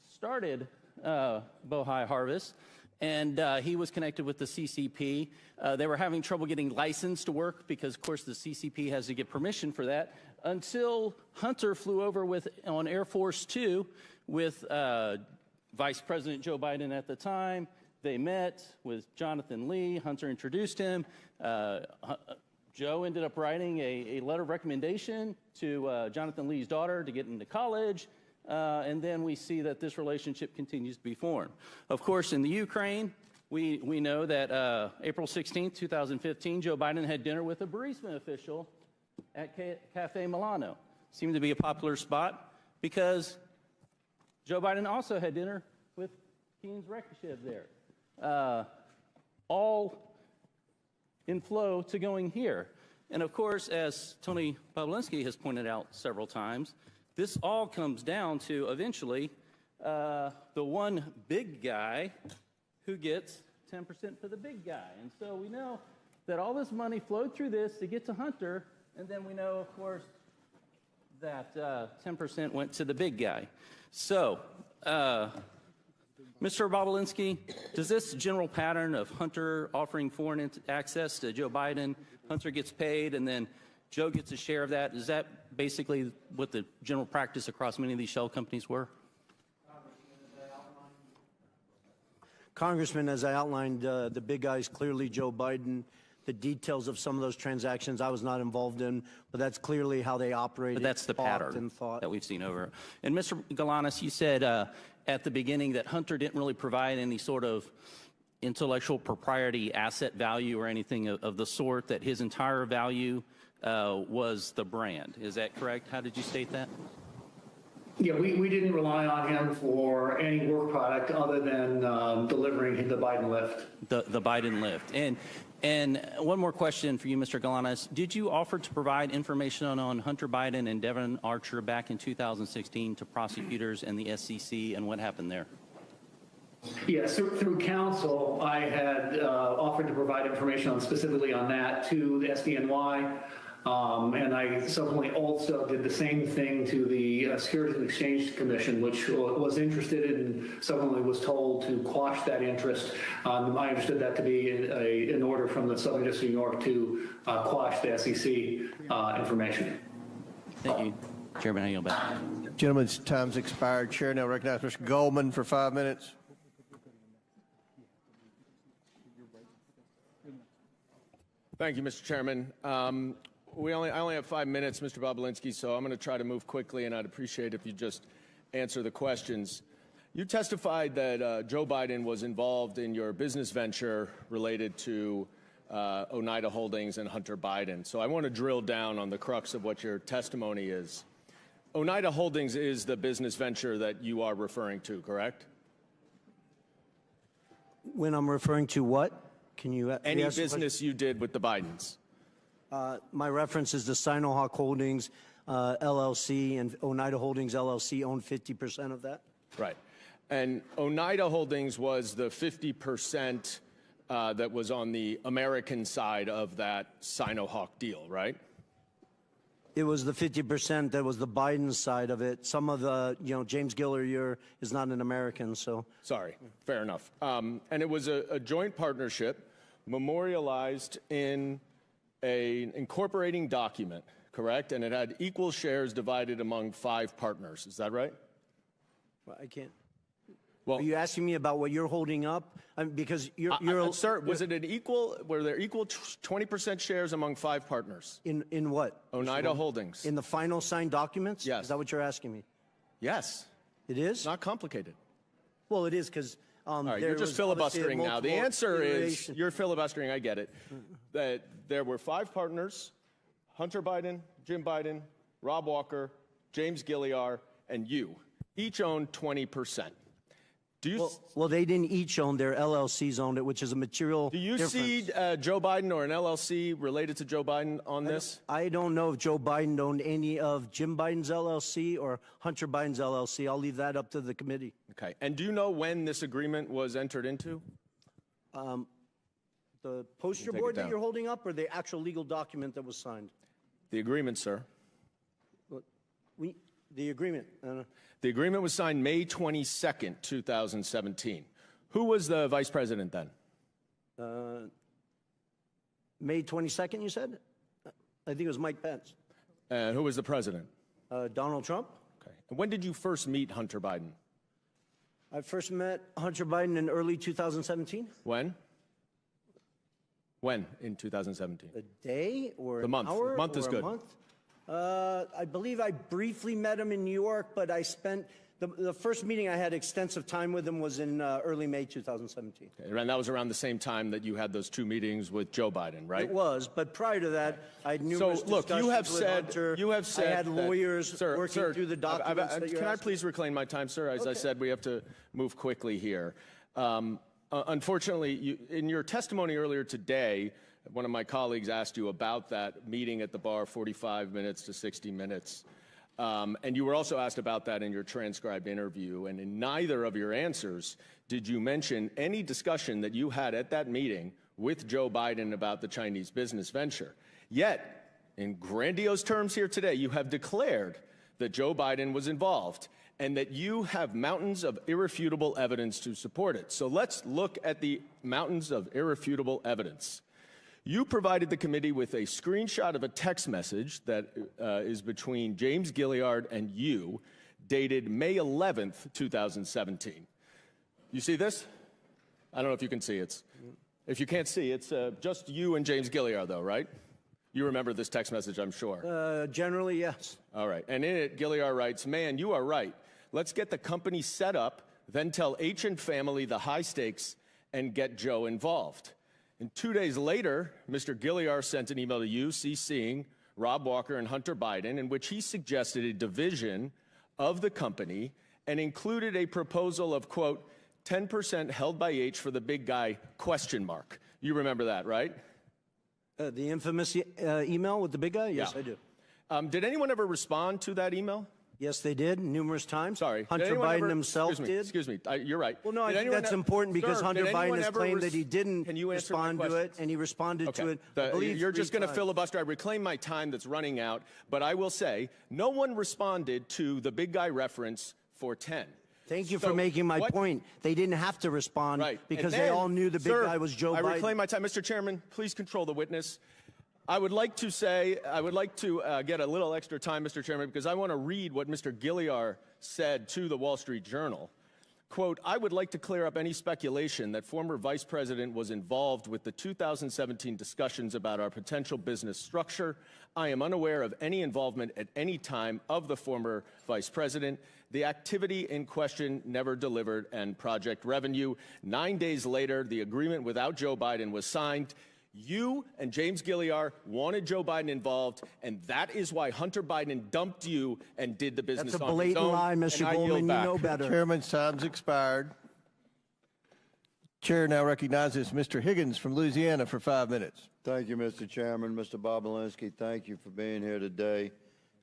started Bohai Harvest. And he was connected with the CCP. They were having trouble getting licensed to work because, of course, the CCP has to get permission for that, until Hunter flew over on Air Force Two with Vice President Joe Biden at the time. They met with Jonathan Lee. Hunter introduced him. Joe ended up writing a letter of recommendation to Jonathan Lee's daughter to get into college. And then we see that this relationship continues to be formed. Of course, in the Ukraine, we know that April 16, 2015, Joe Biden had dinner with a Burisma official at Cafe Milano. Seemed to be a popular spot because Joe Biden also had dinner with Kens Rakashev there. All in flow to going here. And of course, as Tony Pawlinski has pointed out several times, this all comes down to eventually the one big guy who gets 10% for the big guy. And so we know that all this money flowed through this to get to Hunter, and then we know, of course, that 10% went to the big guy. So, Mr. Bobulinski, does this general pattern of Hunter offering foreign access to Joe Biden, Hunter gets paid, and then Joe gets a share of that, is that basically what the general practice across many of these shell companies were? Congressman, as I outlined, the big guys, clearly Joe Biden. The details of some of those transactions I was not involved in, but that's clearly how they operated. But that's the pattern that we've seen over. And Mr. Galanis, you said at the beginning that Hunter didn't really provide any sort of intellectual propriety asset value or anything of the sort, that his entire value was the brand. Is that correct? How did you state that? Yeah, we didn't rely on him for any work product other than delivering the Biden lift. The Biden lift. And one more question for you, Mr. Galanis. Did you offer to provide information on Hunter Biden and Devon Archer back in 2016 to prosecutors and the SEC, and what happened there? Yes, through counsel, I had offered to provide information specifically on that to the SDNY. And I subsequently also did the same thing to the Securities and Exchange Commission, which was interested in and subsequently was told to quash that interest. I understood that to be an order from the Southern District of New York to quash the SEC information. Thank you. Chairman, I yield back. Gentleman's time's expired. Chair now recognizes Mr. Goldman for 5 minutes. Thank you, Mr. Chairman. I only have 5 minutes, Mr. Bobulinski, so I'm going to try to move quickly, and I'd appreciate if you just answer the questions. You testified that Joe Biden was involved in your business venture related to Oneida Holdings and Hunter Biden. So I want to drill down on the crux of what your testimony is. Oneida Holdings is the business venture that you are referring to, correct? When I'm referring to what? Can you Any business you did with the Bidens? My reference is to Sinohawk Holdings, LLC, and Oneida Holdings, LLC own 50% of that. Right. And Oneida Holdings was the 50% that was on the American side of that Sinohawk deal, right? It was the 50% that was the Biden side of it. Some of the, James Gilliar is not an American, so. Sorry, fair enough. And it was a joint partnership memorialized in an incorporating document, correct? And it had equal shares divided among 5 partners. Is that right? Well, I can't. Well, are you asking me about what you're holding up? Because sir, was it an equal? Were there equal 20% shares among 5 partners? In what? Oneida Holdings. In the final signed documents? Yes. Is that what you're asking me? Yes. It is? Not complicated. Well, it is because. All right, you're just filibustering now. The answer is you're filibustering. I get it. That there were 5 partners: Hunter Biden, Jim Biden, Rob Walker, James Gilliar, and you. Each owned 20%. Do you? Well, they didn't each own. Their LLCs owned it, which is a material. Do you difference. see Joe Biden or an LLC related to Joe Biden on this? I don't know if Joe Biden owned any of Jim Biden's LLC or Hunter Biden's LLC. I'll leave that up to the committee. Okay. And do you know when this agreement was entered into? The poster board that you're holding up, or the actual legal document that was signed? The agreement, sir. The agreement. The agreement was signed May 22nd, 2017. Who was the vice president then? May 22nd, you said? I think it was Mike Pence. And who was the president? Donald Trump. Okay. And when did you first meet Hunter Biden? I first met Hunter Biden in early 2017. When? When in 2017? A day or the month? An hour the month is or good. A month? I believe I briefly met him in New York, but I spent the first meeting I had extensive time with him was in early May 2017. Okay, and that was around the same time that you had those 2 meetings with Joe Biden, right? It was, but prior to that, I had numerous discussions with Hunter. You have said I had lawyers working through the documents that you're Can I asking? please reclaim my time, sir? As I said, we have to move quickly here. Unfortunately, in your testimony earlier today, one of my colleagues asked you about that meeting at the bar, 45 minutes to 60 minutes. And you were also asked about that in your transcribed interview. And in neither of your answers did you mention any discussion that you had at that meeting with Joe Biden about the Chinese business venture. Yet, in grandiose terms here today, you have declared that Joe Biden was involved and that you have mountains of irrefutable evidence to support it. So let's look at the mountains of irrefutable evidence. You provided the committee with a screenshot of a text message that is between James Gilliard and you, dated May 11th, 2017. You see this? I don't know if you can see it. If you can't see, it's just you and James Gilliard, though, right? You remember this text message, I'm sure. Generally, yes. All right. And in it, Gilliard writes, "Man, you are right. Let's get the company set up, then tell H and family the high stakes and get Joe involved." And 2 days later, Mr. Gilliard sent an email to you, CCing Rob Walker and Hunter Biden, in which he suggested a division of the company and included a proposal of, quote, 10% held by H for the big guy, question mark. You remember that, right? The infamous email with the big guy? Yes, Yeah. I do. Did anyone ever respond to that email? Yes, they did, numerous times. Sorry. Hunter Biden himself did. Excuse me. You're right. Well, no, I Did think anyone that's e- important because Sir, Hunter did Biden anyone has ever claimed that he didn't Can you answer my respond to it, questions? and he responded Okay. to it, I believe, You're 3 just going to times. filibuster. I reclaim my time that's running out, but I will say no one responded to the big guy reference for 10. Thank you for making my point. They didn't have to respond because they all knew the big guy was Joe Biden. I reclaim my time. Mr. Chairman, please control the witness. I would like to get a little extra time, Mr. Chairman, because I want to read what Mr. Gilliar said to the Wall Street Journal. Quote, I would like to clear up any speculation that former Vice President was involved with the 2017 discussions about our potential business structure. I am unaware of any involvement at any time of the former Vice President. The activity in question never delivered and project revenue. 9 days later, the agreement without Joe Biden was signed. You and James Gilliar wanted Joe Biden involved, and that is why Hunter Biden dumped you and did the business That's a on his blatant own. lie, Mr. And I yield Goldman. You back. know better. Chairman's time's expired. Chair now recognizes Mr. Higgins from Louisiana for 5 minutes. Thank you, Mr. Chairman. Mr. Bobolinsky, thank you for being here today,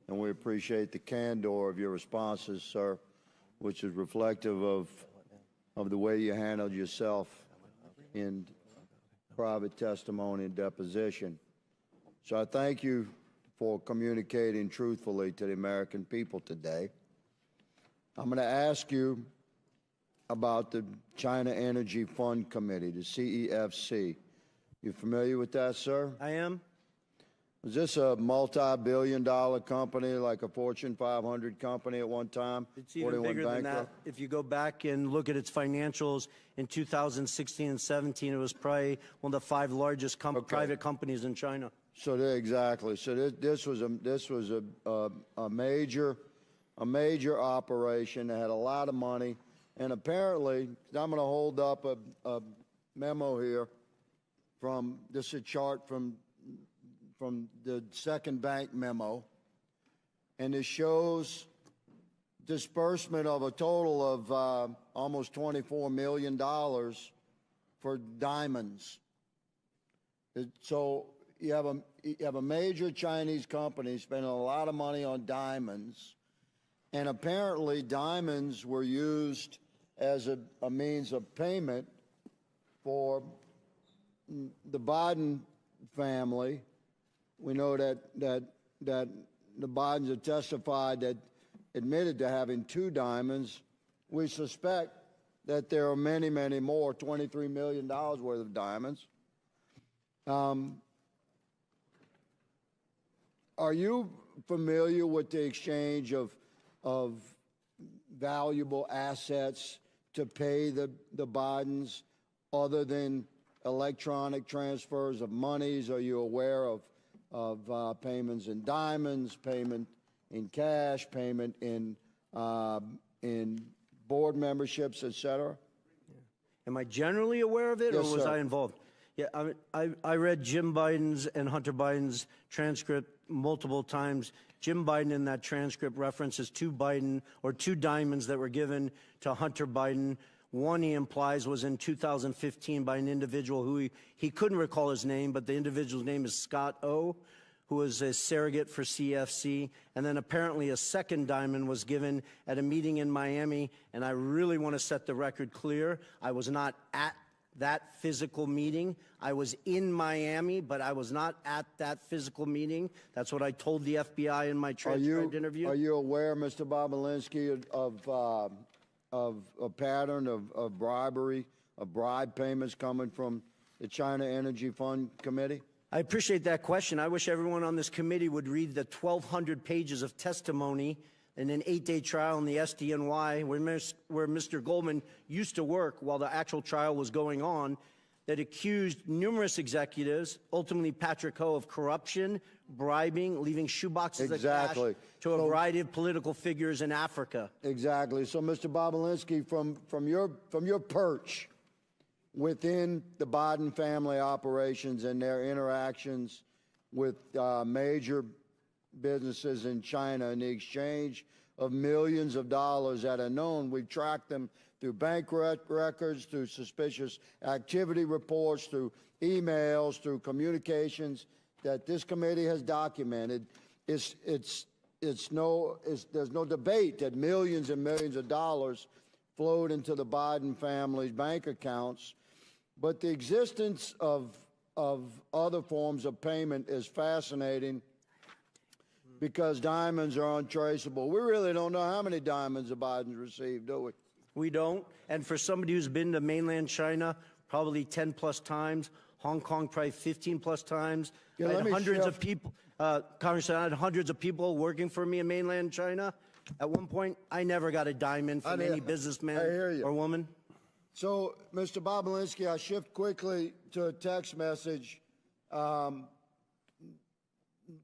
and we appreciate the candor of your responses, sir, which is reflective of the way you handled yourself in private testimony and deposition. So I thank you for communicating truthfully to the American people today. I'm going to ask you about the China Energy Fund Committee, the CEFC. You familiar with that, sir? I am. Was this a multi-billion-dollar company, like a Fortune 500 company at one time? It's even bigger than that. If you go back and look at its financials in 2016 and 17, it was probably one of the 5 largest private companies in China. So exactly. So this was a major operation that had a lot of money, and apparently, I'm going to hold up a memo here from this is a chart from the second bank memo, and it shows disbursement of a total of almost $24 million for diamonds. So you have a major Chinese company spending a lot of money on diamonds, and apparently diamonds were used as a means of payment for the Biden family. We know that the Bidens have testified that admitted to having 2 diamonds. We suspect that there are many, many more, $23 million worth of diamonds. Are you familiar with the exchange of valuable assets to pay the Bidens other than electronic transfers of monies? Are you aware of payments in diamonds, payment in cash, payment in board memberships, et cetera? Am I generally aware of it, Yes, or was sir. I involved? Yeah, I read Jim Biden's and Hunter Biden's transcript multiple times. Jim Biden in that transcript references 2 diamonds that were given to Hunter Biden. One, he implies, was in 2015 by an individual who he couldn't recall his name, but the individual's name is Scott O., who was a surrogate for CFC. And then apparently a second diamond was given at a meeting in Miami. And I really want to set the record clear. I was not at that physical meeting. I was in Miami, but I was not at that physical meeting. That's what I told the FBI in my transcribed interview. Are you aware, Mr. Bobolinsky, of a pattern of bribery, of bribe payments coming from the China Energy Fund Committee? I appreciate that question. I wish everyone on this committee would read the 1,200 pages of testimony in an 8-day trial in the SDNY where Mr. Goldman used to work while the actual trial was going on, that accused numerous executives, ultimately Patrick Ho, of corruption, bribing, leaving shoeboxes of cash to a variety of political figures in Africa. Exactly. So, Mr. Bobolinsky, from your perch within the Biden family operations and their interactions with major businesses in China in the exchange of millions of dollars that are known. We've tracked them through bank records, through suspicious activity reports, through emails, through communications that this committee has documented. There's no debate that millions and millions of dollars flowed into the Biden family's bank accounts. But the existence of other forms of payment is fascinating because diamonds are untraceable. We really don't know how many diamonds the Bidens received, do we? We don't. And for somebody who's been to mainland China probably 10 plus times, Hong Kong probably 15 plus times, Yeah, I let had me hundreds of shift. people, Congressman, I had hundreds of people working for me in mainland China. At one point, I never got a diamond from any businessman or woman. So, Mr. Bobulinski, I shift quickly to a text message. Are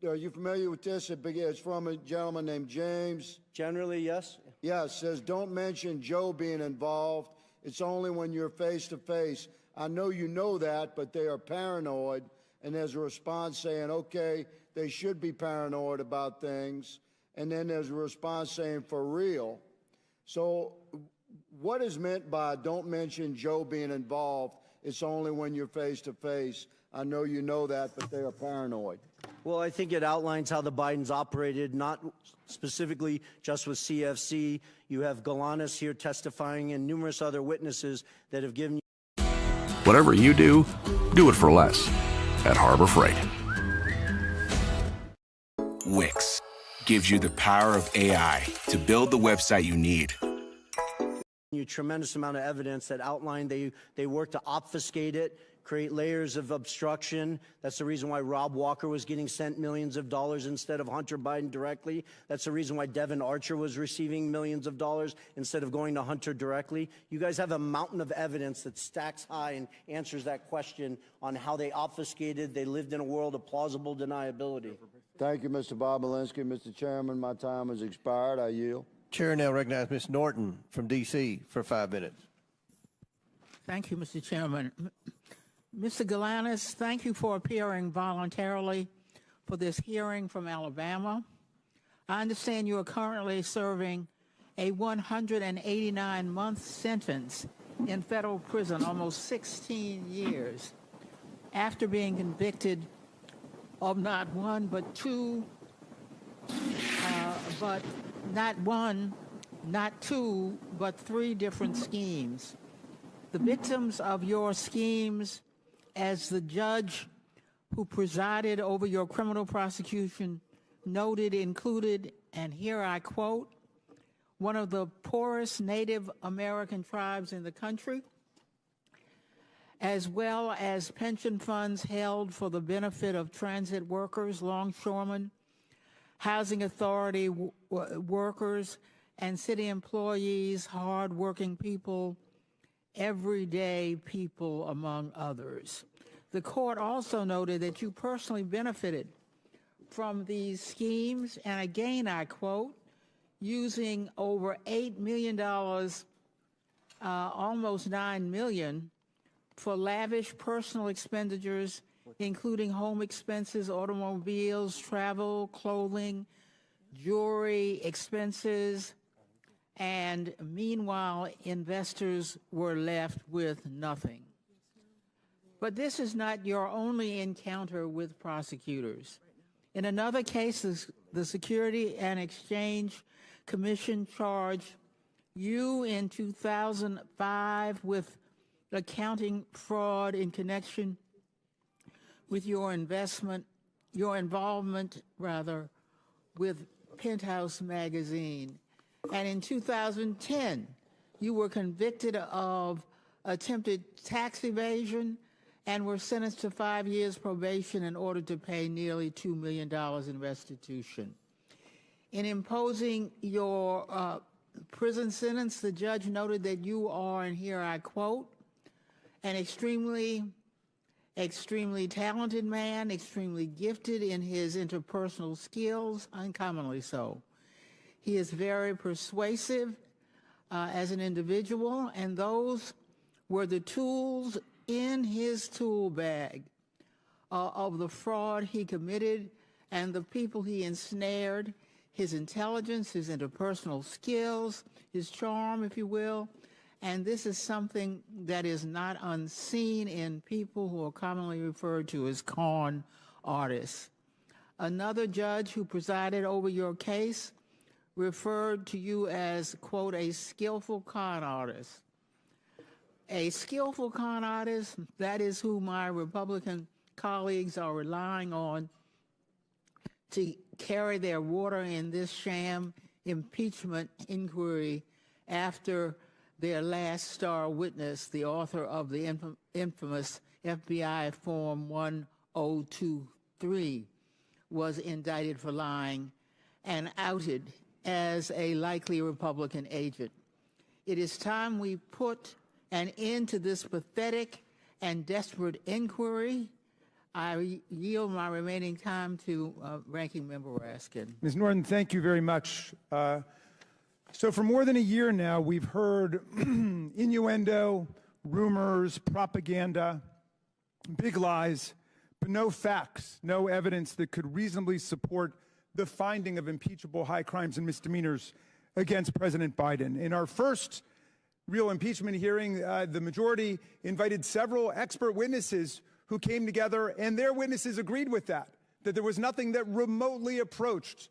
you familiar with this? It's from a gentleman named James. Generally, yes. Yes, says, don't mention Joe being involved. It's only when you're face to face. I know you know that, but they are paranoid. And there's a response saying, okay, they should be paranoid about things. And then there's a response saying, for real. So what is meant by don't mention Joe being involved? It's only when you're face to face. I know you know that, but they are paranoid. Well, I think it outlines how the Bidens operated, not specifically just with CFC. You have Galanis here testifying and numerous other witnesses that have given you. Whatever you do it for less at Harbor Freight. Wix gives you the power of AI to build the website you need. A tremendous amount of evidence that outlined they worked to obfuscate it, create layers of obstruction. That's the reason why Rob Walker was getting sent millions of dollars instead of Hunter Biden directly. That's the reason why Devin Archer was receiving millions of dollars instead of going to Hunter directly. You guys have a mountain of evidence that stacks high and answers that question on how they obfuscated. They lived in a world of plausible deniability. Thank you, Mr. Bobulinski. Mr. Chairman, my time has expired. I yield. Chair now recognizes Ms. Norton from D.C. for 5 minutes. Thank you, Mr. Chairman. Mr. Galanis, thank you for appearing voluntarily for this hearing from Alabama. I understand you are currently serving a 189-month sentence in federal prison, almost 16 years, after being convicted of not one, but two, but not one, not two, but three different schemes. The victims of your schemes, as the judge who presided over your criminal prosecution noted, included, and here I quote, one of the poorest Native American tribes in the country, as well as pension funds held for the benefit of transit workers, longshoremen, housing authority workers, and city employees, hard-working people, everyday people, among others. The court also noted that you personally benefited from these schemes, and again I quote, using over $8 million, almost $9 million, for lavish personal expenditures, including home expenses, automobiles, travel, clothing, jewelry expenses, and meanwhile, investors were left with nothing. But this is not your only encounter with prosecutors. In another case, the Security and Exchange Commission charged you in 2005 with accounting fraud in connection with your involvement with Penthouse magazine. And in 2010, you were convicted of attempted tax evasion and were sentenced to 5 years probation in order to pay nearly $2 million in restitution. In imposing your prison sentence, the judge noted that you are, and here I quote, an extremely talented man, extremely gifted in his interpersonal skills, uncommonly so. He is very persuasive as an individual, and those were the tools in his tool bag of the fraud he committed and the people he ensnared, his intelligence, his interpersonal skills, his charm, if you will. And this is something that is not unseen in people who are commonly referred to as con artists. Another judge who presided over your case referred to you as, quote, a skillful con artist. A skillful con artist, that is who my Republican colleagues are relying on to carry their water in this sham impeachment inquiry after their last star witness, the author of the infamous FBI Form 1023, was indicted for lying and outed as a likely Republican agent. It is time we put an end to this pathetic and desperate inquiry. I yield my remaining time to Ranking Member Raskin. Ms. Norton, thank you very much. So for more than a year now, we've heard innuendo, rumors, propaganda, big lies, but no facts, no evidence that could reasonably support the finding of impeachable high crimes and misdemeanors against President Biden. In our first real impeachment hearing, the majority invited several expert witnesses who came together, and their witnesses agreed with that there was nothing that remotely approached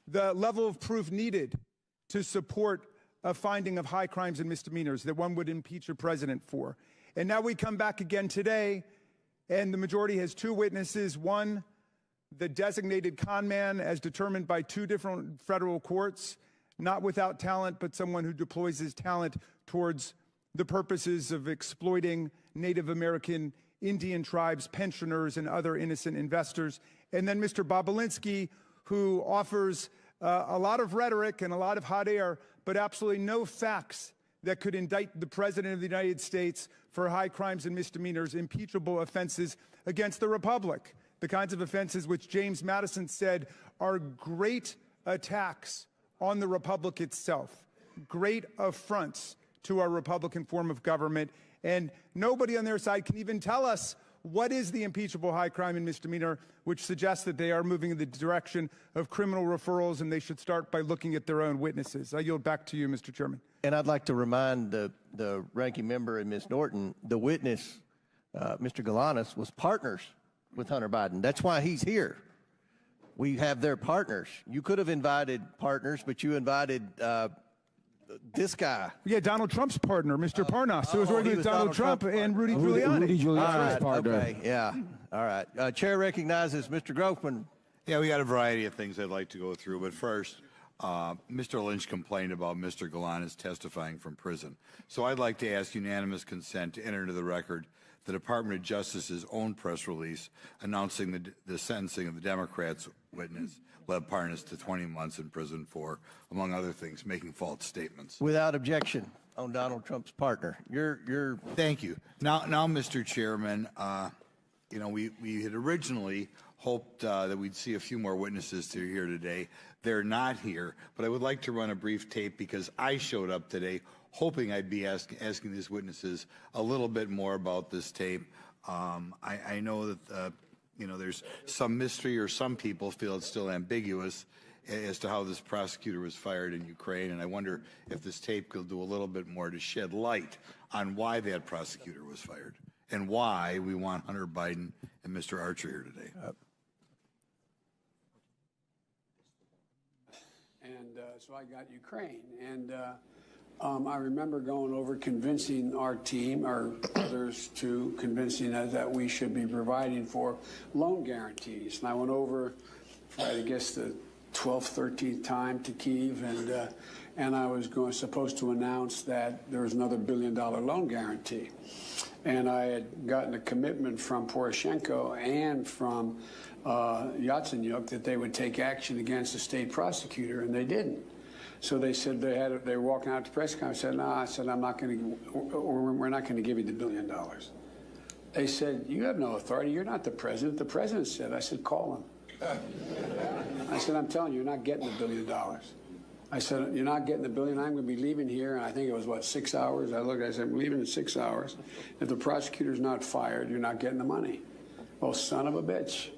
the level of proof needed to support a finding of high crimes and misdemeanors that one would impeach a president for. And now we come back again today, and the majority has two witnesses. One, the designated con man as determined by two different federal courts, not without talent, but someone who deploys his talent towards the purposes of exploiting Native American Indian tribes, pensioners, and other innocent investors. And then Mr. Bobulinski, who offers a lot of rhetoric and a lot of hot air, but absolutely no facts that could indict the President of the United States for high crimes and misdemeanors, impeachable offenses against the Republic, the kinds of offenses which James Madison said are great attacks on the Republic itself, great affronts to our Republican form of government. And nobody on their side can even tell us what is the impeachable high crime and misdemeanor, which suggests that they are moving in the direction of criminal referrals, and they should start by looking at their own witnesses. I yield back to you, Mr. Chairman. And I'd like to remind the ranking member and Ms. Norton, the witness, Mr. Galanis, was partners with Hunter Biden. That's why he's here. We have their partners. You could have invited partners, but you invited this guy. Yeah, Donald Trump's partner, Mr. Parnas, who was working with Donald Trump and Rudy Giuliani. Rudy Giuliani's partner. Okay, yeah. All right. Chair recognizes Mr. Groffman. Yeah, we got a variety of things I'd like to go through, but first, Mr. Lynch complained about Mr. Galanis testifying from prison. So I'd like to ask unanimous consent to enter into the record the Department of Justice's own press release announcing the sentencing of the Democrats' witness, led Parnas, to 20 months in prison for, among other things, making false statements. Without objection on Donald Trump's partner. You're Thank you. Now, Mr. Chairman, you know, we had originally hoped that we'd see a few more witnesses to here today. They're not here, but I would like to run a brief tape because I showed up today hoping I'd be asking these witnesses a little bit more about this tape. I know that, you know, there's some mystery, or some people feel it's still ambiguous as to how this prosecutor was fired in Ukraine, and I wonder if this tape could do a little bit more to shed light on why that prosecutor was fired and why we want Hunter Biden and Mr. Archer here today. And so I got Ukraine, and I remember going over convincing our team, or others, to convincing us that we should be providing for loan guarantees. And I went over, I guess, the 12th, 13th time to Kyiv, and I was supposed to announce that there was another $1 billion loan guarantee. And I had gotten a commitment from Poroshenko and from Yatsenyuk that they would take action against the state prosecutor, and they didn't. So they said they were walking out to press conference. I said, no, I said, I'm not going to, we're not going to give you the $1 billion. They said, you have no authority. You're not the president. The president said. I said, call him. I said, I'm telling you, you're not getting the $1 billion. I said, you're not getting the $1 billion. I'm going to be leaving here. And I think it was, what, 6 hours? I said, I'm leaving in 6 hours. If the prosecutor's not fired, you're not getting the money. Oh, son of a bitch.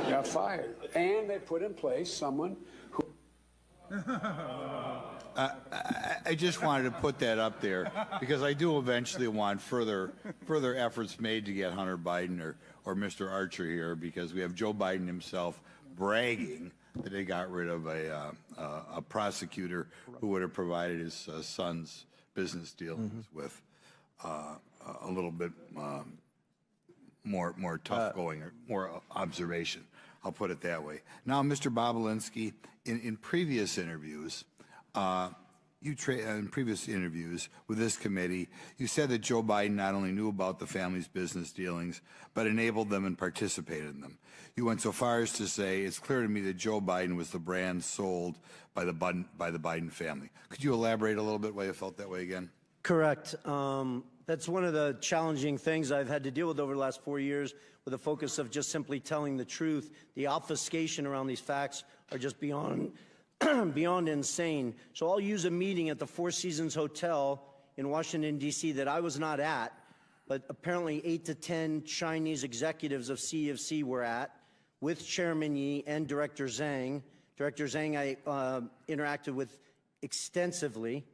got fired. And they put in place someone who... I just wanted to put that up there because I do eventually want further efforts made to get Hunter Biden or Mr. Archer here, because we have Joe Biden himself bragging that they got rid of a prosecutor who would have provided his son's business dealings with a little bit more tough going, or more observation. I'll put it that way. Now, Mr. Bobulinski, in previous interviews, in previous interviews with this committee, you said that Joe Biden not only knew about the family's business dealings, but enabled them and participated in them. You went so far as to say, it's clear to me that Joe Biden was the brand sold by the Biden family. Could you elaborate a little bit why you felt that way again? Correct. That's one of the challenging things I've had to deal with over the last 4 years, with the focus of just simply telling the truth. The obfuscation around these facts are just beyond beyond insane. So I'll use a meeting at the Four Seasons Hotel in Washington, D.C. that I was not at, but apparently 8 to 10 Chinese executives of CEFC were at, with Chairman Yi and Director Zhang. Director Zhang I interacted with extensively.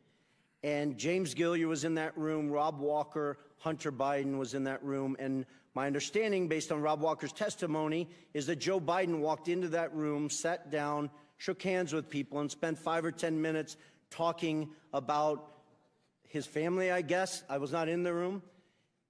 And James Gilliar was in that room, Rob Walker, Hunter Biden was in that room. And my understanding, based on Rob Walker's testimony, is that Joe Biden walked into that room, sat down, shook hands with people, and spent 5 or 10 minutes talking about his family, I guess. I was not in the room.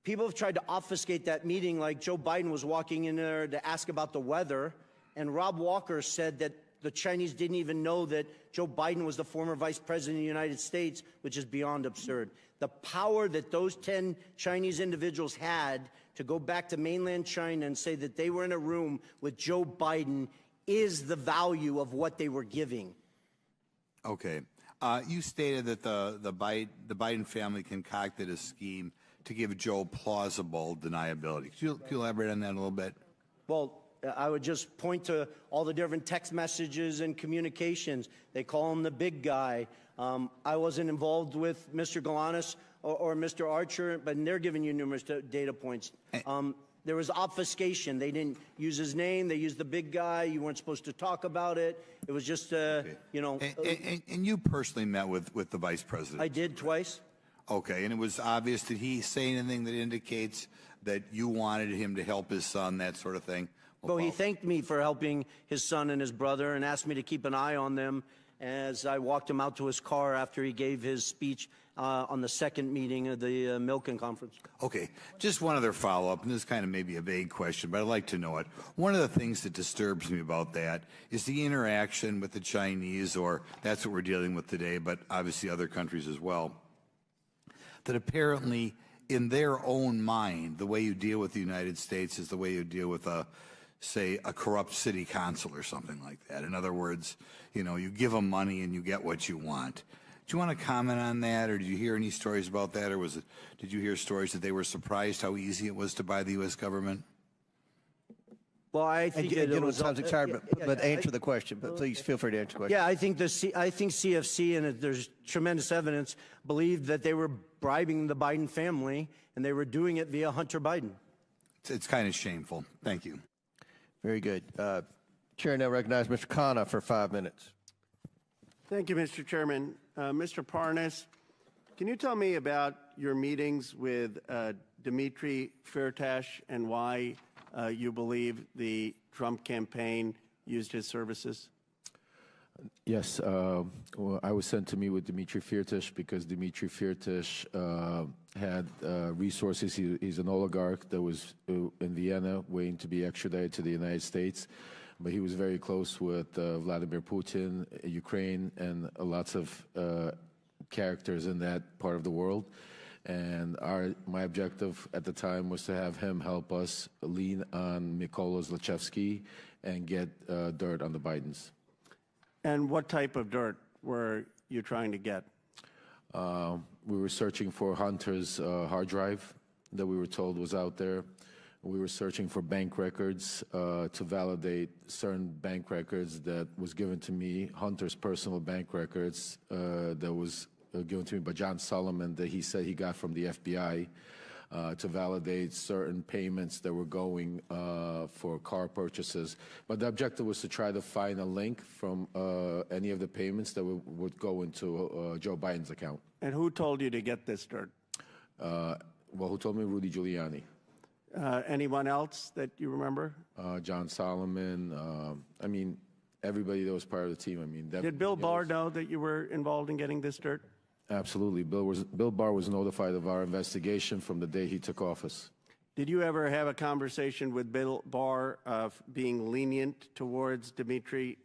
People have tried to obfuscate that meeting like Joe Biden was walking in there to ask about the weather, and Rob Walker said that the Chinese didn't even know that Joe Biden was the former vice president of the United States, which is beyond absurd. The power that those 10 Chinese individuals had to go back to mainland China and say that they were in a room with Joe Biden is the value of what they were giving. Okay. You stated that the Biden family concocted a scheme to give Joe plausible deniability. Could you elaborate on that a little bit? Well, I would just point to all the different text messages and communications. They call him the big guy. I wasn't involved with Mr. Galanis or Mr. Archer, but they're giving you numerous data points. There was obfuscation. They didn't use his name. They used the big guy. You weren't supposed to talk about it. It was just, you know. And you personally met with the vice president? I did twice. Okay, and it was obvious. Did he say anything that indicates that you wanted him to help his son, that sort of thing? Well, he thanked me for helping his son and his brother and asked me to keep an eye on them as I walked him out to his car after he gave his speech on the second meeting of the Milken Conference. Okay, just one other follow-up, and this is kind of maybe a vague question, but I'd like to know it. One of the things that disturbs me about that is the interaction with the Chinese, or that's what we're dealing with today, but obviously other countries as well, that apparently in their own mind, the way you deal with the United States is the way you deal with say, a corrupt city council or something like that. In other words, you know, you give them money and you get what you want. Do you want to comment on that, or did you hear any stories about that, or did you hear stories that they were surprised how easy it was to buy the U.S. government? Well, I think it was time's expired, but answer the question. But please feel free to answer the question. Yeah, I think CFC, and there's tremendous evidence, believed that they were bribing the Biden family, and they were doing it via Hunter Biden. It's kind of shameful. Thank you. Very good. Chair now recognizes Mr. Khanna for 5 minutes. Thank you, Mr. Chairman. Mr. Parnas, can you tell me about your meetings with Dmitry Firtash and why you believe the Trump campaign used his services? Yes, well, I was sent to meet with Dmitry Firtash because Dmitry Firtash had resources. He's an oligarch that was in Vienna waiting to be extradited to the United States. But he was very close with Vladimir Putin, Ukraine, and lots of characters in that part of the world. And my objective at the time was to have him help us lean on Mykola Zlochevsky and get dirt on the Bidens. And what type of dirt were you trying to get? We were searching for Hunter's hard drive that we were told was out there. We were searching for bank records to validate certain bank records that was given to me, Hunter's personal bank records that was given to me by John Solomon that he said he got from the FBI to validate certain payments that were going for car purchases. But the objective was to try to find a link from any of the payments that would go into Joe Biden's account. And who told you to get this dirt? Well, who told me? Rudy Giuliani. Anyone else that you remember? John Solomon. I mean, everybody that was part of the team. I mean, did Bill Barr know that you were involved in getting this dirt? Absolutely. Bill Barr was notified of our investigation from the day he took office. Did you ever have a conversation with Bill Barr of being lenient towards Dimitri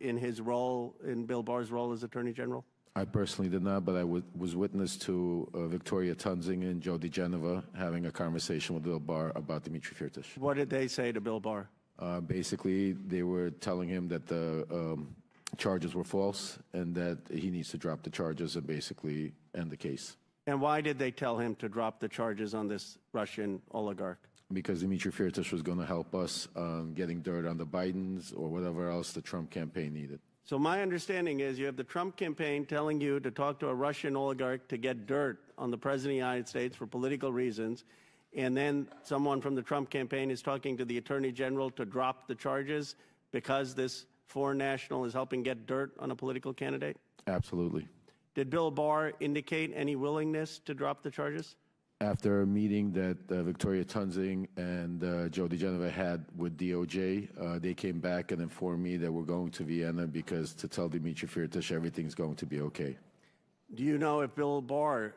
in his role, in Bill Barr's role as Attorney General? I personally did not, but I was witness to Victoria Tunzing and Joe DeGenova having a conversation with Bill Barr about Dimitri Firtash. What did they say to Bill Barr? Basically, they were telling him that the charges were false and that he needs to drop the charges and basically end the case. And why did they tell him to drop the charges on this Russian oligarch? Because Dimitri Firtash was going to help us getting dirt on the Bidens or whatever else the Trump campaign needed. So my understanding is you have the Trump campaign telling you to talk to a Russian oligarch to get dirt on the President of the United States for political reasons, and then someone from the Trump campaign is talking to the Attorney General to drop the charges because this foreign national is helping get dirt on a political candidate? Absolutely. Did Bill Barr indicate any willingness to drop the charges? After a meeting that Victoria Tunzing and Joe DeGenova had with DOJ, they came back and informed me that we're going to Vienna because to tell Dimitri Firtash everything's going to be okay. Do you know if Bill Barr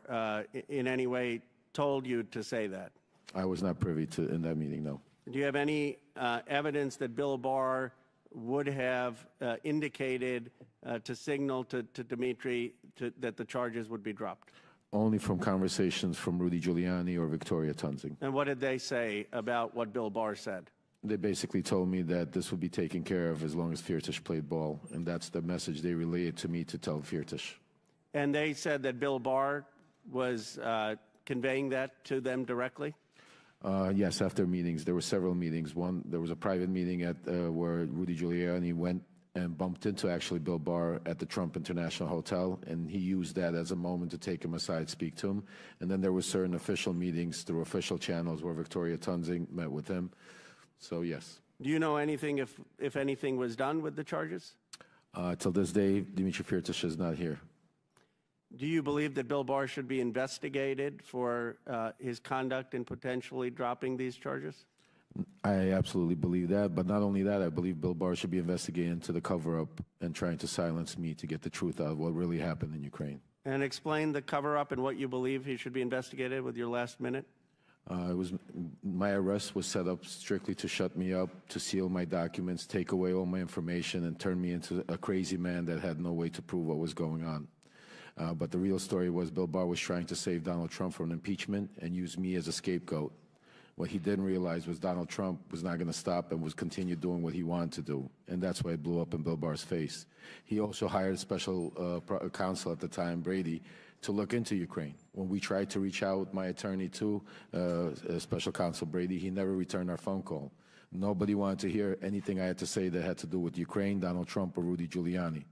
in any way told you to say that? I was not privy to in that meeting, no. Do you have any evidence that Bill Barr would have indicated to signal to Dimitri that the charges would be dropped? Only from conversations from Rudy Giuliani or Victoria Tunzing. And what did they say about what Bill Barr said? They basically told me that this would be taken care of as long as Firtash played ball, and that's the message they relayed to me to tell Firtash. And they said that Bill Barr was conveying that to them directly? Yes, after meetings. There were several meetings. One, there was a private meeting at where Rudy Giuliani went and bumped into actually Bill Barr at the Trump International Hotel, and he used that as a moment to take him aside, speak to him. And then there were certain official meetings through official channels where Victoria Tunzing met with him. So, yes. Do you know anything, if anything was done with the charges? Till this day, Dimitri Firtash is not here. Do you believe that Bill Barr should be investigated for his conduct in potentially dropping these charges? I absolutely believe that, but not only that, I believe Bill Barr should be investigated into the cover-up and trying to silence me to get the truth out of what really happened in Ukraine. And explain the cover-up and what you believe he should be investigated with your last minute. My arrest was set up strictly to shut me up, to seal my documents, take away all my information, and turn me into a crazy man that had no way to prove what was going on. But the real story was Bill Barr was trying to save Donald Trump from impeachment and use me as a scapegoat. What he didn't realize was Donald Trump was not going to stop and was continue doing what he wanted to do. And that's why it blew up in Bill Barr's face. He also hired a special counsel at the time, Brady, to look into Ukraine. When we tried to reach out with my attorney to special counsel Brady, he never returned our phone call. Nobody wanted to hear anything I had to say that had to do with Ukraine, Donald Trump, or Rudy Giuliani.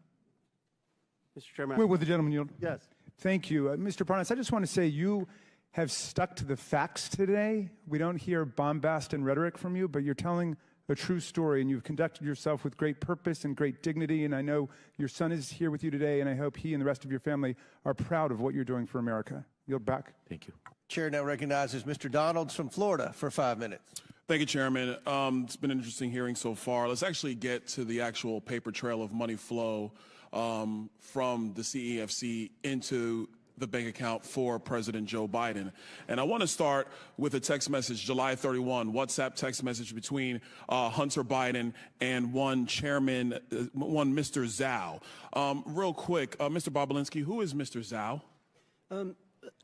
Mr. Chairman. Will the gentleman yield? Yes. Thank you. Mr. Parnas, I just want to say you have stuck to the facts today. We don't hear bombast and rhetoric from you, but you're telling a true story, and you've conducted yourself with great purpose and great dignity, and I know your son is here with you today, and I hope he and the rest of your family are proud of what you're doing for America. Yield back. Thank you. Chair now recognizes Mr. Donalds from Florida for 5 minutes. Thank you, Chairman. It's been an interesting hearing so far. Let's actually get to the actual paper trail of money flow from the CEFC into the bank account for President Joe Biden. And I want to start with a text message, July 31, WhatsApp text message between Hunter Biden and one chairman, one Mr. Zhao. Real quick, Mr. Bobulinski, who is Mr. Zhao?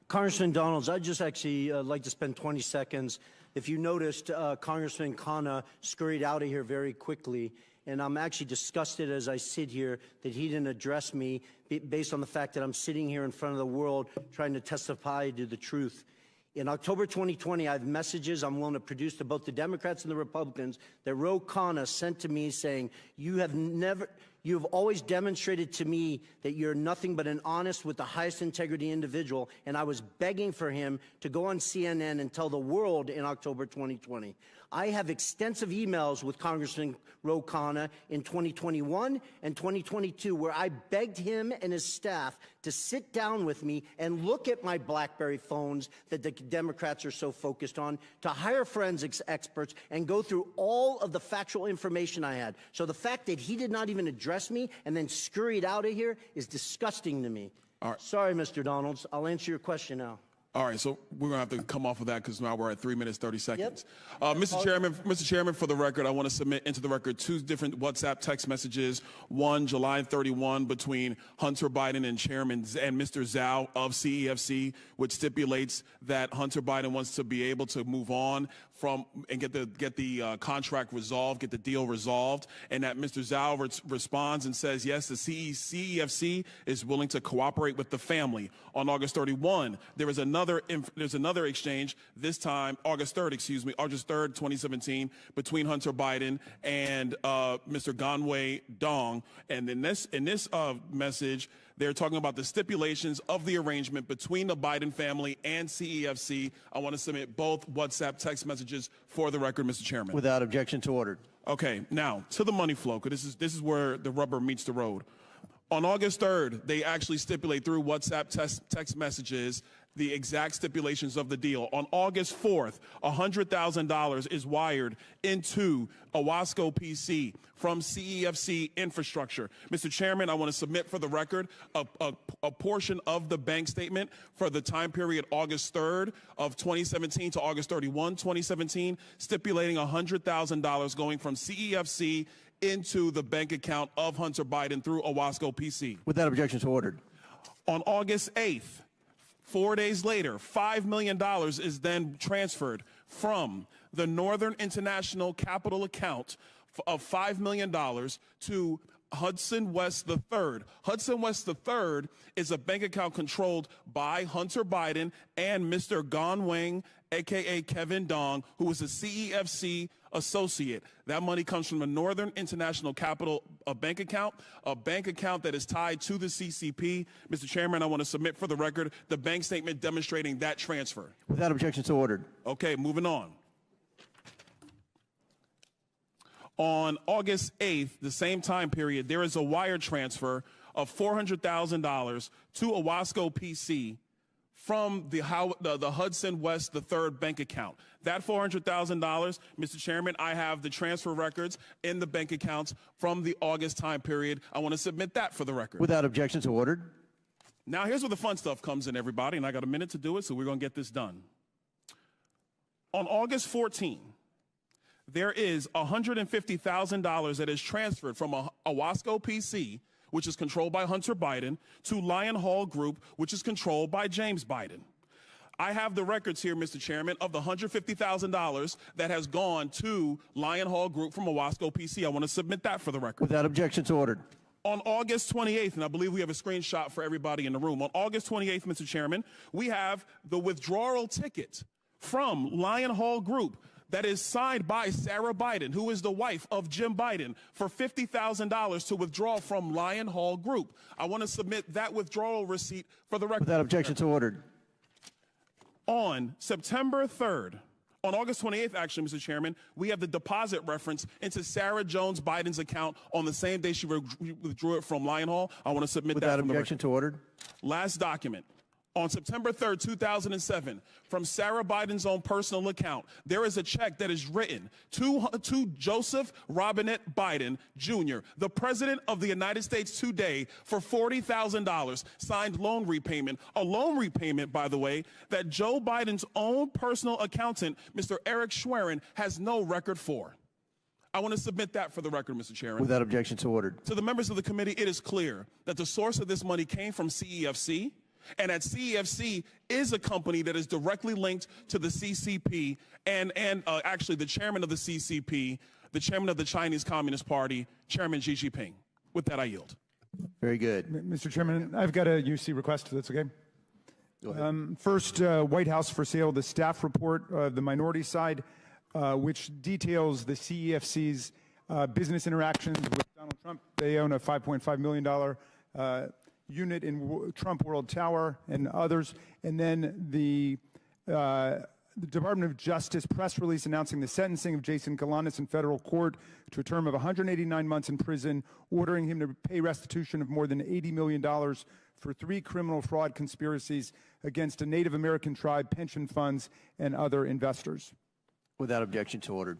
Congressman Donalds, I'd just actually like to spend 20 seconds. If you noticed, Congressman Khanna scurried out of here very quickly. And I'm actually disgusted as I sit here that he didn't address me based on the fact that I'm sitting here in front of the world trying to testify to the truth. In October 2020, I have messages I'm willing to produce to both the Democrats and the Republicans that Ro Khanna sent to me saying, you You have always demonstrated to me that you're nothing but an honest, with the highest integrity individual, and I was begging for him to go on CNN and tell the world in October 2020. I have extensive emails with Congressman Ro Khanna in 2021 and 2022 where I begged him and his staff to sit down with me and look at my BlackBerry phones that the Democrats are so focused on, to hire forensics experts and go through all of the factual information I had. So the fact that he did not even address me and then scurried out of here is disgusting to me. All right. Sorry, Mr. Donalds. I'll answer your question now. All right, so we're gonna have to come off of that because now we're at 3 minutes, 30 seconds. Mr. Chairman, for the record, I want to submit into the record 2 different WhatsApp text messages. One, July 31, between Hunter Biden and Mr. Zhao of CEFC, which stipulates that Hunter Biden wants to be able to move on from and get the contract resolved, get the deal resolved, and that Mr. Zhao responds and says, yes, the CEFC is willing to cooperate with the family. On August 31, there's another exchange, this time August 3rd, 2017, between Hunter Biden and Mr. Ganwei Dong. And in this message, they're talking about the stipulations of the arrangement between the Biden family and CEFC. I want to submit both WhatsApp text messages for the record, Mr. Chairman. Without objection to order. Okay, now to the money flow, because this is where the rubber meets the road. On August 3rd, they actually stipulate through WhatsApp text messages the exact stipulations of the deal. On August 4th, $100,000 is wired into Owasco PC from CEFC infrastructure. Mr. Chairman, I want to submit for the record a portion of the bank statement for the time period August 3rd of 2017 to August 31, 2017, stipulating $100,000 going from CEFC into the bank account of Hunter Biden through Owasco PC. Without objection to order. On August 8th, 4 days later, $5 million is then transferred from the Northern International Capital account of $5 million to Hudson West III. Hudson West III is a bank account controlled by Hunter Biden and Mr. Ganwei, a.k.a. Kevin Dong, who was a CEFC associate. That money comes from the Northern International Capital bank account that is tied to the CCP. Mr. Chairman, I want to submit for the record the bank statement demonstrating that transfer. Without objection to order. Okay, moving on. On August 8th, the same time period, there is a wire transfer of $400,000 to Owasco PC from the Hudson West III bank account. That $400,000, Mr. Chairman, I have the transfer records in the bank accounts from the August time period. I want to submit that for the record. Without objection to order. Now, here's where the fun stuff comes in, everybody, and I got a minute to do it, so we're going to get this done. On August 14, there is $150,000 that is transferred from Owasco PC, which is controlled by Hunter Biden, to Lion Hall Group, which is controlled by James Biden. I have the records here, Mr. Chairman, of the $150,000 that has gone to Lion Hall Group from Owasco PC. I want to submit that for the record. Without objection to order. On August 28th, and I believe we have a screenshot for everybody in the room. On August 28th, Mr. Chairman, we have the withdrawal ticket from Lion Hall Group that is signed by Sarah Biden, who is the wife of Jim Biden, for $50,000 to withdraw from Lion Hall Group. I want to submit that withdrawal receipt for the record. Without objection to order. On September 3rd, on August 28th, actually, Mr. Chairman, we have the deposit reference into Sarah Jones Biden's account on the same day she withdrew it from Lion Hall. I want to submit that. Without objection to order. Last document. On September 3rd, 2007, from Sarah Biden's own personal account, there is a check that is written to Joseph Robinette Biden, Jr., the President of the United States today, for $40,000, signed loan repayment. A loan repayment, by the way, that Joe Biden's own personal accountant, Mr. Eric Schwerin, has no record for. I want to submit that for the record, Mr. Chairman. Without objection to order. To the members of the committee, it is clear that the source of this money came from CEFC, and that CEFC is a company that is directly linked to the CCP and actually the chairman of the CCP, the chairman of the Chinese Communist Party, Chairman Xi Jinping. With that, I yield. Very good. Mr. Chairman, I've got a UC request, if that's okay. Go ahead. First, White House for sale, the staff report, the minority side, which details the CEFC's business interactions with Donald Donald Trump. They own a $5.5 million unit in Trump World Tower and others. And then the Department of Justice press release announcing the sentencing of Jason Galanis in federal court to a term of 189 months in prison, ordering him to pay restitution of more than $80 million for 3 criminal fraud conspiracies against a Native American tribe, pension funds, and other investors. Without objection, to ordered.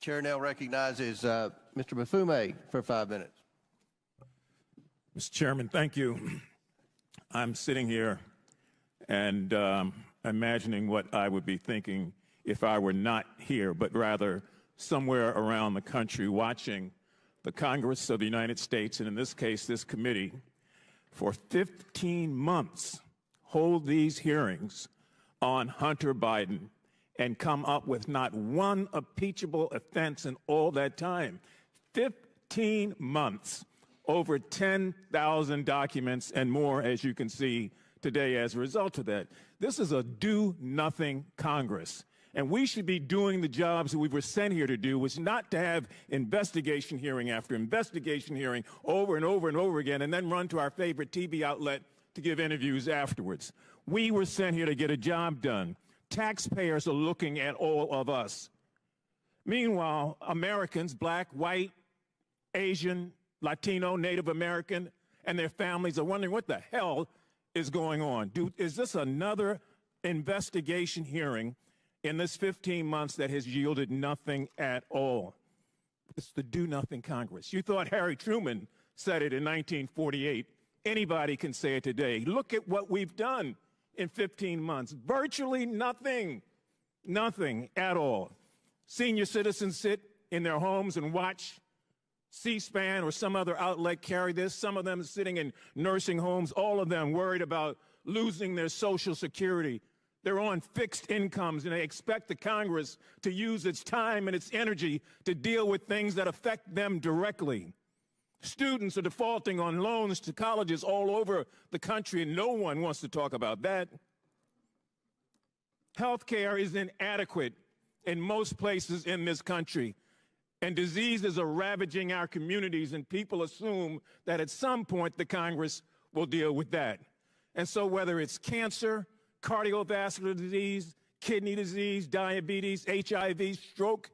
Chair now recognizes Mr. Mafume for 5 minutes. Mr. Chairman, thank you. I'm sitting here and imagining what I would be thinking if I were not here, but rather somewhere around the country watching the Congress of the United States, and in this case, this committee, for 15 months hold these hearings on Hunter Biden and come up with not one impeachable offense in all that time. 15 months, over 10,000 documents and more, as you can see today as a result of that. This is a do-nothing Congress. And we should be doing the jobs that we were sent here to do, which is not to have investigation hearing after investigation hearing over and over and over again, and then run to our favorite TV outlet to give interviews afterwards. We were sent here to get a job done. Taxpayers are looking at all of us. Meanwhile, Americans, black, white, Asian, Latino, Native American, and their families are wondering what the hell is going on. Is this another investigation hearing in this 15 months that has yielded nothing at all? It's the do-nothing Congress. You thought Harry Truman said it in 1948. Anybody can say it today. Look at what we've done in 15 months. Virtually nothing. Nothing at all. Senior citizens sit in their homes and watch C-SPAN or some other outlet carry this. Some of them sitting in nursing homes, all of them worried about losing their Social Security. They're on fixed incomes, and they expect the Congress to use its time and its energy to deal with things that affect them directly. Students are defaulting on loans to colleges all over the country, and no one wants to talk about that. Health care is inadequate in most places in this country, and diseases are ravaging our communities, and people assume that at some point the Congress will deal with that. And so whether it's cancer, cardiovascular disease, kidney disease, diabetes, HIV, stroke,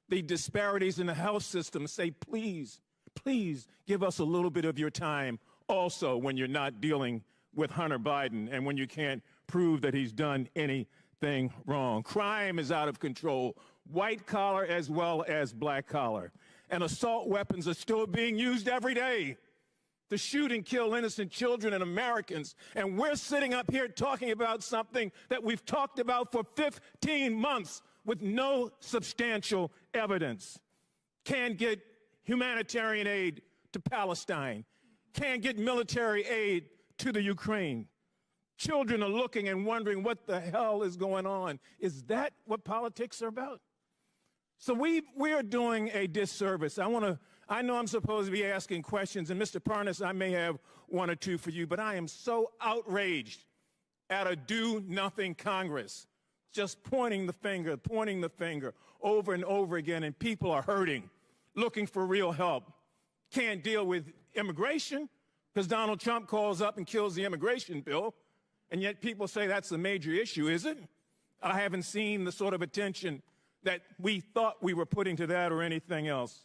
the disparities in the health system say, please, please give us a little bit of your time also when you're not dealing with Hunter Biden and when you can't prove that he's done anything wrong. Crime is out of control, white collar as well as black collar. And assault weapons are still being used every day to shoot and kill innocent children and Americans. And we're sitting up here talking about something that we've talked about for 15 months with no substantial evidence. Can't get humanitarian aid to Palestine. Can't get military aid to the Ukraine. Children are looking and wondering what the hell is going on. Is that what politics are about? So we are doing a disservice. I know I'm supposed to be asking questions, and Mr. Parnas, I may have one or two for you, but I am so outraged at a do-nothing Congress, just pointing the finger over and over again, and people are hurting, looking for real help. Can't deal with immigration because Donald Trump calls up and kills the immigration bill, and yet people say that's a major issue, is it? I haven't seen the sort of attention that we thought we were putting to that or anything else.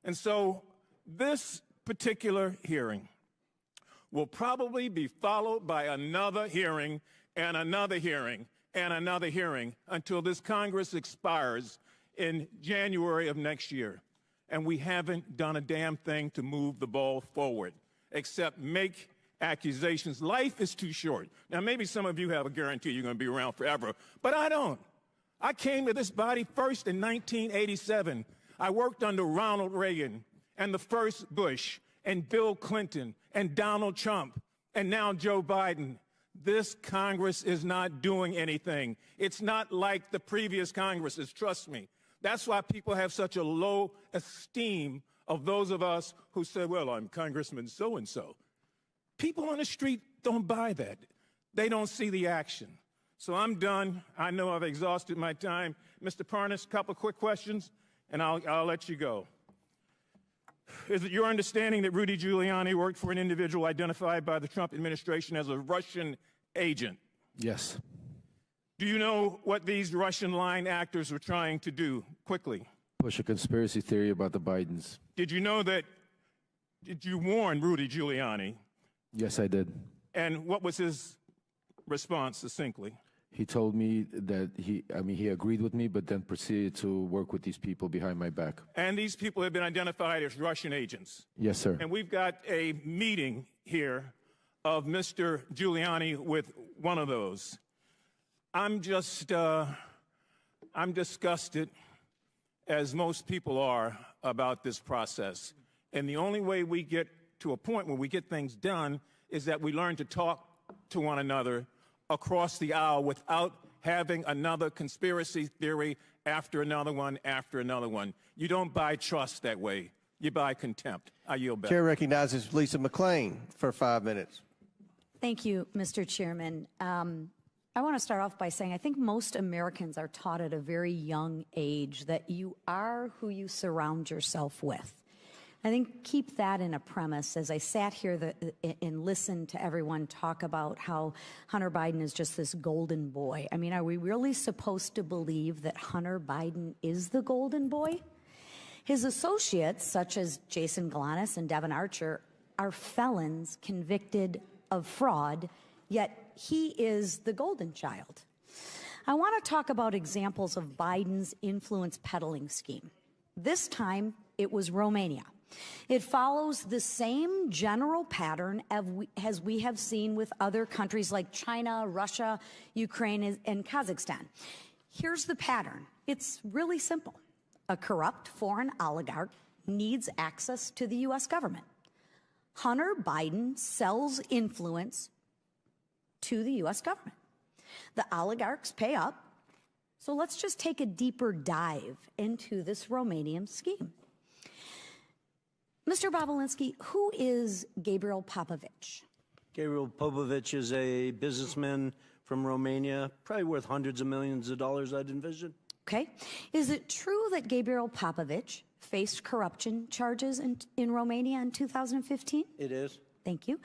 And so this particular hearing will probably be followed by another hearing and another hearing and another hearing until this Congress expires in January of next year. And we haven't done a damn thing to move the ball forward except make accusations. Life is too short. Now, maybe some of you have a guarantee you're going to be around forever, but I don't. I came to this body first in 1987. I worked under Ronald Reagan and the first Bush and Bill Clinton and Donald Trump and now Joe Biden. This Congress is not doing anything. It's not like the previous Congresses, trust me. That's why people have such a low esteem of those of us who say, well, I'm Congressman so-and-so. People on the street don't buy that. They don't see the action. So I'm done. I know I've exhausted my time. Mr. Parnas, a couple quick questions, and I'll let you go. is it your understanding that Rudy Giuliani worked for an individual identified by the Trump administration as a Russian agent? Yes. Do you know what these Russian line actors were trying to do? Quickly. Push a conspiracy theory about the Bidens. Did you know that? Did you warn Rudy Giuliani? Yes, I did. And what was his response, succinctly? He told me that he agreed with me, but then proceeded to work with these people behind my back. And these people have been identified as Russian agents. Yes, sir. And we've got a meeting here of Mr. Giuliani with one of those. I'm disgusted, as most people are, about this process. And the only way we get to a point where we get things done is that we learn to talk to one another across the aisle without having another conspiracy theory after another one after another one. You don't buy trust that way. You buy contempt. I yield back. Chair recognizes Lisa McClain for 5 minutes. Thank you, Mr. Chairman. I want to start off by saying I think most Americans are taught at a very young age that you are who you surround yourself with. I think keep that in a premise. As I sat here and listened to everyone talk about how Hunter Biden is just this golden boy. I mean, are we really supposed to believe that Hunter Biden is the golden boy? His associates, such as Jason Galanis and Devin Archer, are felons convicted of fraud, yet he is the golden child. I want to talk about examples of Biden's influence peddling scheme. This time, it was Romania. It follows the same general pattern as we have seen with other countries like China, Russia, Ukraine, and Kazakhstan. Here's the pattern. It's really simple. A corrupt foreign oligarch needs access to the U.S. government. Hunter Biden sells influence to the U.S. government. The oligarchs pay up. So let's just take a deeper dive into this Romanian scheme. Mr. Bobulinski, who is Gabriel Popovich? Gabriel Popovich is a businessman from Romania, probably worth hundreds of millions of dollars, I'd envision. Okay. Is it true that Gabriel Popovich faced corruption charges in Romania in 2015? It is. Thank you.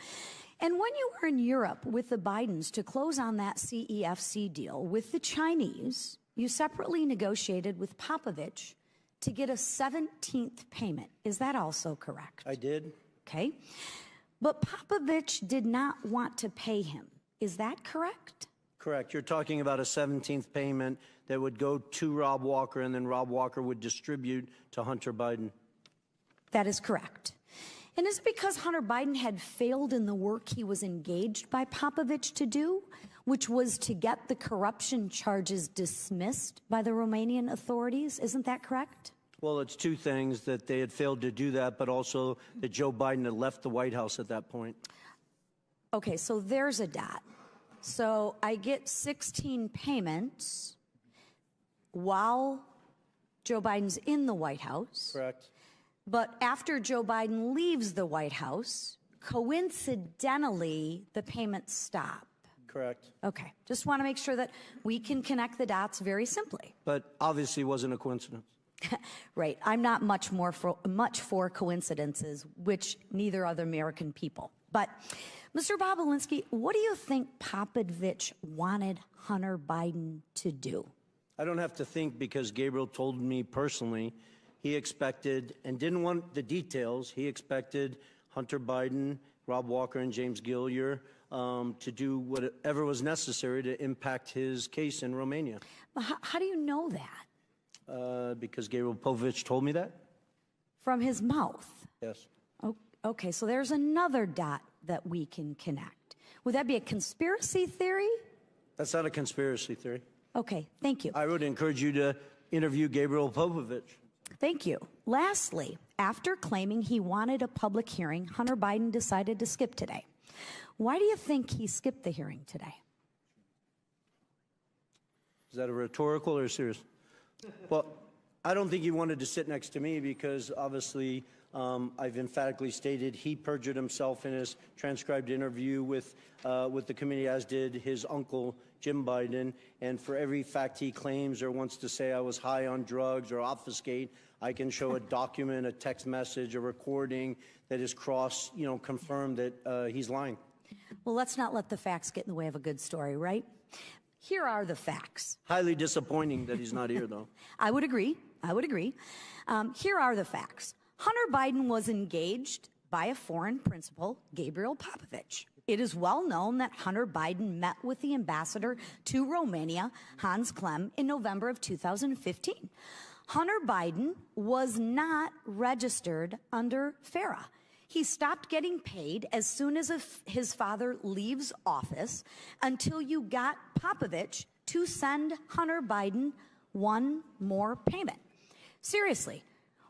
And when you were in Europe with the Bidens to close on that CEFC deal with the Chinese, you separately negotiated with Popovich to get a 17th payment. Is that also correct? I did. Okay. But Popovich did not want to pay him. Is that correct? Correct. You're talking about a 17th payment that would go to Rob Walker, and then Rob Walker would distribute to Hunter Biden. That is correct. And is it because Hunter Biden had failed in the work he was engaged by Popovich to do, which was to get the corruption charges dismissed by the Romanian authorities? Isn't that correct? Well, it's two things, that they had failed to do that, but also that Joe Biden had left the White House at that point. Okay, so there's a dot. So I get 16 payments while Joe Biden's in the White House. Correct. But after Joe Biden leaves the White House, coincidentally, the payments stop. Correct. Okay. Just want to make sure that we can connect the dots very simply. But obviously wasn't a coincidence. Right. I'm not much for coincidences, which neither are the American people. But, Mr. Bobulinski, what do you think Popovich wanted Hunter Biden to do? I don't have to think, because Gabriel told me personally he expected, and didn't want the details, he expected Hunter Biden, Rob Walker, and James Gillier to do whatever was necessary to impact his case in Romania. But how do you know that? Because Gabriel Popovich told me that. From his mouth? Yes. Oh, okay, so there's another dot that we can connect. Would that be a conspiracy theory? That's not a conspiracy theory. Okay, thank you. I would encourage you to interview Gabriel Popovich. Thank you. Lastly, after claiming he wanted a public hearing, Hunter Biden decided to skip today. Why do you think he skipped the hearing today? Is that a rhetorical or serious? Well, I don't think he wanted to sit next to me, because obviously I've emphatically stated he perjured himself in his transcribed interview with the committee, as did his uncle, Jim Biden. And for every fact he claims or wants to say I was high on drugs or obfuscate, I can show a document, a text message, a recording that is confirmed that he's lying. Well, let's not let the facts get in the way of a good story, right? Here are the facts. Highly disappointing that he's not here, though. I would agree. Here are the facts. Hunter Biden was engaged by a foreign principal, Gabriel Popovich. It is well known that Hunter Biden met with the ambassador to Romania, Hans Klem, in November of 2015. Hunter Biden was not registered under FARA. He stopped getting paid as soon as his father leaves office until you got Popovich to send Hunter Biden one more payment. Seriously,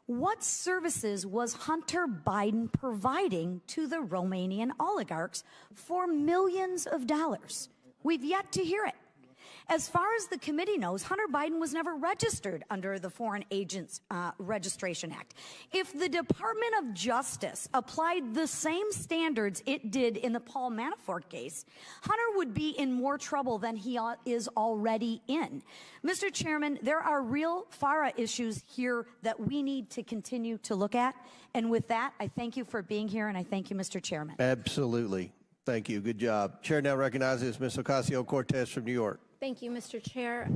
what services was Hunter Biden providing to the Romanian oligarchs for millions of dollars? We've yet to hear it. As far as the committee knows, Hunter Biden was never registered under the Foreign Agents Registration Act. If the Department of Justice applied the same standards it did in the Paul Manafort case, Hunter would be in more trouble than he is already in. Mr. Chairman, there are real FARA issues here that we need to continue to look at. And with that, I thank you for being here, and I thank you, Mr. Chairman. Absolutely. Thank you. Good job. Chair now recognizes Ms. Ocasio-Cortez from New York. Thank you, Mr. Chair.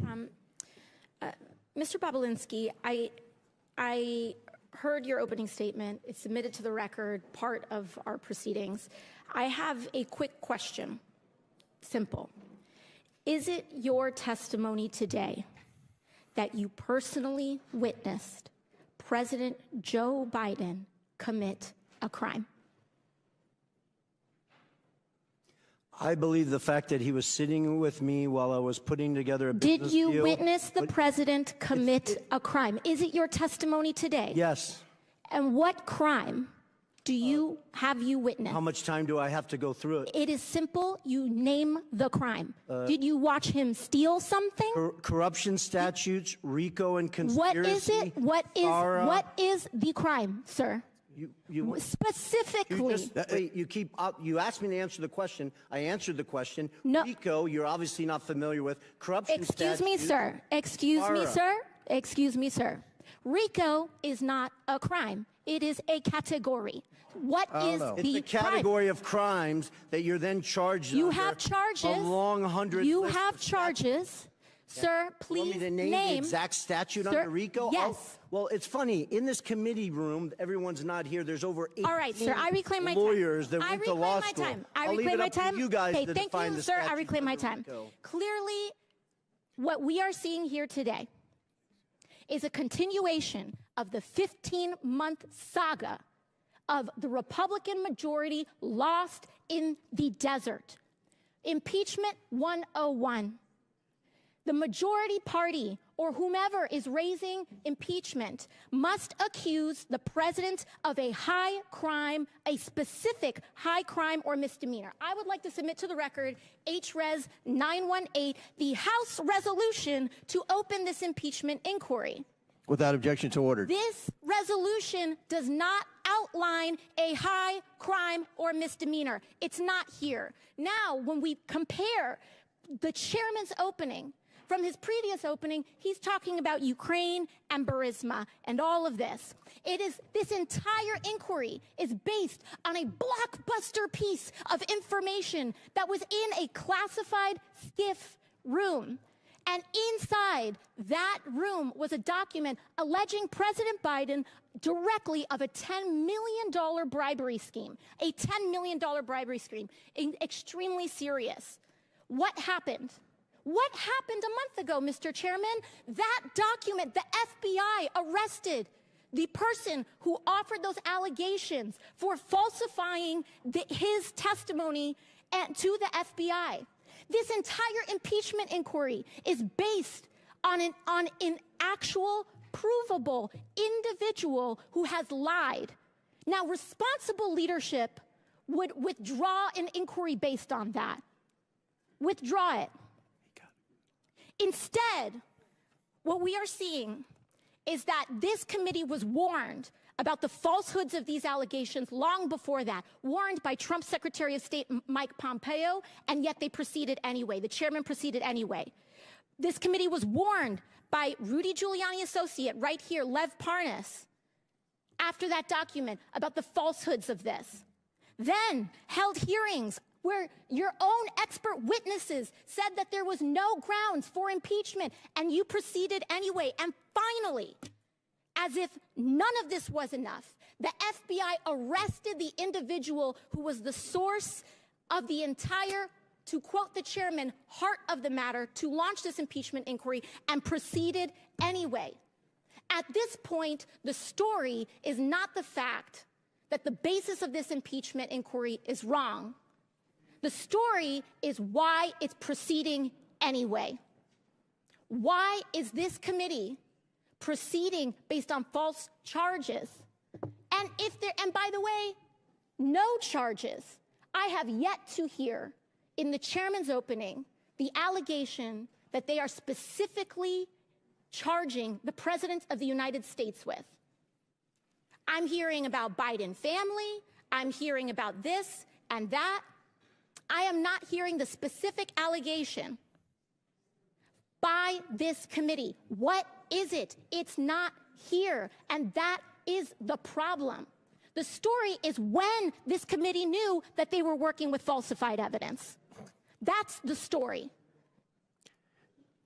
Mr. Bobulinski, I heard your opening statement. It's submitted to the record, part of our proceedings. I have a quick question. Simple. Is it your testimony today that you personally witnessed President Joe Biden commit a crime? I believe the fact that he was sitting with me while I was putting together a business deal. Did you witness the president commit a crime? Is it your testimony today? Yes. And what crime have you witnessed? How much time do I have to go through it? It is simple. You name the crime. Did you watch him steal something? Corruption statutes, RICO and conspiracy. What is it? What is the crime, sir? Specifically. You asked me to answer the question. I answered the question. No. RICO, you're obviously not familiar with. Corruption statutes. Excuse me, sir. RICO is not a crime. It is a category. What is the It's a category of crimes that you're then charged You have charges. A long 100. You have charges. Sir, please want me to name the exact statute under RICO? Yes. Oh, well, it's funny. In this committee room, everyone's not here. There's over 18 all right, sir, I reclaim my lawyers time. that went to law school. I reclaim my time. You guys okay, to thank define you, the sir. I statute reclaim my under time. RICO. Clearly, what we are seeing here today is a continuation of the 15-month saga of the Republican majority lost in the desert. Impeachment 101. The majority party, or whomever is raising impeachment, must accuse the president of a high crime, a specific high crime or misdemeanor. I would like to submit to the record HRES 918, the House resolution to open this impeachment inquiry. Without objection to order. This resolution does not outline a high crime or misdemeanor. It's not here. Now, when we compare the chairman's opening from his previous opening, he's talking about Ukraine and Burisma and all of this. This entire inquiry is based on a blockbuster piece of information that was in a classified SCIF room. And inside that room was a document alleging President Biden directly of a $10 million bribery scheme, a $10 million bribery scheme, extremely serious. What happened? What happened a month ago, Mr. Chairman? That document, the FBI arrested the person who offered those allegations for falsifying his testimony to the FBI. This entire impeachment inquiry is based on an actual, provable individual who has lied. Now, responsible leadership would withdraw an inquiry based on that. Withdraw it. Instead, what we are seeing is that this committee was warned about the falsehoods of these allegations long before that, warned by Trump's Secretary of State Mike Pompeo, and yet they proceeded anyway. The chairman proceeded anyway. This committee was warned by Rudy Giuliani associate right here, Lev Parnas, after that document about the falsehoods of this. Then held hearings where your own expert witnesses said that there was no grounds for impeachment, and you proceeded anyway. And finally, as if none of this was enough, the FBI arrested the individual who was the source of the entire, to quote the chairman, heart of the matter, to launch this impeachment inquiry, and proceeded anyway. At this point, the story is not the fact that the basis of this impeachment inquiry is wrong. The story is why it's proceeding anyway. Why is this committee proceeding based on false charges? And by the way, no charges. I have yet to hear in the chairman's opening the allegation that they are specifically charging the President of the United States with. I'm hearing about Biden family. I'm hearing about this and that. I am not hearing the specific allegation by this committee. What is it? It's not here. And that is the problem. The story is when this committee knew that they were working with falsified evidence. That's the story.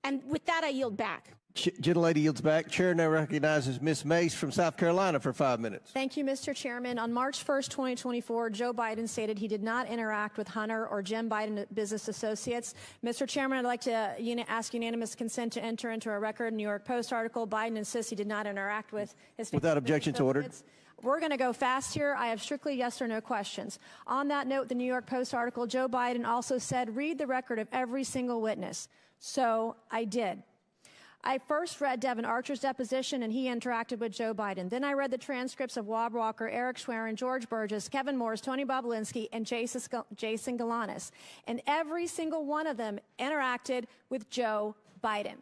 And with that, I yield back. Gentlelady yields back. Chair now recognizes Ms. Mace from South Carolina for 5 minutes. Thank you, Mr. Chairman. On March 1st, 2024, Joe Biden stated he did not interact with Hunter or Jim Biden business associates. Mr. Chairman, I'd like to ask unanimous consent to enter into a record New York Post article. Biden insists he did not interact with his Without objections ordered. We're going to go fast here. I have strictly yes or no questions. On that note, the New York Post article, Joe Biden also said, read the record of every single witness. So I did. I first read Devin Archer's deposition, and he interacted with Joe Biden. Then I read the transcripts of Wab Walker, Eric Schwerin, George Burgess, Kevin Morris, Tony Bobulinski, and Jason Galanis. And every single one of them interacted with Joe Biden.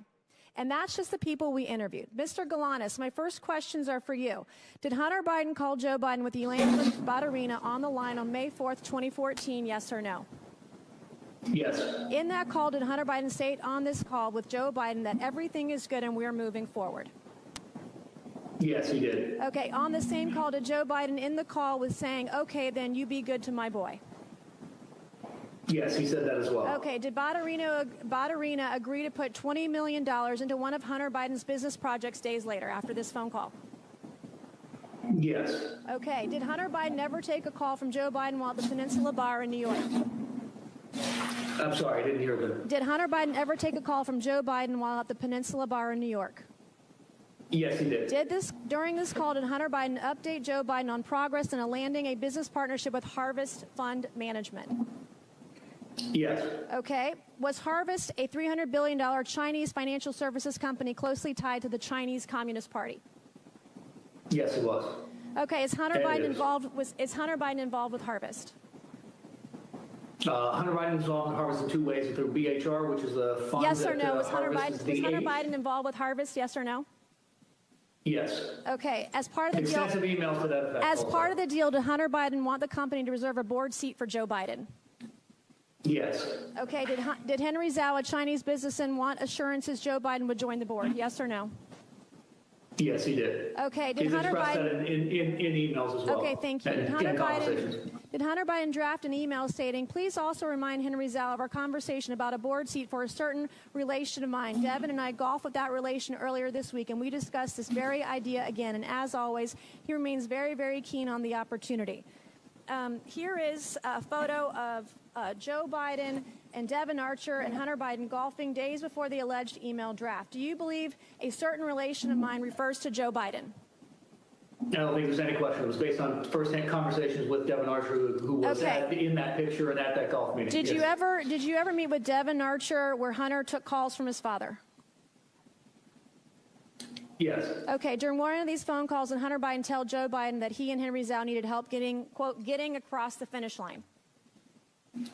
And that's just the people we interviewed. Mr. Galanis, my first questions are for you. Did Hunter Biden call Joe Biden with Elaine Badarina on the line on May 4th, 2014, yes or no? Yes. In that call, did Hunter Biden state on this call with Joe Biden that everything is good and we're moving forward? Yes, he did. Okay, on the same call, did Joe Biden in the call was saying, okay, then you be good to my boy? Yes, he said that as well. Okay, did Badarina agree to put $20 million into one of Hunter Biden's business projects days later after this phone call? Yes. Okay, did Hunter Biden ever take a call from Joe Biden while at the Peninsula Bar in New York? I'm sorry, I didn't hear that. Did Hunter Biden ever take a call from Joe Biden while at the Peninsula Bar in New York? Yes, he did. During this call, did Hunter Biden update Joe Biden on progress in landing a business partnership with Harvest Fund Management? Yes. Okay. Was Harvest a $300 billion Chinese financial services company closely tied to the Chinese Communist Party? Yes, it was. Okay. Is Hunter Biden involved with Harvest? Hunter Biden is involved in Harvest in two ways, through BHR, which is a fund. Yes or no? Was Hunter Biden Biden involved with Harvest? Yes or no? Yes. Okay. As part of the deal, extensive emails to that effect. As part of the deal, did Hunter Biden want the company to reserve a board seat for Joe Biden? Yes. Okay. Did Henry Zhao, a Chinese businessman, want assurances Joe Biden would join the board? Yes or no? Yes, he did. Okay. Did He's Hunter expressed Biden that in emails as well. Okay, thank you. And in conversations. Did Hunter Biden draft an email stating, please also remind Henry Zhao of our conversation about a board seat for a certain relation of mine. Devin and I golfed with that relation earlier this week, and we discussed this very idea again. And as always, he remains very, very keen on the opportunity. Here is a photo of Joe Biden and Devin Archer and Hunter Biden golfing days before the alleged email draft. Do you believe a certain relation of mine refers to Joe Biden? I don't think there's any question. It was based on first-hand conversations with Devin Archer, who was in that picture and at that golf meeting. Did you ever meet with Devin Archer where Hunter took calls from his father? Yes. Okay. During one of these phone calls, did Hunter Biden tell Joe Biden that he and Henry Zhao needed help getting, quote, getting across the finish line?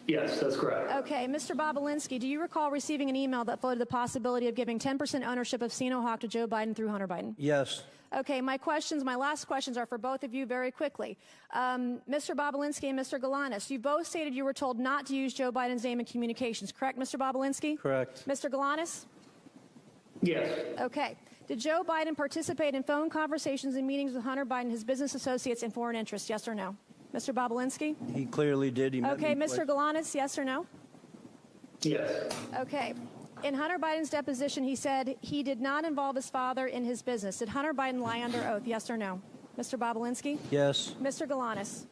Yes, that's correct. Okay. Mr. Bobulinski, do you recall receiving an email that floated the possibility of giving 10% ownership of Sinohawk to Joe Biden through Hunter Biden? Yes. Okay. My last questions are for both of you very quickly. Mr. Bobulinski and Mr. Galanis, you both stated you were told not to use Joe Biden's name in communications, correct, Mr. Bobulinski? Correct. Mr. Galanis? Yes. Okay. Did Joe Biden participate in phone conversations and meetings with Hunter Biden, his business associates, and foreign interests? Yes or no? Mr. Bobulinski? He clearly did. He met Okay. me Mr. Galanis, yes or no? Yes. Okay. In Hunter Biden's deposition, he said he did not involve his father in his business. Did Hunter Biden lie under oath? Yes or no? Mr. Bobulinski? Yes. Mr. Galanis?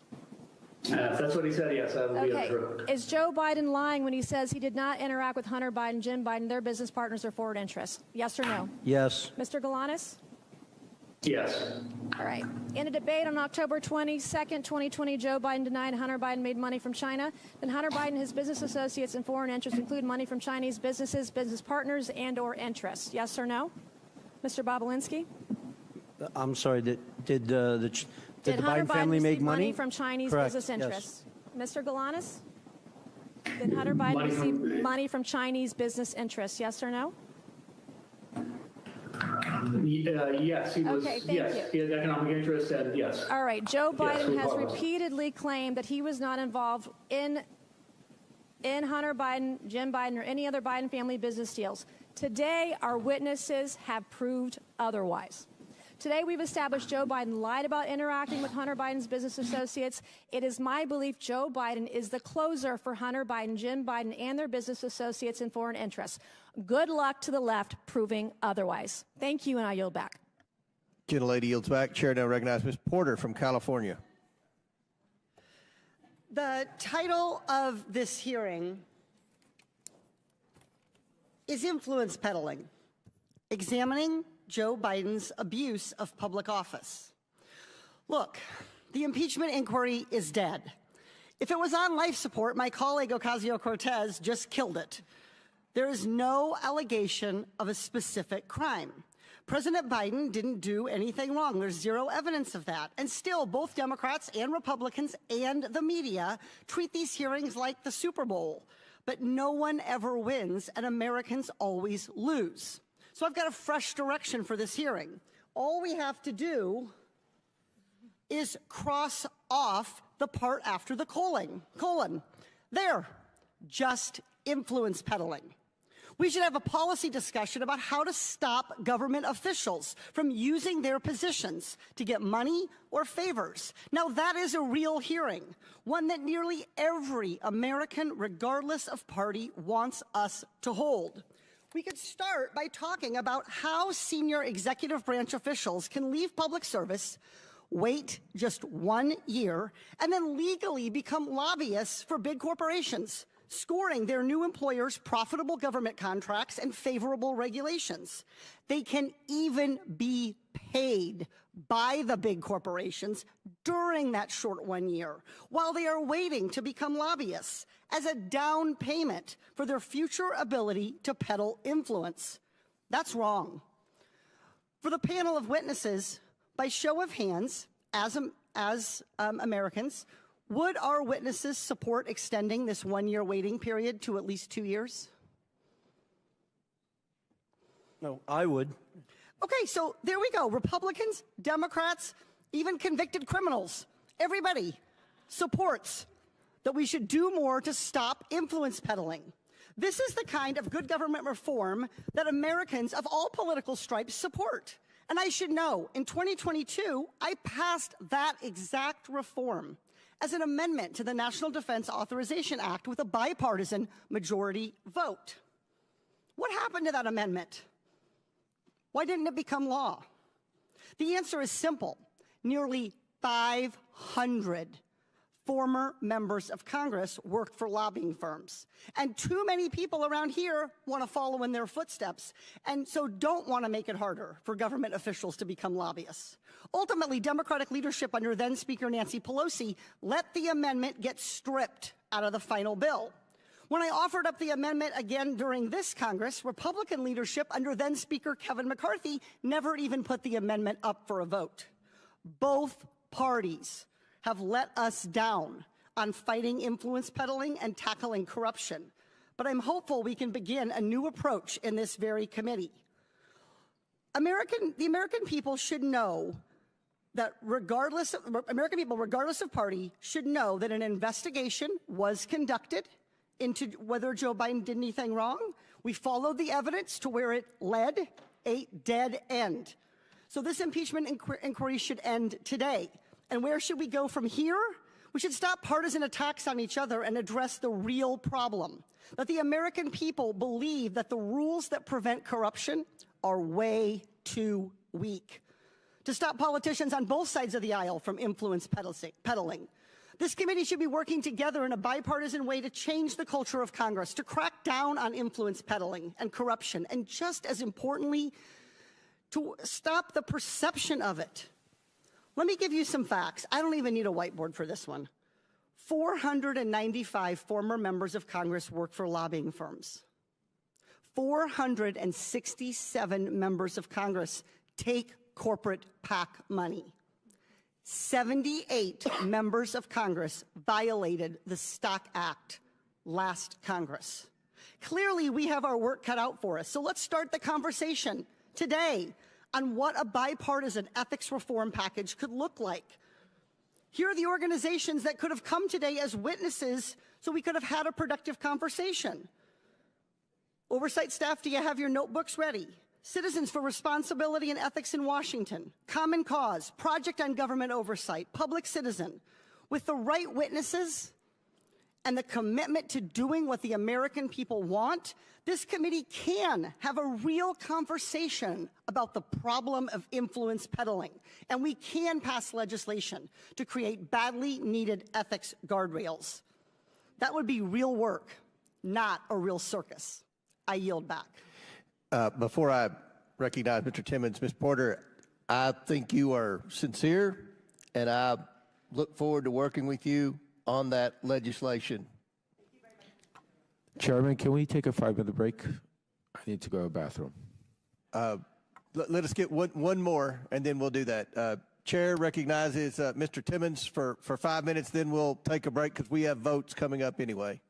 If that's what he said, yes, that would be Okay. true. Is Joe Biden lying when he says he did not interact with Hunter Biden, Jim Biden, their business partners, or forward interests? Yes or no? Yes. Mr. Galanis? Yes. All right. In a debate on October 22nd, 2020, Joe Biden denied Hunter Biden made money from China. Then Hunter Biden, his business associates, and foreign interests include money from Chinese businesses, business partners, and/or interests. Yes or no? Mr. Bobulinski? I'm sorry. Did the Hunter Biden family make receive money from Chinese Correct. business Yes. interests? Mr. Galanis? Did Hunter Biden receive money from Chinese business interests? Yes or no? Yes, he was. Okay, thank yes, you. he had economic interests, and yes. All right. Joe Biden has regardless. repeatedly claimed that he was not involved in Hunter Biden, Jim Biden, or any other Biden family business deals. Today, our witnesses have proved otherwise. Today, we've established Joe Biden lied about interacting with Hunter Biden's business associates. It is my belief Joe Biden is the closer for Hunter Biden, Jim Biden, and their business associates and foreign interests. Good luck to the left proving otherwise. Thank you, and I yield back. Gentlelady yields back. Chair now recognizes Ms. Porter from California. The title of this hearing is Influence Peddling, Examining Joe Biden's Abuse of Public Office. Look, the impeachment inquiry is dead. If it was on life support, my colleague Ocasio-Cortez just killed it. There is no allegation of a specific crime. President Biden didn't do anything wrong. There's zero evidence of that. And still, both Democrats and Republicans and the media treat these hearings like the Super Bowl. But no one ever wins, and Americans always lose. So I've got a fresh direction for this hearing. All we have to do is cross off the part after the colon. There, just influence peddling. We should have a policy discussion about how to stop government officials from using their positions to get money or favors. Now, that is a real hearing, one that nearly every American, regardless of party, wants us to hold. We could start by talking about how senior executive branch officials can leave public service, wait just 1 year, and then legally become lobbyists for big corporations, scoring their new employers profitable government contracts and favorable regulations. They can even be paid by the big corporations during that short 1 year while they are waiting to become lobbyists as a down payment for their future ability to peddle influence. That's wrong. For the panel of witnesses, by show of hands, as Americans, would our witnesses support extending this 1 year waiting period to at least 2 years? No, I would. Okay, so there we go. Republicans, Democrats, even convicted criminals, everybody supports that we should do more to stop influence peddling. This is the kind of good government reform that Americans of all political stripes support. And I should know, in 2022, I passed that exact reform as an amendment to the National Defense Authorization Act with a bipartisan majority vote. What happened to that amendment? Why didn't it become law? The answer is simple. Nearly 500 former members of Congress worked for lobbying firms. And too many people around here want to follow in their footsteps, and so don't want to make it harder for government officials to become lobbyists. Ultimately, Democratic leadership under then Speaker Nancy Pelosi let the amendment get stripped out of the final bill. When I offered up the amendment again during this Congress, Republican leadership under then Speaker Kevin McCarthy never even put the amendment up for a vote. Both parties have let us down on fighting influence peddling and tackling corruption. But I'm hopeful we can begin a new approach in this very committee. The American people should know that regardless of party, should know that an investigation was conducted into whether Joe Biden did anything wrong. We followed the evidence to where it led, a dead end. So this impeachment inquiry should end today. And where should we go from here? We should stop partisan attacks on each other and address the real problem, that the American people believe that the rules that prevent corruption are way too weak. To stop politicians on both sides of the aisle from influence peddling. This committee should be working together in a bipartisan way to change the culture of Congress, to crack down on influence peddling and corruption, and just as importantly, to stop the perception of it. Let me give you some facts. I don't even need a whiteboard for this one. 495 former members of Congress work for lobbying firms. 467 members of Congress take corporate PAC money. 78 members of Congress violated the Stock Act last Congress. Clearly, we have our work cut out for us. So let's start the conversation today on what a bipartisan ethics reform package could look like. Here are the organizations that could have come today as witnesses so we could have had a productive conversation. Oversight staff, do you have your notebooks ready? Citizens for Responsibility and Ethics in Washington, Common Cause, Project on Government Oversight, Public Citizen. With the right witnesses and the commitment to doing what the American people want, this committee can have a real conversation about the problem of influence peddling, and we can pass legislation to create badly needed ethics guardrails. That would be real work, not a real circus. I yield back. Before I recognize Mr. Timmons, Ms. Porter, I think you are sincere, and I look forward to working with you on that legislation. Chairman, can we take a 5-minute break? I need to go to the bathroom. Let us get one more, and then we'll do that. Chair recognizes Mr. Timmons for 5 minutes, then we'll take a break because we have votes coming up anyway.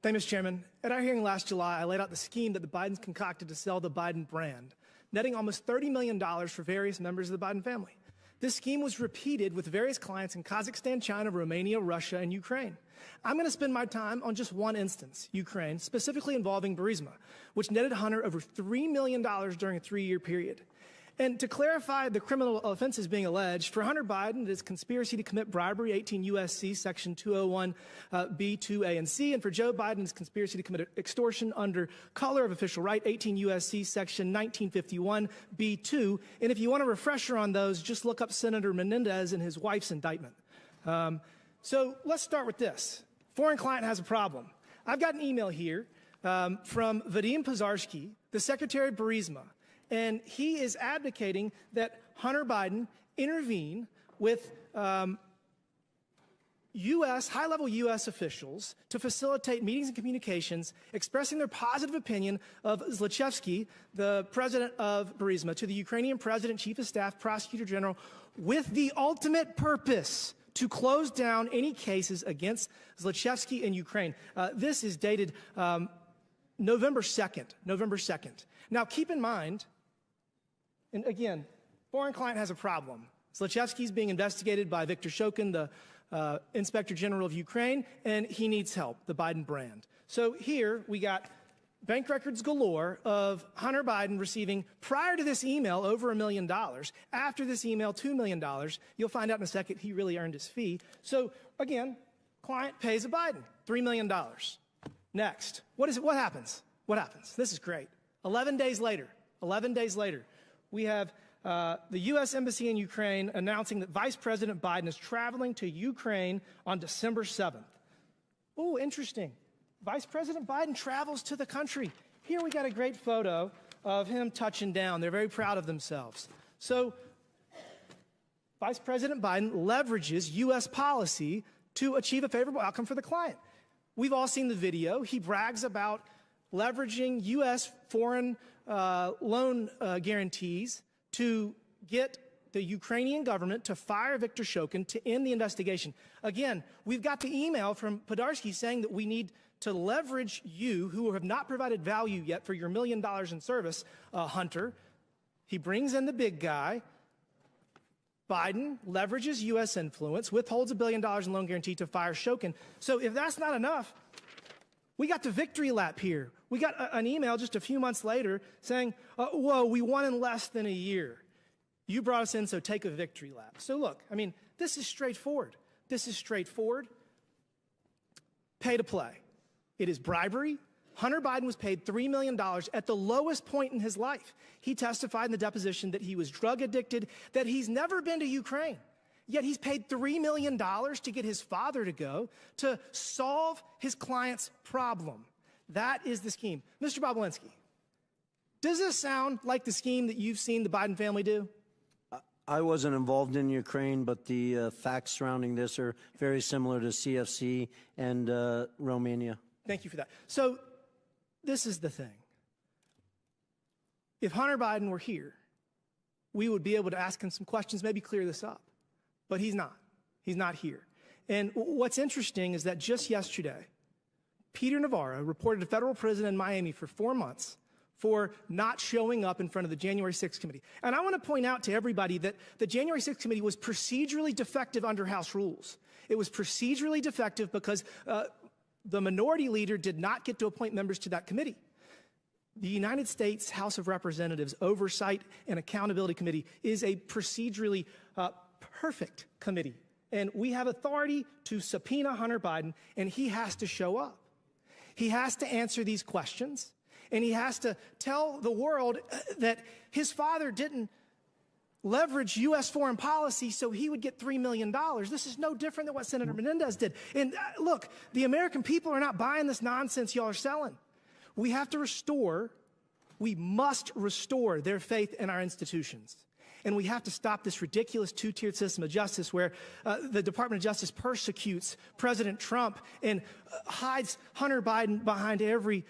Thank you, Mr. Chairman. At our hearing last July, I laid out the scheme that the Bidens concocted to sell the Biden brand, netting almost $30 million for various members of the Biden family. This scheme was repeated with various clients in Kazakhstan, China, Romania, Russia, and Ukraine. I'm going to spend my time on just one instance, Ukraine, specifically involving Burisma, which netted Hunter over $3 million during a 3-year period. And to clarify the criminal offenses being alleged, for Hunter Biden, it is conspiracy to commit bribery, 18 U.S.C. Section 201 B, 2A, and C. And for Joe Biden, it's conspiracy to commit extortion under color of official right, 18 U.S.C. Section 1951 B2. And if you want a refresher on those, just look up Senator Menendez and his wife's indictment. So let's start with this. Foreign client has a problem. I've got an email here from Vadim Pozharsky, the Secretary of Burisma. And he is advocating that Hunter Biden intervene with high-level U.S. officials to facilitate meetings and communications expressing their positive opinion of Zlochevsky, the president of Burisma, to the Ukrainian president, chief of staff, prosecutor general, with the ultimate purpose to close down any cases against Zlochevsky in Ukraine. This is dated November 2nd. Now, keep in mind, and again, foreign client has a problem. Zlochevsky is being investigated by Viktor Shokin, the Inspector General of Ukraine, and he needs help, the Biden brand. So here we got bank records galore of Hunter Biden receiving, prior to this email, over $1 million. After this email, $2 million. You'll find out in a second he really earned his fee. So again, client pays a Biden $3 million. Next, what happens? What happens? This is great. 11 days later, we have the U.S. Embassy in Ukraine announcing that Vice President Biden is traveling to Ukraine on December 7th. Oh, interesting. Vice President Biden travels to the country. Here we got a great photo of him touching down. They're very proud of themselves. So Vice President Biden leverages U.S. policy to achieve a favorable outcome for the client. We've all seen the video. He brags about leveraging U.S. foreign loan guarantees to get the Ukrainian government to fire Viktor Shokin to end the investigation. Again, we've got the email from Podarsky saying that we need to leverage you, who have not provided value yet for your $1 million in service, Hunter. He brings in the big guy. Biden leverages U.S. influence, withholds $1 billion in loan guarantee to fire Shokin. So if that's not enough, We got the victory lap here. We got an email just a few months later saying, whoa, we won in less than a year. You brought us in, so take a victory lap. So look, I mean, this is straightforward. This is straightforward. Pay to play. It is bribery. Hunter Biden was paid $3 million at the lowest point in his life. He testified in the deposition that he was drug addicted, that he's never been to Ukraine. Yet he's paid $3 million to get his father to go to solve his client's problem. That is the scheme. Mr. Bobulinski, does this sound like the scheme that you've seen the Biden family do? I wasn't involved in Ukraine, but the facts surrounding this are very similar to CFC and Romania. Thank you for that. So this is the thing. If Hunter Biden were here, we would be able to ask him some questions, maybe clear this up. But he's not. He's not here. And what's interesting is that just yesterday, Peter Navarro reported to federal prison in Miami for 4 months for not showing up in front of the January 6th committee. And I want to point out to everybody that the January 6th committee was procedurally defective under House rules. It was procedurally defective because the minority leader did not get to appoint members to that committee. The United States House of Representatives Oversight and Accountability Committee is a procedurally perfect committee. And we have authority to subpoena Hunter Biden, and he has to show up. He has to answer these questions, and he has to tell the world that his father didn't leverage U.S. foreign policy so he would get $3 million. This is no different than what Senator Menendez did. And look, the American people are not buying this nonsense y'all are selling. We must restore their faith in our institutions. And we have to stop this ridiculous two-tiered system of justice where the Department of Justice persecutes President Trump and hides Hunter Biden behind every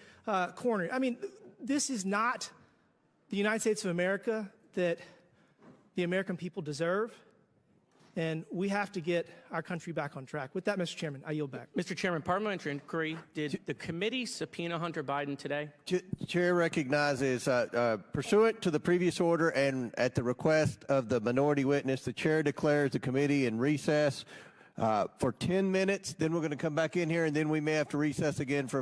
corner. I mean, this is not the United States of America that the American people deserve. And we have to get our country back on track. With that, Mr. Chairman, I yield back. Mr. Chairman, parliamentary inquiry. Did the committee subpoena Hunter Biden today? Chair recognizes, pursuant to the previous order and at the request of the minority witness, the chair declares the committee in recess for 10 minutes. Then we're going to come back in here, and then we may have to recess again for a vote.